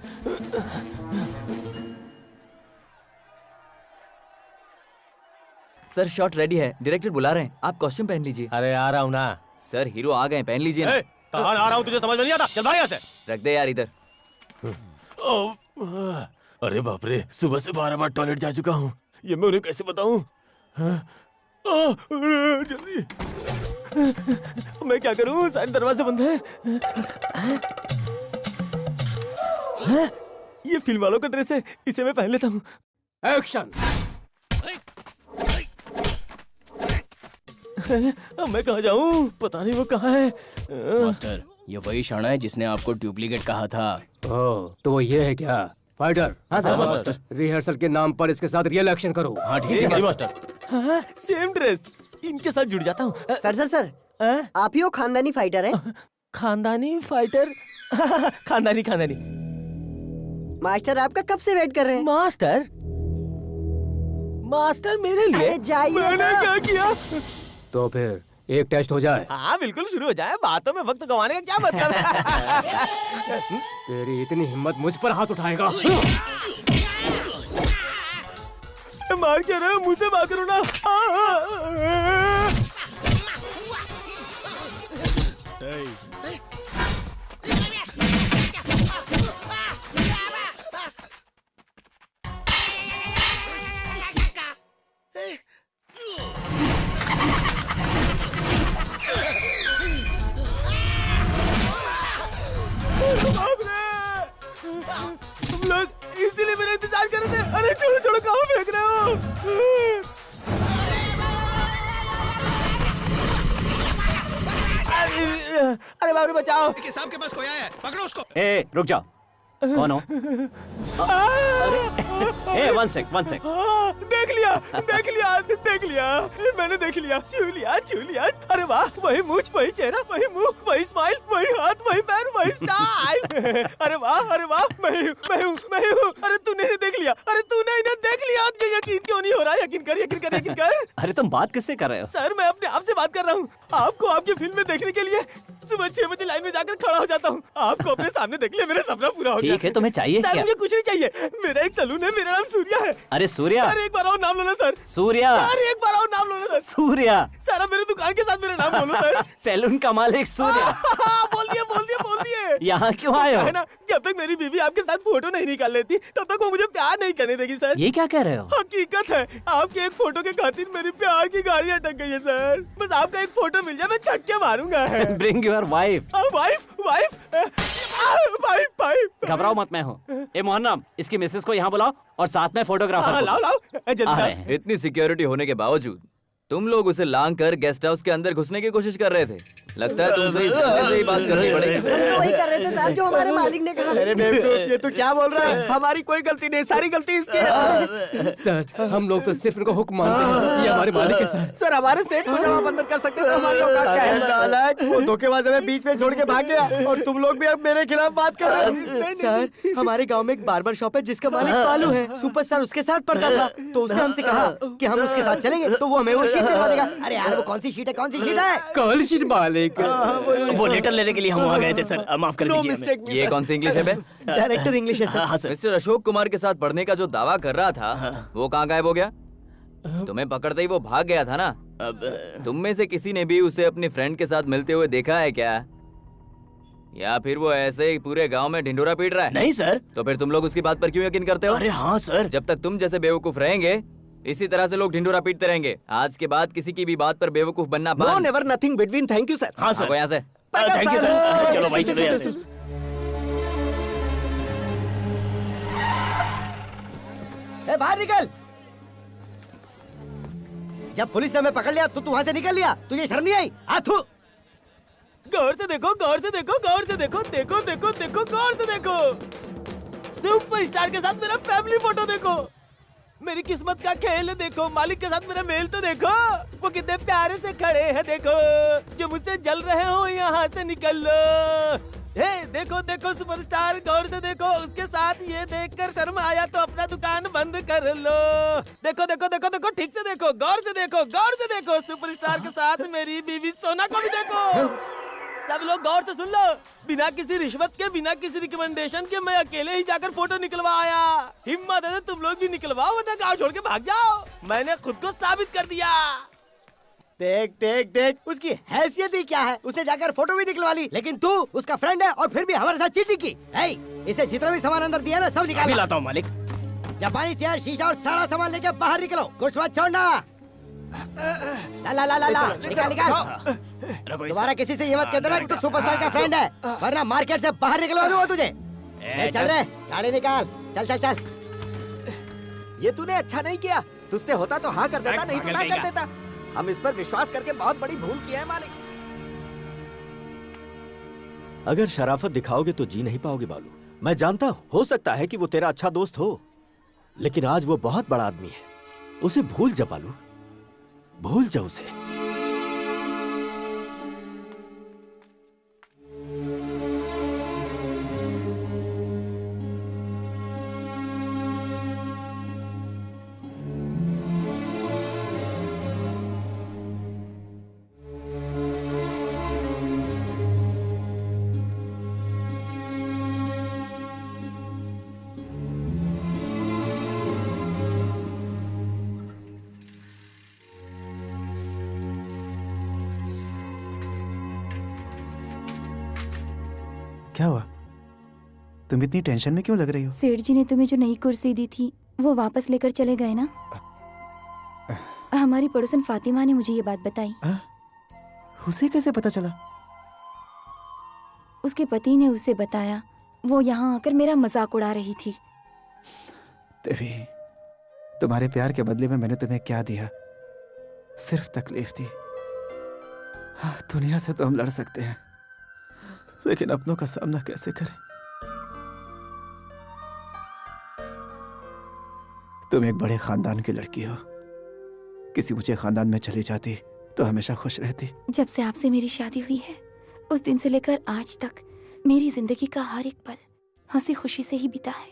सर, शॉट रेडी है, डायरेक्टर बुला रहे हैं, आप कॉस्ट्यूम पहन लीजिए। अरे आ रहा हूँ ना। सर, हीरो आ गए, पहन लीजिए ना। कहाँ आ रहा हूँ तुझे समझ में नहीं आता? चल भाग यहाँ से। रख दे यार इधर। अरे बाप रे, सुबह से 12 बार टॉयलेट जा चुका हूँ। ये मैं उन्हें कैसे बताऊँ? जल्दी, मैं क्या करूँ? सारे दरवाजे बंद हैं। ये फिल्म वालों का ड्रेस है, इसे मैं पहन लेता हूँ। एक्शन। अब मैं कहाँ जाऊँ? पता नहीं वो कहाँ है। मास्टर, ये वही शाना है जिसने आपको डुप्लीकेट कहा था। ओह, तो वो ये है क्या? फाइटर। हाँ सर, मास्टर। रिहर्सल के नाम पर इसके साथ रियल एक्शन करो। हाँ ठीक है मास्टर। हाँ, सेम ड्रेस, इनके साथ जुड़ जाता हूँ। सर आप ही वो खानदानी फाइटर हैं? खानदानी फाइटर? खानदानी। मास्टर आपका कब से वेट कर रहे हैं? मास्टर मेरे लिए? अरे जाइए। मैंने क्या किया? तो फिर एक टेस्ट हो जाए। हाँ बिल्कुल, शुरू हो जाए। बातों में वक्त गंवाने का क्या मतलब है? तेरी इतनी हिम्मत मुझ पर हाथ उठाएगा? मार क्या रहे हो? मुझसे बात करो ना। तुम लोग इसीलिए मेरा इंतजार कर रहे थे। अरे छोड़ो, कहाँ फेंक रहे हो? अरे बाबू बचाओ। साहब के पास कोई आया है, पकड़ो उसको। ए रुक जाओ, कौन हो? ए वन सेक। देख लिया, मैंने देख लिया। छू लिया। अरे वाह, वही मूछ, वही चेहरा, वही मुंह, वही स्माइल, वही हाथ, वही पैर, वही स्टाइल। अरे वाह, मैं हूँ। अरे तूने इन्हें देख लिया। यकीन क्यों नहीं हो रहा? यकीन कर। अरे तुम बात किससे कर रहे हो? सर, मैं अपने आप से बात कर रहा हूँ। आपको आपकी फिल्म में देखने के लिए सुबह 6 बजे लाइन में जाकर खड़ा हो जाता हूँ। आपको अपने सामने देख लिया, मेरा सपना पूरा हो गया। ठीक है, तुम्हें चाहिए सर, क्या? मुझे कुछ नहीं चाहिए। मेरा एक सलून है, मेरा नाम सूर्या है। अरे सूर्या? सर एक बार और नाम लो ना सर। सूर्या? सर एक बार और नाम लो ना सर। सूर्या? सर, अब मेरे दुकान के साथ मेरा नाम बोलो सर। सैलून का मालिक सूर्या। बोल दिए। यहाँ क्यों आए हो? है ना, जब तक मेरी बीवी आपके साथ फोटो नहीं निकाल लेती, तब तक वो मुझे प्यार नहीं करने देगी सर। ये क्या कह रहे हो? हकीकत है, आपके एक फोटो के खातिर मेरी प्यार की गाड़ी अटक गई है सर। बस आपका एक फोटो मिल जाए, मैं छक्के मारूंगा। Bring your wife. वाइफ। घबराओ मत, मैं हूँ। ए मोहन्नम, इसकी मिसेस को यहाँ बुलाओ और साथ में फोटोग्राफर को। लाओ जल्दी। इतनी सिक्योरिटी होने के बावजूद तुम लोग उसे लांग कर गेस्ट हाउस के अंदर घुसने की कोशिश कर रहे थे। लगता है तुमसे इस ढंग से ही बात करनी पड़ेगी। हम तो वही कर रहे थे साहब जो हमारे मालिक ने कहा। अरे बेवकूफ, ये तो क्या बोल रहा है? हमारी कोई गलती नहीं, सारी गलती इसकी है। सर, हम लोग तो सिर्फ इनको हुक्म मानते हैं। ये हमारे मालिक है सर। सर, हमारे सेठ को जब आप अंदर कर सकते हो, हमारी औकात क्या है? नालायक, वो धोखेबाज हमें बीच में छोड़ के भाग गया और तुम लोग भी अब मेरे खिलाफ बात कर रहे हो। सर, हमारे गांव में एक बार्बर शॉप है जिसका मालिक कालू है। सुपरस्टार उसके साथ पढ़ता था, तो उसने हमसे कहा कि हम उसके साथ चलेंगे तो वो हमें वो शीट दिलवा देगा। अरे यार, वो कौन सी शीट है? कॉल शीट मालिक। वो लेटर लेने के लिए हम वहाँ गए थे सर। माफ कर दीजिए हमें। ये कौन सी इंग्लिश है बे? डायरेक्टर इंग्लिश है सर। हाँ सर। मिस्टर अशोक कुमार के साथ पढ़ने का जो दावा कर रहा था, वो कहाँ गायब हो गया? तुम्हें पकड़ते ही वो भाग गया था ना? तुम में से किसी ने भी उसे अपनी फ्रेंड के साथ मिलते हुए देखा है क्या? या फिर वो ऐसे ही पूरे गांव में ढिंढोरा पीट रहा है? नहीं सर। तो फिर तुम लोग उसकी बात पर क्यों यकीन करते हो? अरे हाँ सर। जब तक तुम जैसे बेवकूफ रहेंगे, इसी तरह से लोग ढिंढोरा पीटते रहेंगे। आज के बाद किसी की भी बात पर बेवकूफ बनना बंद। No never nothing between. Thank you sir. हाँ सर। यहाँ से थैंक यू सर। चलो भाई, चलो यहाँ से। बाहर निकल। जब पुलिस ने हमें पकड़ लिया तो तू वहाँ से निकल लिया। तुझे शर्म नहीं आई? आथू। गौर से देखो। सुपरस्टार के साथ मेरा फैमिली फोटो देखो। मेरी किस्मत का खेल देखो। मालिक के साथ मेरा मेल तो देखो। वो कितने प्यारे से खड़े हैं देखो। जो मुझसे जल रहे हो यहाँ से निकल लो। हे देखो सुपरस्टार, गौर से देखो। उसके साथ ये देखकर शर्म आया तो अपना दुकान बंद कर लो। देखो ठीक से देखो। गौर से देखो। सुपरस्टार के साथ मेरी बीवी सोना को भी देखो। सब लोग गौर से सुन लो। बिना किसी रिश्वत के, बिना किसी रिकमेंडेशन के मैं अकेले ही जाकर फोटो निकलवा आया। हिम्मत है तो तुम लोग भी निकलवाओ, वरना गाँव छोड़ के भाग जाओ। मैंने खुद को साबित कर दिया। देख देख देख उसकी हैसियत ही क्या है, उसने जाकर फोटो भी निकलवा ली, लेकिन तू उसका फ्रेंड है और फिर भी हमारे साथ चीटिंग की। हे, इसे जितना भी सामान अंदर दिया ना सब निकाल लाता हूँ मालिक। जापानी चेयर, शीशा और सारा सामान लेके बाहर निकलो, कुछ मत छोड़ना। ला ला ला ला ला, निकाल निकाल। दोबारा किसी से ये मत कहना कि तू सुपरस्टार का फ्रेंड है, वरना मार्केट से बाहर निकलवा दूंगा तुझे। चल रहे, गाड़ी निकाल, चल चल चल। ये तूने अच्छा नहीं किया, तुझसे होता तो हाँ कर देता, नहीं तो ना कर देता। हम इस पर विश्वास करके बहुत बड़ी भूल की है मालिक। अगर शराफत दिखाओगे तो जी नहीं पाओगे बालू। मैं जानता हूं, हो सकता है कि वो तेरा अच्छा दोस्त हो, लेकिन आज वो बहुत बड़ा आदमी है। उसे भूल जा बालू, भूल जा उसे। क्या हुआ? तुम इतनी टेंशन में क्यों लग रही हो? सेठ जी ने तुम्हें जो नई कुर्सी दी थी वो वापस लेकर चले गए ना? हमारी पड़ोसन फातिमा ने मुझे ये बात बताई। उसे कैसे पता चला? उसके पति ने उसे बताया। वो यहाँ आकर मेरा मजाक उड़ा रही थी। देवी, तुम्हारे प्यार के बदले में मैंने तुम्हें क्या दिया? सिर्फ तकलीफ दी। हाँ, दुनिया से तो हम लड़ सकते हैं, लेकिन अपनों का सामना कैसे करें? तुम एक बड़े खानदान की लड़की हो, किसी ऊंचे खानदान में चली जाती तो हमेशा खुश रहती। जब से आपसे मेरी शादी हुई है उस दिन से लेकर आज तक मेरी जिंदगी का हर एक पल हंसी खुशी से ही बीता है,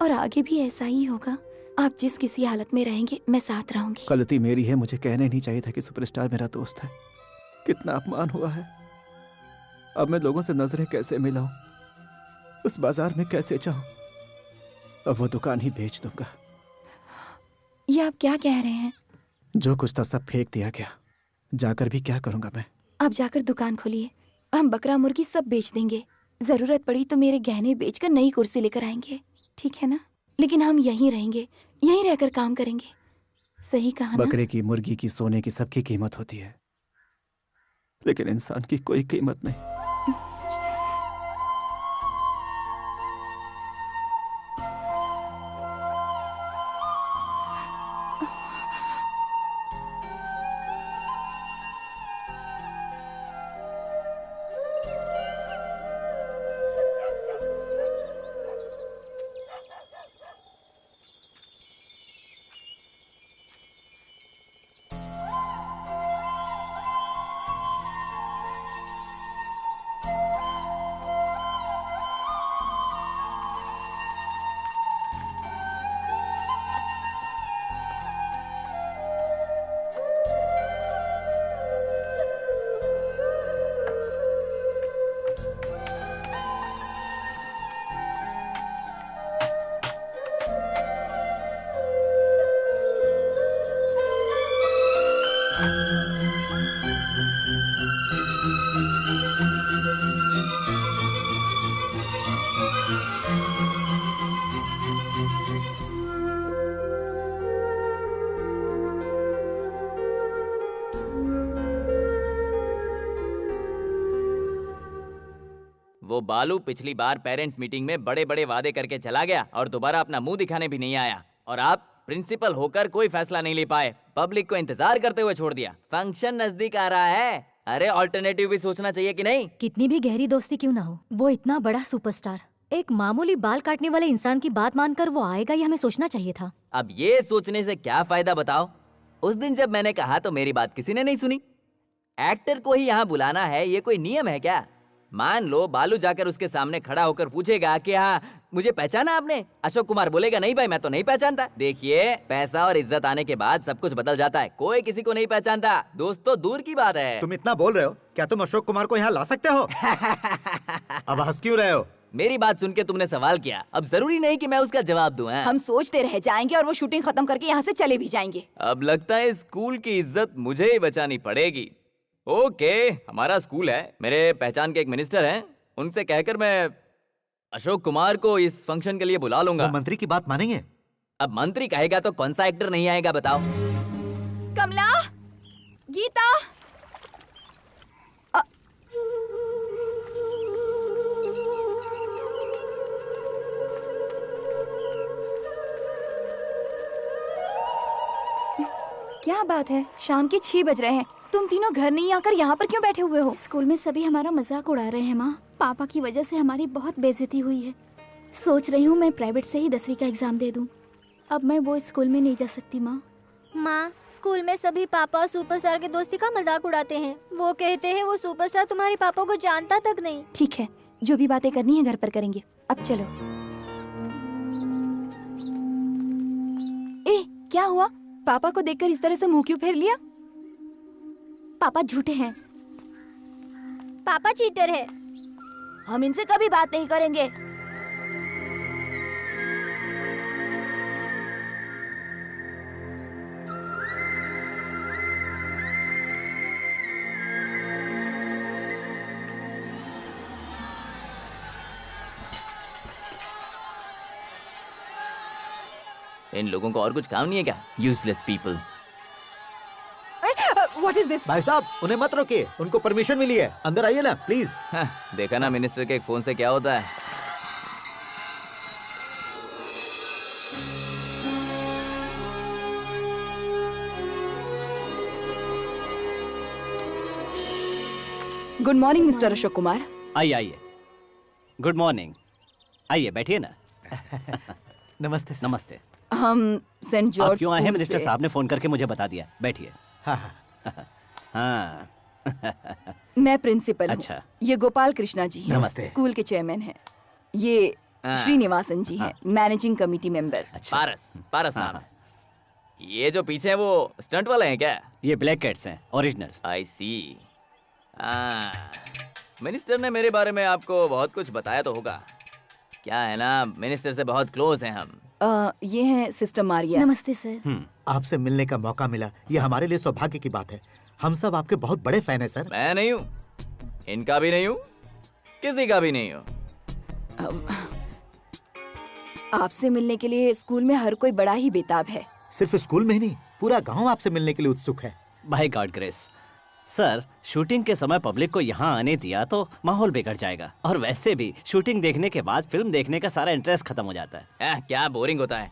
और आगे भी ऐसा ही होगा। आप जिस किसी हालत में रहेंगे मैं साथ रहूंगी। गलती मेरी है, मुझे कहने नहीं चाहिए था कि सुपरस्टार मेरा दोस्त है। कितना अपमान हुआ है। अब मैं लोगों से नजरें कैसे मिलाऊं, उस बाजार में कैसे जाऊं? अब वो दुकान ही बेच दूंगा। ये आप क्या कह रहे हैं? जो कुछ था सब फेंक दिया गया, जाकर भी क्या करूंगा मैं? आप जाकर दुकान खोलिए, हम बकरा मुर्गी सब बेच देंगे। जरूरत पड़ी तो मेरे गहने बेचकर नई कुर्सी लेकर आएंगे, ठीक है ना? लेकिन हम यहीं रहेंगे, यहीं रहकर काम करेंगे। सही कहा ना? बकरे की, मुर्गी की, सोने की सबकी कीमत होती है, लेकिन इंसान की कोई कीमत नहीं। वो बालू पिछली बार पेरेंट्स मीटिंग में बड़े बड़े वादे करके चला गया और दोबारा अपना मुंह दिखाने भी नहीं आया, और आप प्रिंसिपल होकर कोई फैसला नहीं ले पाए, पब्लिक को इंतजार करते हुए छोड़ दिया। फंक्शन नजदीक आ रहा है, अरे ऑल्टरनेटिव भी सोचना चाहिए कि नहीं? कितनी भी गहरी दोस्ती क्यों ना हो, वो इतना बड़ा सुपरस्टार, एक मामूली बाल काटने वाले इंसान की बात मानकर वो आएगा, ये हमें सोचना चाहिए था। अब ये सोचने से क्या फायदा बताओ? उस दिन जब मैंने कहा तो मेरी बात किसी ने नहीं सुनी। एक्टर को ही यहाँ बुलाना है, ये कोई नियम है क्या? मान लो बालू जाकर उसके सामने खड़ा होकर पूछेगा कि हाँ मुझे पहचाना आपने? अशोक कुमार बोलेगा नहीं भाई मैं तो नहीं पहचानता। देखिए, पैसा और इज्जत आने के बाद सब कुछ बदल जाता है, कोई किसी को नहीं पहचानता, दोस्त तो दूर की बात है। तुम इतना बोल रहे हो, क्या तुम अशोक कुमार को यहाँ ला सकते हो? अब हंस क्यों रहे हो? मेरी बात सुन के तुमने सवाल किया, अब जरूरी नहीं कि मैं उसका जवाब दूं। हैं? हम सोचते रह जाएंगे और वो शूटिंग खत्म करके यहाँ से चले भी जाएंगे। अब लगता है स्कूल की इज्जत मुझे ही बचानी पड़ेगी। ओके, हमारा स्कूल है, मेरे पहचान के एक मिनिस्टर हैं, उनसे कहकर मैं अशोक कुमार को इस फंक्शन के लिए बुला लूंगा। मंत्री की बात मानेंगे? अब मंत्री कहेगा तो कौन सा एक्टर नहीं आएगा बताओ? कमला, गीता, क्या बात है, शाम के 6 बज रहे हैं, तुम तीनों घर नहीं आकर यहाँ पर क्यों बैठे हुए हो? स्कूल में सभी हमारा मजाक उड़ा रहे हैं माँ। पापा की वजह से हमारी बहुत बेइज्जती हुई है। सोच रही हूँ मैं प्राइवेट से ही 10वीं का एग्जाम दे दूँ। अब मैं वो स्कूल में नहीं जा सकती माँ। माँ, स्कूल में सभी पापा और सुपरस्टार के दोस्ती का मजाक उड़ाते हैं। वो कहते हैं वो सुपरस्टार तुम्हारे पापा को जानता तक नहीं। ठीक है, जो भी बातें करनी है घर पर करेंगे। अब चलो। ए, क्या हुआ? पापा को देखकर इस तरह से मुंह क्यों फेर लिया? पापा झूठे हैं। पापा चीटर है। हम इनसे कभी बात नहीं करेंगे। इन लोगों को और कुछ काम नहीं है क्या? Useless people. What is this? भाई साहब, उन्हें मत रोकिए, उनको परमिशन मिली है, अंदर आइए ना प्लीज। देखा ना मिनिस्टर के एक फोन से क्या होता है। Good morning mister Ashok Kumar. आइए आइए, गुड मॉर्निंग, आइए बैठिए ना। नमस्ते सर। नमस्ते। हम सेंट आप जॉर्ज क्यों आए हैं? स्कूल मिनिस्टर से- साहब ने फोन करके मुझे बता दिया। बैठिए। हाँ हाँ। हाँ। मैं प्रिंसिपल हूँ। अच्छा। ये गोपाल कृष्णा जी हैं, नमस्ते। स्कूल के चेयरमैन हैं। ये श्रीनिवासन जी हैं, मैनेजिंग कमेटी मेंबर। पारस, पारस नाम है। ये जो पीछे है वो स्टंट वाले हैं क्या? ये ब्लैक कैट्स हैं, ओरिजिनल। आई सी। मिनिस्टर ने मेरे बारे में आपको बहुत कुछ बताया तो होगा। क्या है ना, मिनिस्टर से बहुत क्लोज हैं हम। ये हैं सिस्टर मारिया। नमस्ते सर। आपसे मिलने का मौका मिला, ये हमारे लिए सौभाग्य की बात है। हम सब आपके बहुत बड़े फैन हैं सर। मैं नहीं हूँ, इनका भी नहीं हूँ, किसी का भी नहीं हूँ। आपसे मिलने के लिए स्कूल में हर कोई बड़ा ही बेताब है। सिर्फ स्कूल में ही नहीं, पूरा गांव आपसे मिलने के लिए उत्सुक है। By God grace. Sir, shooting के समय पब्लिक को यहाँ आने दिया तो माहौल बिगड़ जाएगा, और वैसे भी शूटिंग देखने के बाद फिल्म देखने का सारा इंटरेस्ट खत्म हो जाता है। क्या बोरिंग होता है।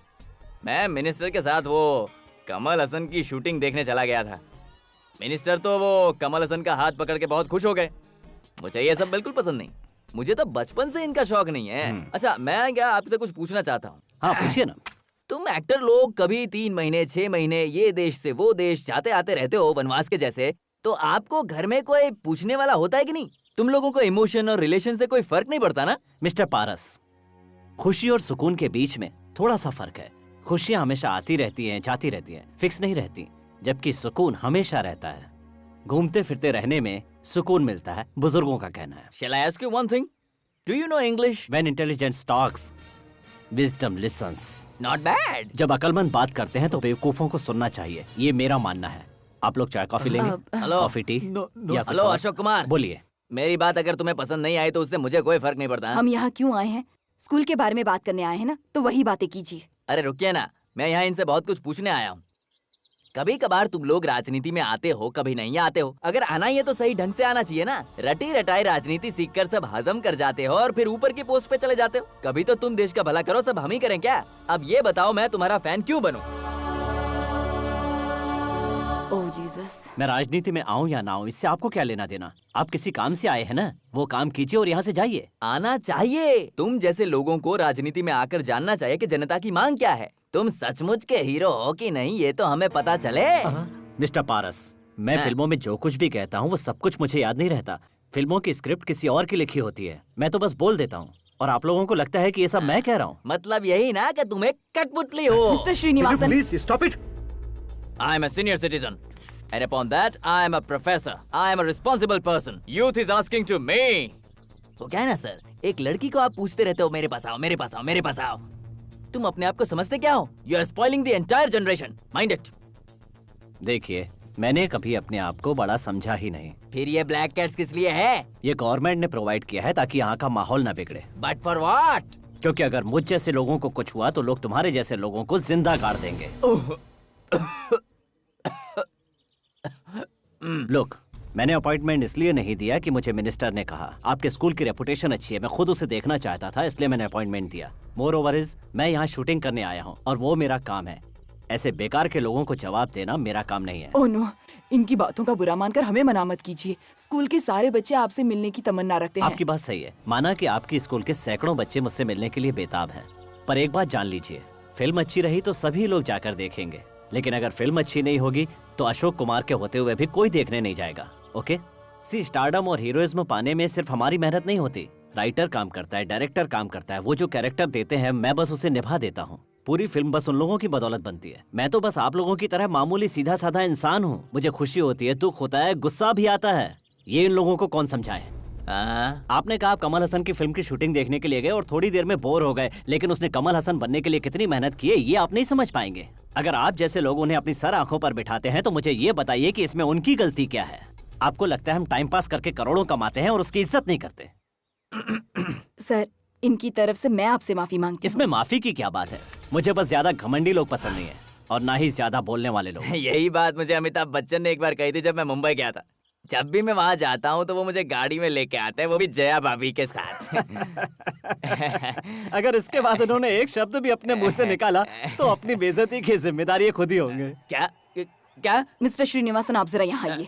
मैं मिनिस्टर के साथ वो कमल हसन की शूटिंग देखने चला गया था। मिनिस्टर तो वो कमल हसन का हाथ पकड़ के बहुत खुश हो गए। मुझे ये सब बिल्कुल पसंद नहीं, मुझे तो बचपन से इनका शौक नहीं है। अच्छा, मैं क्या आपसे कुछ पूछना चाहता हूँ। हाँ पूछिए ना। तुम एक्टर लोग कभी 3 महीने 6 महीने ये देश से वो देश जाते आते रहते हो वनवास के जैसे, तो आपको घर में कोई पूछने वाला होता है कि नहीं? तुम लोगों को इमोशन और रिलेशन से कोई फर्क नहीं पड़ता ना? मिस्टर पारस, खुशी और सुकून के बीच में थोड़ा सा फर्क है। खुशियाँ हमेशा आती रहती हैं, जाती रहती हैं, फिक्स नहीं रहती, जबकि सुकून हमेशा रहता है। घूमते फिरते रहने में सुकून मिलता है, बुजुर्गों का कहना है। Shall I ask you one thing? Do you know English? When intelligence talks, wisdom listens. Not bad. जब अकलमंद बात करते हैं तो बेवकूफों को सुनना चाहिए, ये मेरा मानना है। आप लोग चाय कॉफी लेंगे? हेलो। Coffee tea? या कुछ हेलो और? अशोक कुमार, बोलिए। मेरी बात अगर तुम्हें पसंद नहीं आई तो उससे मुझे कोई फर्क नहीं पड़ता। हम यहाँ क्यों आए हैं? स्कूल के बारे में बात करने आए हैं ना, तो वही बातें कीजिए। अरे रुकिए ना, मैं यहाँ इनसे बहुत कुछ पूछने आया हूँ। कभी कभार तुम लोग राजनीति में आते हो, कभी नहीं आते हो। अगर आना ही है तो सही ढंग से आना चाहिए ना। रटी रटाई राजनीति सीखकर सब हजम कर जाते हो और फिर ऊपर की पोस्ट पे चले जाते हो। कभी तो तुम देश का भला करो, सब हम ही करें क्या? अब ये बताओ, मैं तुम्हारा फैन क्यों बनूं? ओह जीसस। मैं राजनीति में आऊं या ना आऊं, इससे आपको क्या लेना देना? आप किसी काम से आए हैं ना, वो काम कीजिए और यहाँ से जाइए। आना चाहिए। तुम जैसे लोगों को राजनीति में आकर जानना चाहिए कि जनता की मांग क्या है। तुम सचमुच के हीरो हो कि नहीं, ये तो हमें पता चले। मिस्टर पारस, मैं फिल्मों में जो कुछ भी कहता हूँ वो सब कुछ मुझे याद नहीं रहता। फिल्मों की स्क्रिप्ट किसी और की लिखी होती है, मैं तो बस बोल देता हूँ, और आप लोगों को लगता है कि ये सब मैं कह रहा हूँ। मतलब यही ना कि तुम एक कठपुतली हो। Mister Srinivasan, please stop it. I am a senior citizen. And upon that, I am a professor. I am a responsible person. Youth is asking to me. तो क्या है ना सर, एक लड़की को आप पूछते रहते हो मेरे पास आओ, मेरे पास आओ, मेरे पास आओ। तुम अपने आप को समझते क्या हो? You are spoiling the entire generation, mind it. देखिए, मैंने कभी अपने आप को बड़ा समझा ही नहीं। फिर ये ब्लैक कैट्स किस लिए है? ये गवर्नमेंट ने प्रोवाइड किया है ताकि यहाँ का माहौल न बिगड़े। But for what? क्योंकि अगर मुझ जैसे लोगों को कुछ हुआ तो लोग तुम्हारे जैसे लोगों को जिंदा गाड़ देंगे। लोग, मैंने अपॉइंटमेंट इसलिए नहीं दिया कि मुझे मिनिस्टर ने कहा। आपके स्कूल की रेपुटेशन अच्छी है, मैं खुद उसे देखना चाहता था, इसलिए मैंने अपॉइंटमेंट दिया। मोर ओवर इज, मैं यहाँ शूटिंग करने आया हूँ और वो मेरा काम है। ऐसे बेकार के लोगों को जवाब देना मेरा काम नहीं है। ओह नो, इनकी बातों का बुरा मानकर हमें मना मत कीजिए। स्कूल के सारे बच्चे आपसे मिलने की तमन्ना रखते हैं। आपकी बात सही है, माना कि आपकी स्कूल के सैकड़ों बच्चे मुझसे मिलने के लिए बेताब हैं। पर एक बात जान लीजिए, फिल्म अच्छी रही तो सभी लोग जाकर देखेंगे, लेकिन अगर फिल्म अच्छी नहीं होगी तो अशोक कुमार के होते हुए भी कोई देखने नहीं जाएगा। ओके? सी, स्टारडम और हीरोइज्म पाने में सिर्फ हमारी मेहनत नहीं होती। राइटर काम करता है, डायरेक्टर काम करता है, वो जो कैरेक्टर देते हैं मैं बस उसे निभा देता हूँ। पूरी फिल्म बस उन लोगों की बदौलत बनती है। मैं तो बस आप लोगों की तरह मामूली सीधा साधा इंसान हूँ। मुझे खुशी होती है, दुख होता है, गुस्सा भी आता है। ये इन लोगों को कौन समझाए? आपने कहा आप कमल हसन की फिल्म की शूटिंग देखने के लिए गए और थोड़ी देर में बोर हो गए, लेकिन उसने कमल हसन बनने के लिए कितनी मेहनत की है ये आप नहीं समझ पाएंगे। अगर आप जैसे लोग उन्हें अपनी सर आंखों पर बिठाते हैं तो मुझे ये बताइए कि इसमें उनकी गलती क्या है? आपको लगता है हम टाइम पास करके करोड़ों कमाते हैं और उसकी इज्जत नहीं करते? सर, इनकी तरफ से मैं आपसे माफी मांगती हूँ। इसमें माफी की क्या बात है? मुझे बस ज्यादा घमंडी लोग पसंद नहीं है और ना ही ज्यादा बोलने वाले लोग। यही बात मुझे अमिताभ बच्चन ने एक बार कही थी जब मैं मुंबई गया था। जब भी मैं वहाँ जाता हूँ तो वो मुझे गाड़ी में लेके आते हैं, वो भी जया भाभी के साथ। अगर इसके बाद उन्होंने एक शब्द भी अपने मुंह से निकाला तो अपनी बेइज्जती की जिम्मेदारी खुद ही होंगे। क्या क्या? मिस्टर श्रीनिवासन, आप जरा यहाँ आइए।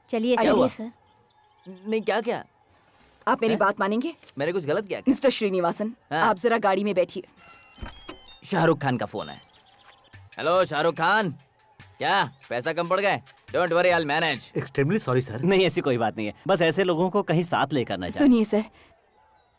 चलिए सर। नहीं, क्या क्या? आप मेरी बात मानेंगे? मैंने कुछ गलत किया? मिस्टर श्रीनिवासन, आप जरा गाड़ी में बैठिए। शाहरुख खान का फोन है। हेलो शाहरुख खान, क्या पैसा कम पड़ गए? Don't worry, I will manage. Extremely sorry sir. नहीं, ऐसी कोई बात नहीं है, बस ऐसे लोगों को कहीं साथ लेकर ना जाए। सुनिए सर,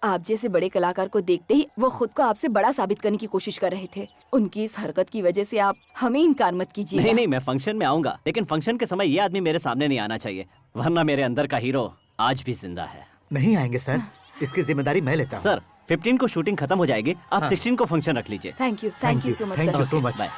आप जैसे बड़े कलाकार को देखते ही वो खुद को आपसे बड़ा साबित करने की कोशिश कर रहे थे। उनकी इस हरकत की वजह से आप हमें इनकार मत कीजिए। नहीं नहीं, मैं फंक्शन में आऊंगा, लेकिन फंक्शन के समय ये आदमी मेरे सामने नहीं आना चाहिए, वरना मेरे अंदर का हीरो आज भी जिंदा है। नहीं आएंगे सर, इसकी जिम्मेदारी मैं लेता हूँ। सर, 15 को शूटिंग खत्म हो जाएगी, आप 16 को फंक्शन रख लीजिए। Thank you so much. Thank you so much. Bye.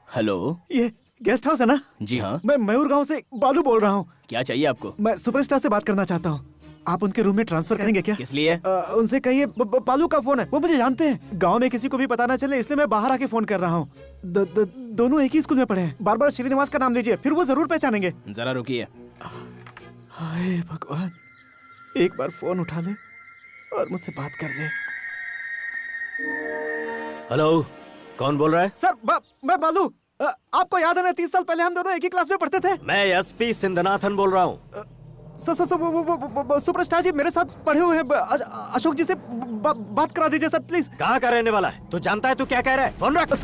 Hello, ये गेस्ट हाउस है ना? जी हाँ। मैं मयूर गांव से बालू बोल रहा हूँ। क्या चाहिए आपको? मैं सुपरस्टार से बात करना चाहता हूँ। आप उनके रूम में ट्रांसफर करेंगे क्या? किस लिए? उनसे कहिए बालू का फोन है, वो मुझे जानते हैं। गांव में किसी को भी पता ना चले इसलिए मैं बाहर आके फोन कर रहा हूँ। दोनों एक ही स्कूल में पढ़े हैं। बार बार श्रीनिवास का नाम लीजिए, फिर वो जरूर पहचानेंगे। जरा रुकिए। हाय भगवान, एक बार फोन उठा ले और मुझसे बात कर ले। हेलो, कौन बोल रहा है? सर, मैं बालू। आपको याद है ना, 30 साल पहले हम दोनों एक ही क्लास में पढ़ते थे। मैं एसपी सिंधनाथन बोल रहा हूँ। वो सुपरस्टार जी मेरे साथ पढ़े हुए हैं। अशोक जी से बात करा दीजिए सर, प्लीज। कहाँ का रहने वाला है? तू जानता है तू क्या कह रहा है? फोन रख।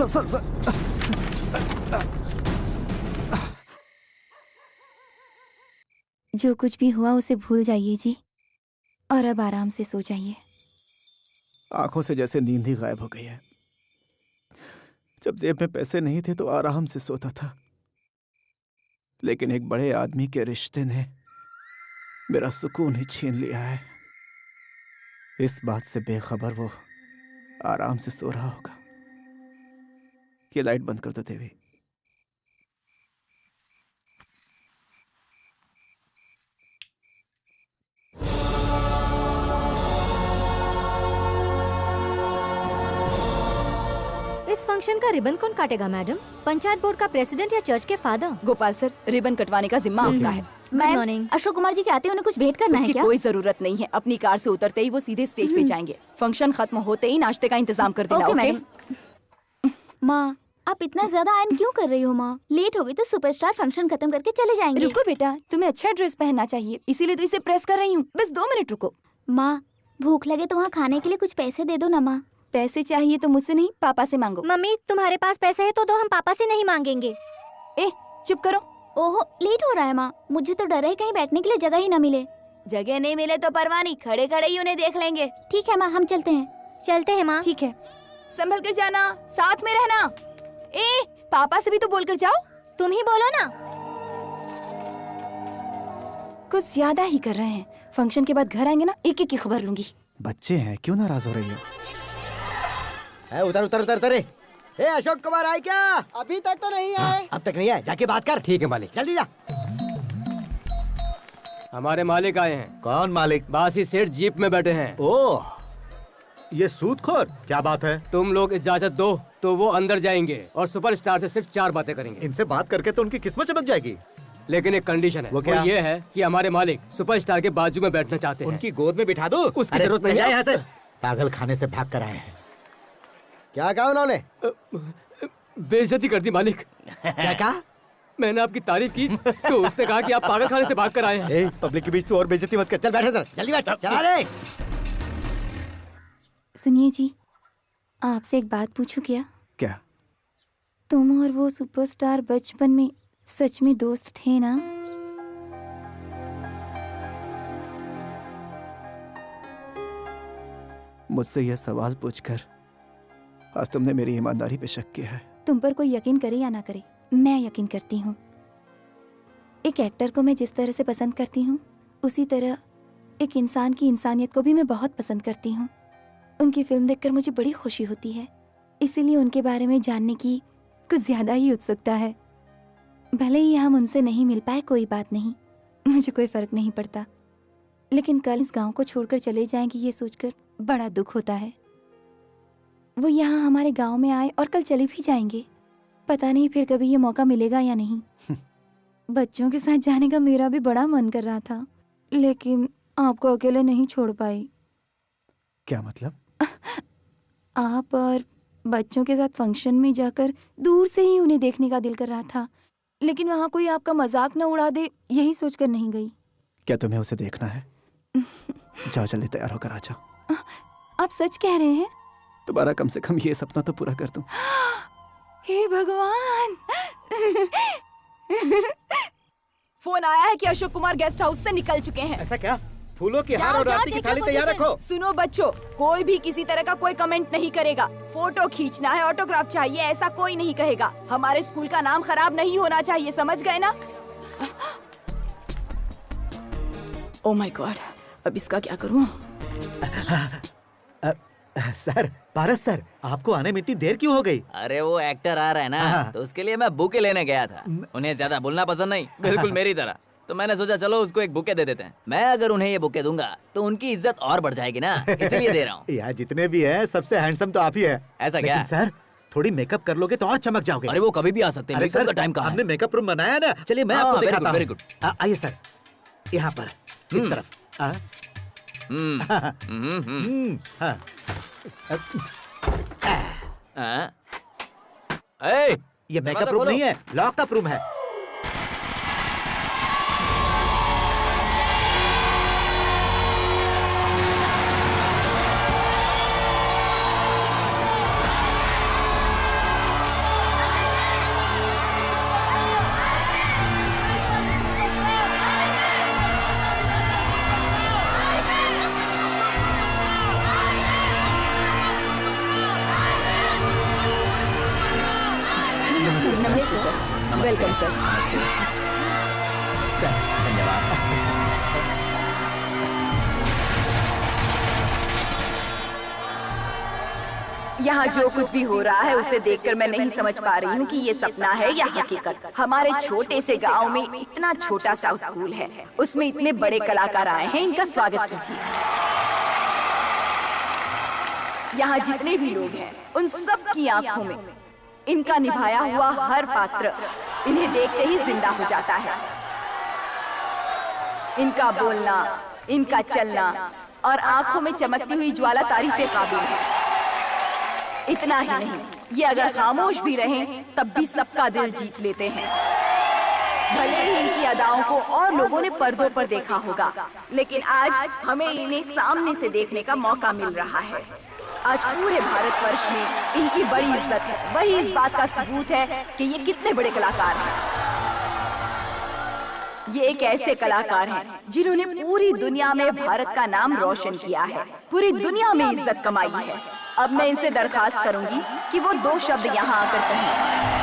जो कुछ भी हुआ उसे भूल जाइए जी, और अब आराम से सो जाइए। आंखों से जैसे नींद ही गायब हो गई है। जब जेब में पैसे नहीं थे तो आराम से सोता था, लेकिन एक बड़े आदमी के रिश्ते ने मेरा सुकून ही छीन लिया है। इस बात से बेखबर वो आराम से सो रहा होगा। ये लाइट बंद कर दो देवी। इस फंक्शन का रिबन कौन काटेगा मैडम? पंचायत बोर्ड का प्रेसिडेंट या चर्च के फादर? गोपाल सर, रिबन कटवाने का जिम्मा आपका है। Good morning. अशोक कुमार जी के आते उन्हें कुछ भेंट करना है उसकी क्या? कोई जरूरत नहीं है। अपनी कार से उतरते ही वो सीधे स्टेज पे जाएंगे। फंक्शन खत्म होते ही नाश्ते का इंतजाम कर देना। Okay okay? मैडम। माँ, आप इतना ज्यादा आयन क्यों कर रही हो माँ? लेट हो गई तो सुपरस्टार फंक्शन खत्म करके चले जाएंगे। रुको बेटा, तुम्हें अच्छा ड्रेस पहनना चाहिए, इसीलिए तो इसे प्रेस कर रही हूँ। बस 2 मिनट रुको। माँ, भूख लगे तो वहाँ खाने के लिए कुछ पैसे दे दो ना माँ। पैसे चाहिए तो मुझसे नहीं, पापा से मांगो। मम्मी तुम्हारे पास पैसे है तो दो, हम पापा से नहीं मांगेंगे। ए चुप करो। ओहो लेट हो रहा है माँ, मुझे तो डर है कहीं बैठने के लिए जगह ही न मिले। जगह नहीं मिले तो परवाह नहीं, खड़े खड़े ही उन्हें देख लेंगे। ठीक है माँ, हम चलते हैं। चलते हैं माँ। ठीक है, संभल कर जाना, साथ में रहना। ए पापा से भी तो बोल कर जाओ। तुम ही बोलो ना। कुछ ज्यादा ही कर रहे हैं। फंक्शन के बाद घर आएंगे ना, एक एक की खबर लूंगी। बच्चे हैं, क्यों नाराज हो रही हो? उतर उतर उतर उतर। ए अशोक कुमार आए क्या? अभी तक तो नहीं आए। अब तक नहीं आए, जाके बात कर। ठीक है मालिक। जल्दी जा। हमारे मालिक आए हैं। कौन मालिक? बासी सेठ जीप में बैठे हैं। ओह, ये सूदखोर, क्या बात है? तुम लोग इजाजत दो तो वो अंदर जाएंगे और सुपरस्टार से सिर्फ 4 बातें करेंगे। इनसे बात करके तो उनकी किस्मत चमक जाएगी। लेकिन एक कंडीशन है। वो क्या? ये है कि हमारे मालिक सुपरस्टार के बाजू में बैठना चाहते हैं। उनकी गोद में बिठा दो। उसकी जरूरत नहीं है। यहाँ से पागल खाने से भाग कर आए हैं। क्या कहा उन्होंने? बेइज्जती कर दी मालिक। क्या कहा? मैंने आपकी तारीफ की तो उसने कहा कि आप पागल खाने से भाग कर आए हैं। पब्लिक के बीच तू और बेइज्जती मत कर। चल बैठ इधर, जल्दी बैठ। चला रे। सुनिए जी, आपसे एक बात पूछूं क्या? क्या? तुम और वो सुपरस्टार बचपन में सच में दोस्त थे ना? मुझसे यह सवाल पूछकर आज तुमने मेरी ईमानदारी पे शक किया है। तुम पर कोई यकीन करे या ना करे, मैं यकीन करती हूँ। एक एक्टर को मैं जिस तरह से पसंद करती हूँ, उसी तरह एक इंसान की इंसानियत को भी मैं बहुत पसंद करती हूँ। उनकी फिल्म देखकर मुझे बड़ी खुशी होती है, इसीलिए उनके बारे में जानने की कुछ ज्यादा ही उत्सुकता है। भले ही हम उनसे नहीं मिल पाए, कोई बात नहीं, मुझे कोई फर्क नहीं पड़ता। लेकिन कल इस गांव को छोड़कर चले जाएंगे ये सोचकर बड़ा दुख होता है। वो यहाँ हमारे गांव में आए और कल चले भी जाएंगे। पता नहीं फिर कभी ये मौका मिलेगा या नहीं। बच्चों के साथ जाने का मेरा भी बड़ा मन कर रहा था, लेकिन आपको अकेले नहीं छोड़ पाई। क्या मतलब? आप और बच्चों के साथ फंक्शन में जाकर दूर से ही उन्हें देखने का दिल कर रहा था, लेकिन वहाँ कोई आपका मजाक न उड़ा दे यही सोचकर नहीं गई। क्या तुम्हें उसे देखना है? जाओ जल्दी तैयार होकर आ जाओ। आप सच कह रहे हैं? तुम्हारा कम से कम ये सपना तो पूरा कर दूं। हे भगवान! फोन आया है कि अशोक कुमार गेस्ट हाउस से निकल चुके हैं। ऐसा क्या? फूलों की हार और आरती की थाली तैयार रखो। सुनो बच्चों, कोई भी किसी तरह का कोई कमेंट नहीं करेगा। फोटो खींचना है, ऑटोग्राफ चाहिए, ऐसा कोई नहीं कहेगा। हमारे स्कूल का नाम खराब नहीं होना चाहिए, समझ गए ना? ओह माय गॉड, अब इसका क्या करूं? सर, पारस सर, आपको आने में इतनी देर क्यों हो गई? अरे वो एक्टर आ रहा है ना, तो उसके लिए मैं बुके लेने गया था। उन्हें ज्यादा बोलना पसंद नहीं, बिल्कुल मेरी तरह। तो मैंने सोचा चलो उसको एक बुके दे देते हैं। मैं अगर उन्हें ये बुके दूंगा तो उनकी इज्जत और बढ़ जाएगी ना, इसलिए दे रहा हूँ। यार जितने भी हैं सबसे हैंडसम तो आप ही है। ऐसा क्या? लेकिन सर थोड़ी मेकअप कर लोगे तो और चमक जाओगे। अरे वो कभी भी आ सकते हैं, अरे मेकअप सर, का टाइम कहाँ है? हमने मेकअप रूम बनाया ना, चलिए मैं आपको very दिखाता good, हूँ। very good। आइए सर, यहाँ पर इस तरफ। हाँ। ये मेकअप रूम नहीं है, लॉकअप रूम है। Welcome sir. धन्यवाद। यहाँ जो कुछ भी हो रहा है उसे देखकर मैं नहीं समझ पा रही हूँ कि ये सपना है या हकीकत। हमारे छोटे से गांव में इतना छोटा सा स्कूल है, उसमें इतने बड़े कलाकार आए हैं, इनका स्वागत कीजिए। यहाँ जितने भी लोग हैं उन सब की आंखों में इनका निभाया हुआ हर पात्र इन्हें देखते ही जिंदा हो जाता है। इनका बोलना, इनका चलना और आंखों में चमकती हुई ज्वाला तारीफे काबिल है। इतना ही नहीं, ये अगर खामोश भी रहें तब भी सबका दिल जीत लेते हैं। भले ही इनकी अदाओं को और लोगों ने पर्दों पर देखा होगा, लेकिन आज हमें इन्हें सामने से देखने का मौका मिल रहा है। आज पूरे भारतवर्ष में इनकी बड़ी इज्जत है। वही इस बात का सबूत है कि ये कितने बड़े कलाकार हैं। ये एक ऐसे कलाकार हैं जिन्होंने पूरी दुनिया में भारत का नाम रोशन किया है, पूरी दुनिया में इज्जत कमाई है। अब मैं इनसे दरखास्त करूंगी कि वो 2 शब्द यहाँ आकर कहें।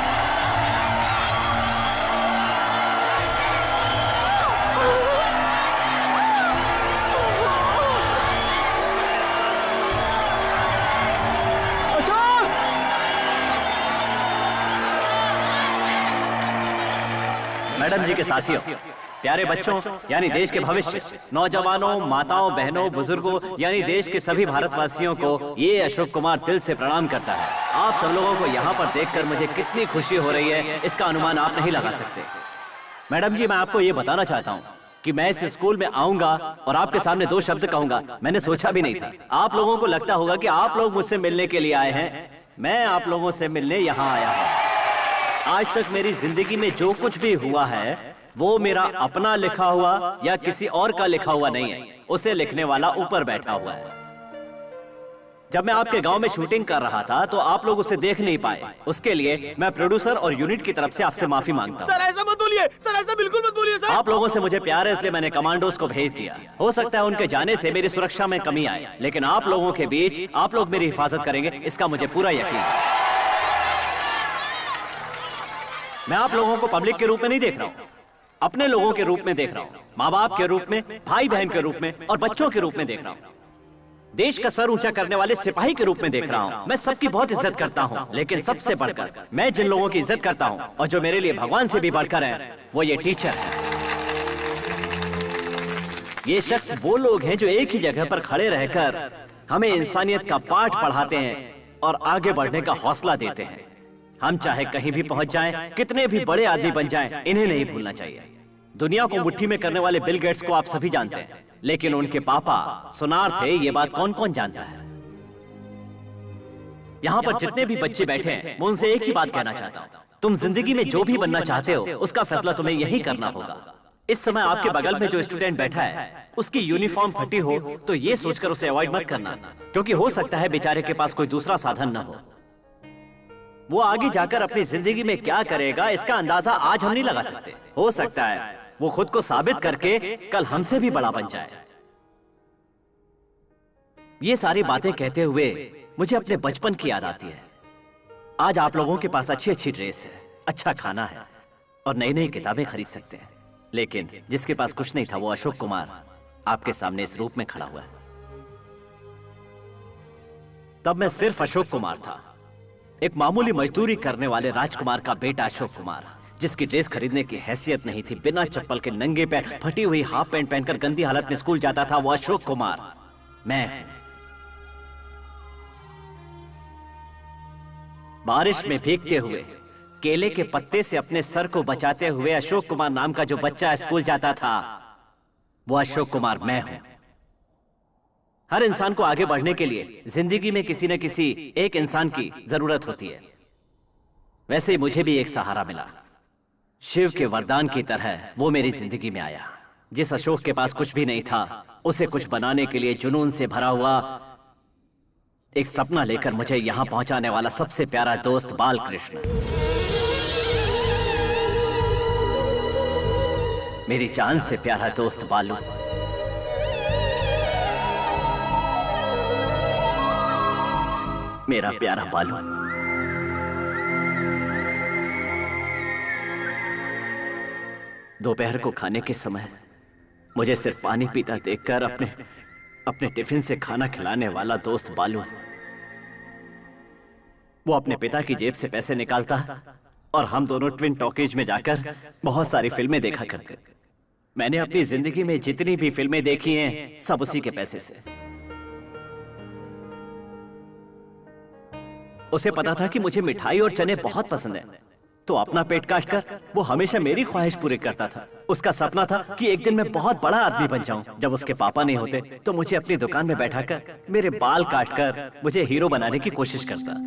मैडम जी के साथियों, प्यारे बच्चों यानी देश के भविष्य, नौजवानों, माताओं, बहनों, बुजुर्गों यानी देश के सभी भारतवासियों को ये अशोक कुमार दिल से प्रणाम करता है। आप सब लोगों को यहाँ पर देखकर मुझे कितनी खुशी हो रही है, इसका अनुमान आप नहीं लगा सकते। मैडम जी, मैं आपको ये बताना चाहता हूँ कि मैं इस स्कूल में आऊंगा और आपके सामने 2 शब्द कहूंगा, मैंने सोचा भी नहीं था। आप लोगों को लगता होगा कि आप लोग मुझसे मिलने के लिए आए हैं, मैं आप लोगों से मिलने यहाँ आया हूँ। आज तक मेरी जिंदगी में जो कुछ भी हुआ है वो मेरा अपना लिखा हुआ या किसी और का लिखा हुआ नहीं है, उसे लिखने वाला ऊपर बैठा हुआ है। जब मैं आपके गांव में शूटिंग कर रहा था तो आप लोग उसे देख नहीं पाए, उसके लिए मैं प्रोड्यूसर और यूनिट की तरफ से आपसे माफी मांगता हूँ। सर ऐसा मत बोलिए, सर ऐसा बिल्कुल मत बोलिए सर। आप लोगों से मुझे प्यार है इसलिए मैंने कमांडोज को भेज दिया। हो सकता है उनके जाने से मेरी सुरक्षा में कमी आए, लेकिन आप लोगों के बीच आप लोग मेरी हिफाजत करेंगे, इसका मुझे पूरा यकीन है। मैं आप लोगों को पब्लिक के रूप में नहीं देख रहा हूँ, अपने लोगों के रूप में देख रहा हूँ, माँ बाप के रूप में, भाई बहन के रूप में और बच्चों के रूप में देख रहा हूँ, देश का सर ऊंचा करने वाले सिपाही के रूप में देख रहा हूँ। मैं सबकी बहुत इज्जत करता हूँ, लेकिन सबसे बढ़कर मैं जिन लोगों की इज्जत करता हूँ और जो मेरे लिए भगवान से भी बढ़कर हैं, वो ये टीचर हैं। ये शख्स वो लोग हैं जो एक ही जगह पर खड़े रहकर हमें इंसानियत का पाठ पढ़ाते हैं और आगे बढ़ने का हौसला देते हैं। हम चाहे कहीं भी पहुंच जाएं, कितने भी बड़े आदमी बन जाएं, इन्हें नहीं भूलना चाहिए। दुनिया को मुट्ठी में करने वाले बिल गेट्स को आप सभी जानते हैं, लेकिन उनके पापा सुनार थे, ये बात कौन कौन जानता है? यहाँ पर जितने भी बच्चे बैठे हैं, मैं उनसे एक ही बात कहना चाहता हूँ, तुम जिंदगी में जो भी बनना चाहते हो उसका फैसला तुम्हें यही करना होगा। इस समय आपके बगल में जो स्टूडेंट बैठा है उसकी यूनिफॉर्म फटी हो तो ये सोचकर उसे अवॉइड मत करना, क्योंकि हो सकता है बेचारे के पास कोई दूसरा साधन न हो। वो आगे जाकर अपनी जिंदगी में क्या करेगा इसका अंदाजा आज हम नहीं लगा सकते। हो सकता है वो खुद को साबित करके कल हमसे भी बड़ा बन जाए। ये सारी बातें कहते हुए मुझे अपने बचपन की याद आती है। आज आप लोगों के पास अच्छी अच्छी ड्रेस है, अच्छा खाना है और नई नई किताबें खरीद सकते हैं, लेकिन जिसके पास कुछ नहीं था वो अशोक कुमार आपके सामने इस रूप में खड़ा हुआ है। तब मैं सिर्फ अशोक कुमार था, एक मामूली मजदूरी करने वाले राजकुमार का बेटा अशोक कुमार, जिसकी ड्रेस खरीदने की हैसियत नहीं थी, बिना चप्पल के नंगे पैर फटी हुई हाफ पैंट पहनकर गंदी हालत में स्कूल जाता था वो अशोक कुमार। मैं बारिश में भीगते हुए केले के पत्ते से अपने सर को बचाते हुए अशोक कुमार नाम का जो बच्चा स्कूल जाता था वो अशोक कुमार मैं हूं। हर इंसान को आगे बढ़ने के लिए जिंदगी में किसी न किसी एक इंसान की जरूरत होती है। वैसे ही मुझे भी एक सहारा मिला, शिव के वरदान की तरह वो मेरी जिंदगी में आया। जिस अशोक के पास कुछ भी नहीं था उसे कुछ बनाने के लिए जुनून से भरा हुआ एक सपना लेकर मुझे यहां पहुंचाने वाला सबसे प्यारा दोस्त बालकृष्ण, मेरी जान से प्यारा दोस्त बालू, मेरा प्यारा बालू। दोपहर को खाने के समय मुझे सिर्फ पानी पीता देखकर अपने टिफिन से खाना खिलाने वाला दोस्त बालू, वो अपने पिता की जेब से पैसे निकालता और हम दोनों ट्विन टॉकीज में जाकर बहुत सारी फिल्में देखा करते। मैंने अपनी जिंदगी में जितनी भी फिल्में देखी हैं सब उसी के पैसे से। उसे पता था कि मुझे मिठाई और चने बहुत पसंद है, तो अपना पेट काटकर वो हमेशा मेरी ख्वाहिश पूरी करता था। उसका सपना था कि एक दिन मैं बहुत बड़ा आदमी बन जाऊं। जब उसके पापा नहीं होते तो मुझे अपनी दुकान में बैठाकर मेरे बाल काटकर मुझे हीरो बनाने की कोशिश करता।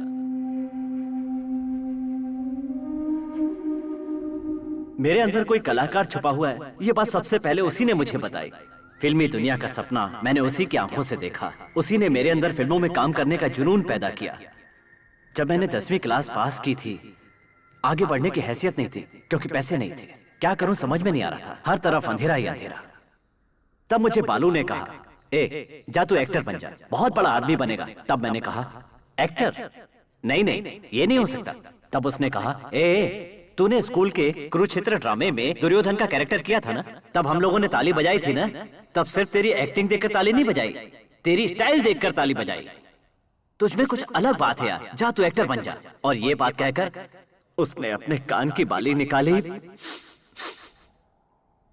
मेरे अंदर कोई कलाकार छुपा हुआ है, ये बात सबसे पहले उसी ने मुझे बताई। फिल्मी दुनिया का सपना मैंने उसी की आंखों से देखा। उसी ने मेरे अंदर फिल्मों में काम करने का जुनून पैदा किया। जब मैंने 10वीं क्लास पास की थी, आगे बढ़ने की हैसियत नहीं थी क्योंकि पैसे नहीं थे। क्या करूं समझ में नहीं आ रहा था, हर तरफ अंधेरा ही अंधेरा। तब मुझे बालू ने कहा, ए जा तू एक्टर बन जा, बहुत बड़ा आदमी बनेगा। तब मैंने कहा, एक्टर? नहीं नहीं, ये नहीं हो सकता। तब उसने कहा, ए तूने स्कूल के कुरुक्षेत्र ड्रामे में दुर्योधन का कैरेक्टर किया था ना, तब हम लोगों ने ताली बजाई थी ना। तब सिर्फ तेरी एक्टिंग देखकर ताली नहीं बजाई, तेरी स्टाइल देखकर ताली बजाई। तुझमें कुछ अलग बात है यार, जा तू एक्टर बन जा। और ये बात कहकर उसने अपने कान की बाली निकाली,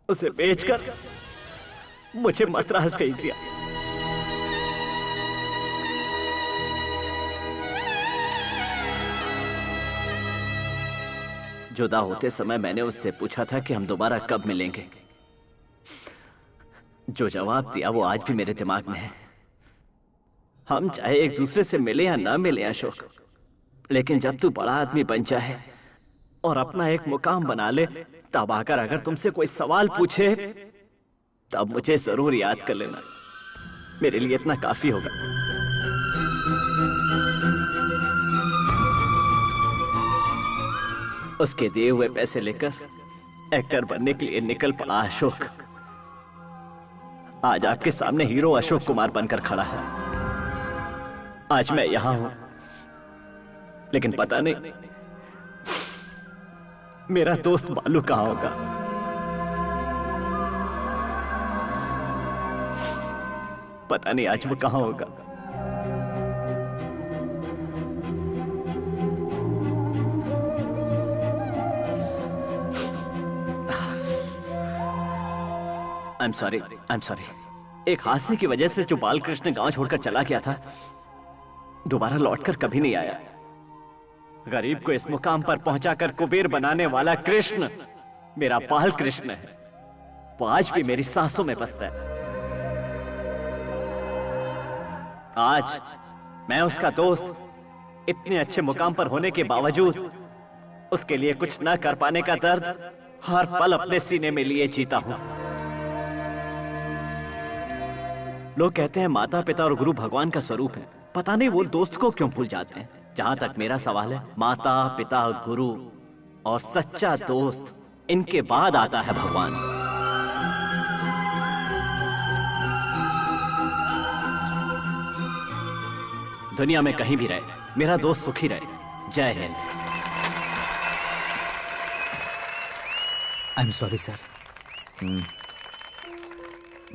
उसे बेचकर मुझे मद्रास भेज दिया। जुदा होते समय मैंने उससे पूछा था कि हम दोबारा कब मिलेंगे। जो जवाब दिया वो आज भी मेरे दिमाग में है। हम चाहे एक दूसरे से मिले या ना मिले अशोक, लेकिन जब तू बड़ा आदमी बन जाए और अपना एक मुकाम बना ले, तब आकर अगर तुमसे कोई सवाल पूछे तब मुझे जरूर याद कर लेना। मेरे लिए इतना काफी होगा। उसके दिए हुए पैसे लेकर एक्टर बनने के लिए निकल पड़ा अशोक। आज आपके सामने हीरो अशोक कुमार बनकर खड़ा है। आज मैं यहां हूं, लेकिन पता नहीं मेरा दोस्त बालू कहां होगा। पता नहीं आज वो कहां होगा। I'm sorry. एक हादसे की वजह से जो बालकृष्ण गांव छोड़कर चला गया था, दोबारा लौटकर कभी नहीं आया। गरीब को इस मुकाम पर पहुंचाकर कुबेर बनाने वाला कृष्ण मेरा बाल कृष्ण है। वो आज भी मेरी सांसों में बसता है। आज मैं उसका दोस्त इतने अच्छे मुकाम पर होने के बावजूद उसके लिए कुछ न कर पाने का दर्द हर पल अपने सीने में लिए जीता हूं। लोग कहते हैं माता पिता और गुरु भगवान का स्वरूप है। पता नहीं वो दोस्त को क्यों भूल जाते हैं। जहां तक मेरा सवाल है, माता पिता गुरु और सच्चा दोस्त, इनके बाद आता है भगवान। दुनिया में कहीं भी रहे, मेरा दोस्त सुखी रहे। जय Hind. I am sorry sir.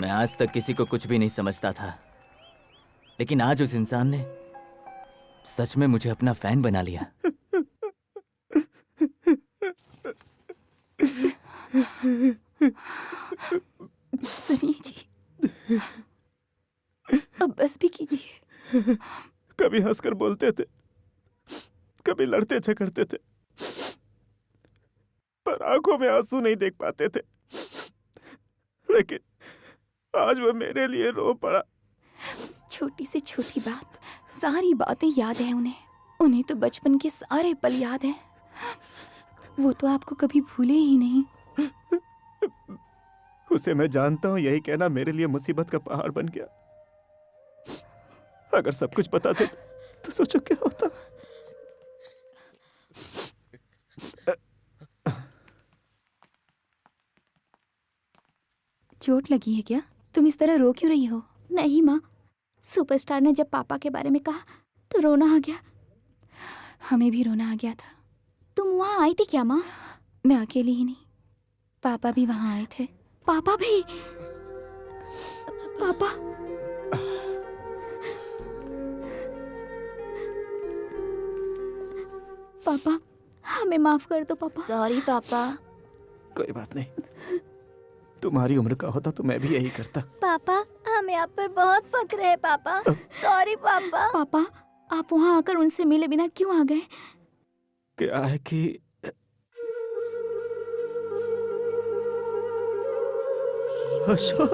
मैं आज तक किसी को कुछ भी नहीं समझता था, लेकिन आज उस इंसान ने सच में मुझे अपना फैन बना लिया। सुनिए जी, अब बस भी कीजिए। कभी हंसकर बोलते थे, कभी लड़ते झगड़ते थे, पर आंखों में आंसू नहीं देख पाते थे। लेकिन आज वो मेरे लिए रो पड़ा। छोटी से छोटी बात, सारी बातें याद है उन्हें तो बचपन के सारे पल याद हैं। वो तो आपको कभी भूले ही नहीं। उसे मैं जानता हूँ, यही कहना मेरे लिए मुसीबत का पहाड़ बन गया। अगर सब कुछ पता था तो सोचो क्या होता। चोट लगी है क्या? तुम इस तरह रो क्यों रही हो? नहीं माँ, सुपरस्टार ने जब पापा के बारे में कहा तो रोना आ गया। हमें भी रोना आ गया था। तुम वहाँ आई थी क्या माँ? मैं अकेली ही नहीं, पापा भी वहाँ आए थे। पापा भी? पापा? पापा, हमें माफ कर दो पापा। सॉरी पापा। कोई बात नहीं, तुम्हारी उम्र का होता तो मैं भी यही करता। पापा, हमें आप पर बहुत फक्र है पापा। सॉरी पापा। पापा, आप वहाँ आकर उनसे मिले बिना क्यों आ गए? क्या है कि अशोक,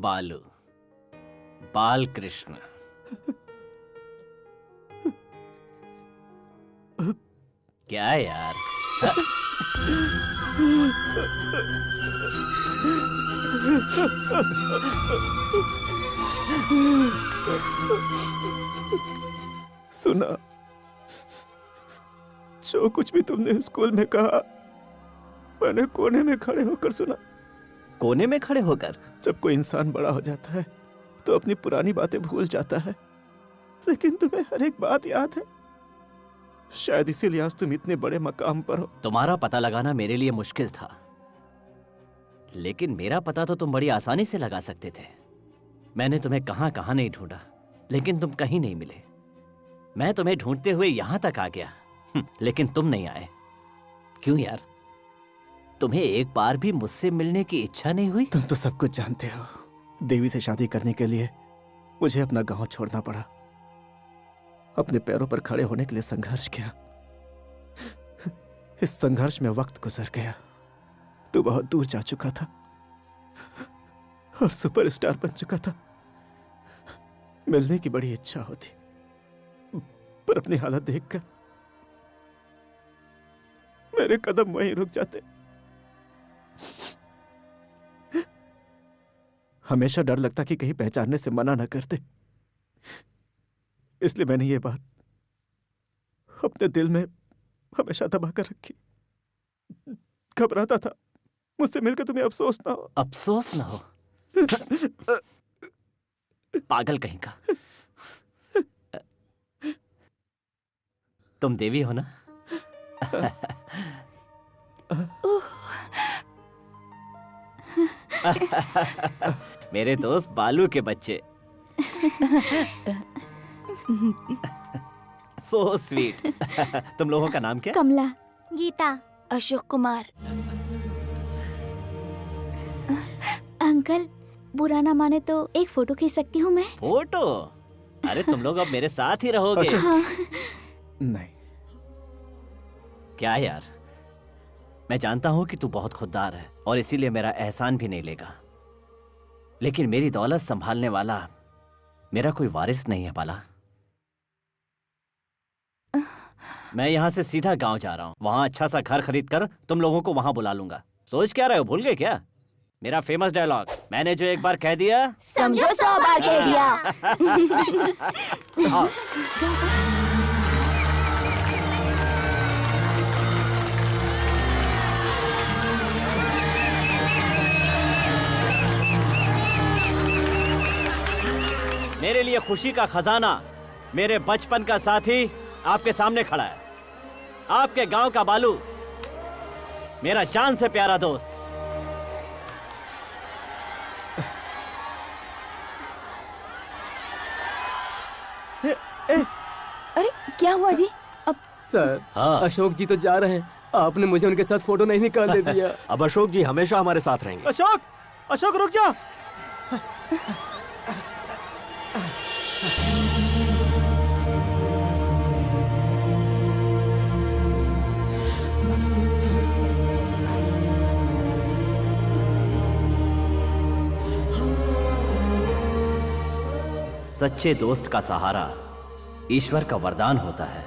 बालू, बाल कृष्ण। क्या यार? सुना, जो कुछ भी तुमने स्कूल में कहा मैंने कोने में खड़े होकर सुना। कोने में खड़े होकर? जब कोई इंसान बड़ा हो जाता है तो अपनी पुरानी बातें भूल जाता है, लेकिन तुम्हें हर एक बात याद है। शायद इसीलिए आज तुम इतने बड़े मकाम पर हो। तुम्हारा पता लगाना मेरे लिए मुश्किल था, लेकिन मेरा पता तो तुम बड़ी आसानी से लगा सकते थे। मैंने तुम्हें कहां कहां नहीं ढूंढा, लेकिन तुम कहीं नहीं मिले। मैं तुम्हें ढूंढते हुए यहां तक आ गया, लेकिन तुम नहीं आए। क्यों यार? तुम्हें एक बार भी मुझसे मिलने की इच्छा नहीं हुई? तुम तो सब कुछ जानते हो। देवी से शादी करने के लिए मुझे अपना गांव छोड़ना पड़ा। अपने पैरों पर खड़े होने के लिए संघर्ष किया। इस संघर्ष में वक्त गुजर गया। तू बहुत दूर जा चुका था और सुपरस्टार बन चुका था। मिलने की बड़ी इच्छा होती, पर अपनी हालत देखकर मेरे कदम वहीं रुक जाते। हमेशा डर लगता कि कहीं पहचानने से मना न करते, इसलिए मैंने ये बात अपने दिल में हमेशा दबा कर रखी। घबराता था मुझसे मिलकर तुम्हें अफसोस ना हो। अफसोस ना हो? पागल कहीं का। तुम देवी हो ना? मेरे दोस्त बालू के बच्चे। So sweet. तुम लोगों का नाम क्या? कमला। गीता। अशोक कुमार। अंकल, बुरा ना माने तो एक फोटो खींच सकती हूँ मैं? फोटो? अरे तुम लोग अब मेरे साथ ही रहोगे। हाँ। नहीं। क्या यार, मैं जानता हूं कि तू बहुत खुददार है और इसीलिए मेरा एहसान भी नहीं लेगा, लेकिन मेरी दौलत संभालने वाला मेरा कोई वारिस नहीं है बाला। मैं यहाँ से सीधा गांव जा रहा हूँ। वहां अच्छा सा घर खरीद कर तुम लोगों को वहां बुला लूंगा। सोच क्या रहे हो, भूल गए क्या? मेरा फेमस डायलॉग, मैंने जो एक बार कह दिया समझो 100 बार कह दिया। हाँ। मेरे लिए खुशी का खजाना मेरे बचपन का साथी आपके सामने खड़ा है। आपके गांव का बालू, मेरा जान से प्यारा दोस्त। अरे क्या हुआ जी? अब सर, हाँ। अशोक जी तो जा रहे हैं, आपने मुझे उनके साथ फोटो नहीं निकालने दिया। अब अशोक जी हमेशा हमारे साथ रहेंगे। अशोक, अशोक रुक जा। सच्चे दोस्त का सहारा ईश्वर का वरदान होता है।